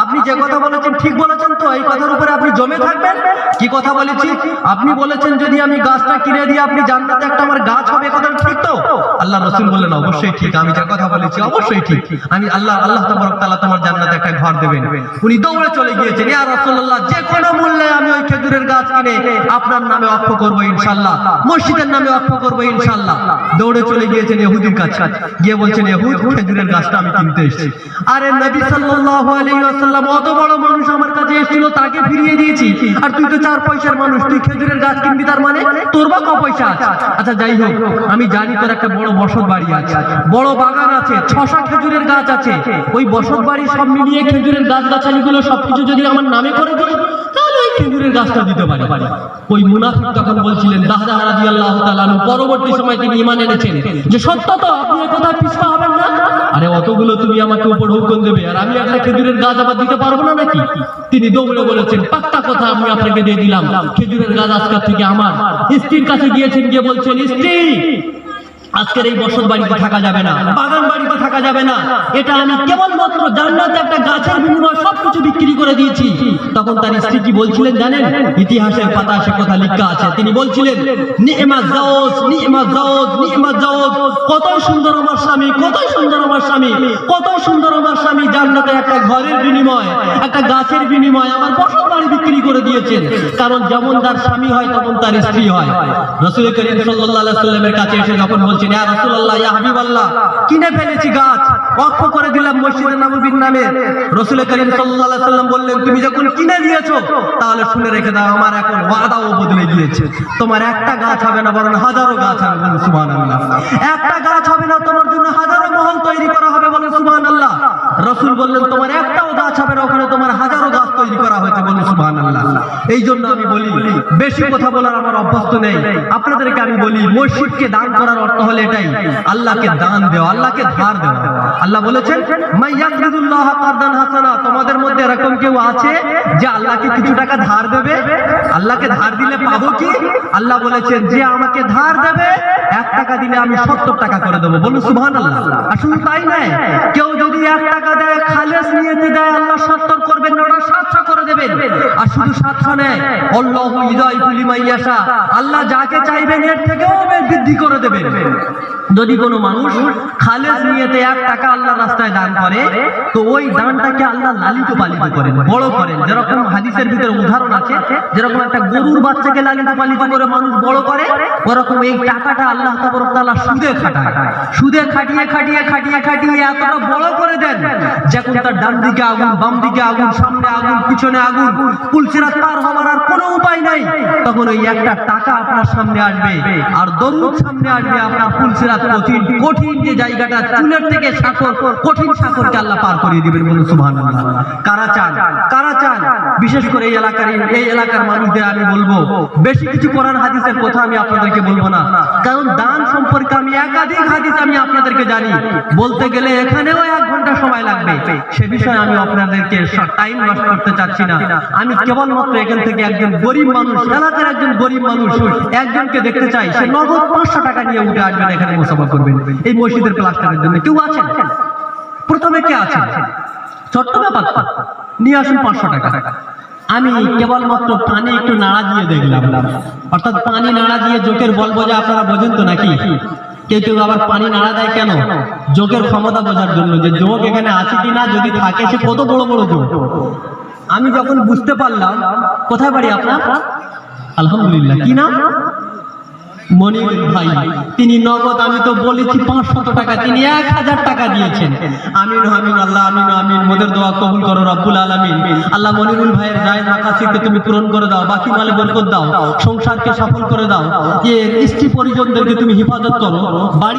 আপনি যে কথা বলেছেন ঠিক বলেছেন তো, এই কথার উপরে আপনি জমে থাকবেন। কি কথা বলেছি? আপনি বলেছেন যদি আমি গাছটা কিনে দিই আপনি জান্নাতে একটা আমার গাছ হবে, কথা ঠিক তো? আল্লাহ রাসূল বললেন, অবশ্যই ঠিক, আমি যে কথা বলেছি অবশ্যই ঠিক, আমি আল্লাহ তাবারক তাআলা তোমার জান্নাতে একটা ঘর দেবেন। উনি দৌড়ে চলে গিয়েছেন, ইয়া রাসূলুল্লাহ, যে কোনো মূল্যে আমি ওই খেজুরের গাছ কিনে আপনার নামে ওয়াকফ করব ইনশাআল্লাহ, মসজিদের নামে ওয়াকফ করব ইনশাআল্লাহ। দৌড়ে চলে গিয়েছেন ইহুদির কাছে, গিয়ে বলছেন, ইহুদ, খেজুরের গাছটা আমি কিনতে এসেছি। আরে নবী সাল্লাল্লাহু আলাইহি ওয়াসাল্লাম, অত বড় মানুষ আমার কাছে এসেছিল, তাকে ফিরিয়ে দিয়েছি, আর তুই তো 4 পয়সার মানুষ, তুই খেজুরের গাছ কিনবি, তার মানে তোর বা ক পয়সা আছে? আচ্ছা যাই হোক, আমি জানি তোর একটা বড় বসত বাড়ি আছে, বড় বাগান আছে, 6টা খেজুরের গাছ আছে, ওই বসত বাড়ি সব মিলিয়ে খেজুরের গাছ গাছালিগুলো সবকিছু যদি আমার নামে করে দিই, তাহলে ওই খেজুরের গাছটা দিতে পারি। ওই মুনাফিক তখন বলছিলেন, দাহদাহ রাদিয়াল্লাহু তাআলা পরবর্তী সময় তিনি ঈমান এনেছেন যে সত্য তো, আপনি এই কথা পিছপা হবেন না। আরে অতগুলো তুমি আমাকে উপর হুকুম দেবে, আর আমি একটা খেজুরের গাছ আবার দিতে পারবো না নাকি? তিনি দৌড়ে বলেছেন, পাক্কা কথা আমি আপনাকে দিয়ে দিলাম, খেজুরের গাছ আজকের থেকে আমার। স্ত্রীর কাছে গিয়েছেন, গিয়ে বলছেন, স্ত্রী, আজকের এই বসত বাড়িতে থাকা যাবে না, বাগান বাড়িতে থাকা যাবে না, এটা আমি কেবলমাত্র জান্নাতে একটা গাছের বিনিময়ে সবকিছু বিক্রি করে দিয়েছি। তখন তার স্ত্রী কি বলছিলেন জানেন? ইতিহাসের পাতা সে কথা লেখা আছে, তিনি বলছিলেন, নি'মাত জাওজ, নি'মাত জাওজ, নি'মাত জাওজ, কত সুন্দর আমার স্বামী, কত সুন্দর আমার স্বামী, কত সুন্দর আমার স্বামী, জান্নাতে একটা ঘরের বিনিময়ে, একটা গাছের বিনিময়ে আমার বসত বাড়ি বিক্রি করে দিয়েছেন। কারণ যেমন তার স্বামী হয় তেমন তার স্ত্রী হয়। রাসূল করিম সাল্লাল্লাহু আলাইহি ওয়াসাল্লামের কাছে এসে যখন বলছেন, ইয়া রাসূলুল্লাহ, ইয়া হাবিবাল্লাহ, কিনে ফেলেছি গাছ, ওয়াকফ করে দিলাম মসজিদে নববীর নামে। রাসূল করিম সাল্লাল্লাহু আলাইহি ওয়াসাল্লাম বললেন, তুমি যখন কিনে দিয়েছো তাহলে শুনে রেখে দাও, আমার এখন ওয়াদাও বদলে গিয়েছে, তোমার একটা গাছ হবে না, বরং হাজারো গাছ হবে, বলুন সুবহানাল্লাহ। একটা গাছ হবে না, তোমার জন্য হাজারো মহল তৈরি করা হবে, বলুন সুবহানাল্লাহ। রাসূল বললেন, তোমার একটাও গাছ হবে না, ওখানে তোমার হাজারো গাছ তৈরি করা হয়েছে, বলুন সুবহানাল্লাহ। এই জন্য আমি বলি, বেশি কথা বলার আমার অভ্যস্ত নেই, আপনাদেরকে আমি বলি, মসজিদকে দান করার অর্থ হলো এটাই, আল্লাহকে দান দেওয়া, আল্লাহকে ধার দেওয়া। আল্লাহ বলেছেন, মাইয়াকরিদুল্লাহ কারদান হাসানা, তোমাদের মধ্যে এরকম কেউ আছে যে আল্লাহকে কিছু টাকা ধার দেবে? আল্লাহকে ধার দিলে পাবো কি? আল্লাহ বলেছেন, যে আমাকে ধার দেবে 1 টাকা দিলে আমি 70 টাকা করে দেবো, বলুন সুবহানাল্লাহ। আর শুধু তাই নয়, কেউ যদি 1 টাকা দেয়, খালেস নিয়তে দেয়, আল্লাহ 70 করবেন না, ওটা 700 করে দেবেন। আর শুধু 700 নয়, আল্লাহু ইযাইফু লিমান ইয়াশা, আল্লাহ যাকে চাইবেন এর থেকেও বৃদ্ধি করে দেবেন। যদি কোনো মানুষ খালেস নিয়েতে 1 টাকা আল্লাহর রাস্তায় দান করে, তো ওই দানটাকে আল্লাহ লালিত পালিত করেন, বড় করেন। যেরকম হাদিসের ভিতরে উদাহরণ আছে, যেরকম একটা গরুর বাচ্চাকে লালিত পালিত করে মানুষ বড় করে, ওরকম এই টাকাটা আল্লাহ তাবারক তাআলা সুদে খাটায়, সুদে খাটিয়ে খাটিয়ে খাটিয়ে খাটিয়ে এতটা বড় করে দেন, যখন তার ডান দিকে আগুন, বাম দিকে আগুন, সামনে আগুন, পিছনে আগুন, পুলসিরাত পার হওয়ার আর কোনো উপায় নাই, তখন ওই একটা টাকা আপনার সামনে আসবে আর দরুদ সামনে আসবে, আপনার পুলসিরাত কঠিন কঠিন যে জায়গাটা, চুলের থেকে সাগর, কঠিন সাগরকে আল্লাহ পার করিয়ে দিবেন। বলুন সুবহানাল্লাহ। কারা চান? কারা চান? বিশেষ করে এই এলাকার মানুষদের আমি বলবো, বেশি কিছু কোরআন হাদিসের কথা আমি আপনাদেরকে বলবো না, কারণ দান সম্পর্কে আমি একাধিক হাদিস আমি আপনাদেরকে জানি, বলতে গেলে এখানেও 1 ঘন্টা সময় লাগবে, সে বিষয়ে আমি আপনাদেরকে টাইম নষ্ট করতে চাচ্ছি না। আমি কেবলমাত্র এখান থেকে একজন গরিব মানুষ, এলাকার একজন গরিব মানুষ একজনকে দেখতে চাই, সে নগদ 500 টাকা নিয়ে উঠে আসবেন, এখানে মুসাফা করবেন এই মসজিদের প্লাস্টারের জন্য। কেউ আছেন? প্রথমে কে আছেন? ছোট্ট ব্যাপার, নিয়ে আসুন 500 টাকা। আমি কেবলমাত্র পানি একটু নাড়া দিয়ে দেখলাম, অর্থাৎ পানি নাড়া দিয়ে জোকের বলবো যে আপনারা বোঝেন তো নাকি? কেউ কেউ আবার পানি নাড়া দেয় কেন? যোগের ক্ষমতা বোঝার জন্য, যে যোগ এখানে আছে কিনা, যদি থাকে সে কত বড় বড় যোগ। আমি যখন বুঝতে পারলাম, কোথায় বাড়ি আপনার? আলহামদুলিল্লাহ, কি নাম? মনির ভাই। তিনি নগদ, আমি তো বলেছি 500 টাকা, তিনি 1000 টাকা দিয়েছেন। আমিন আমিন, আল্লাহ আমিন আমিন। মোদের দোয়া কবুল করো রব্বুল আলামিন। আল্লাহ মনিরুল ভাইয়ের জায়েজ মাকাসিদকে তুমি পূরণ করে দাও, বাকি মালে বরকত দাও, সংসারকে সফল করে দাও, যে স্ত্রী পরিজনদেরকে তুমি হেফাজত করো, বাড়ি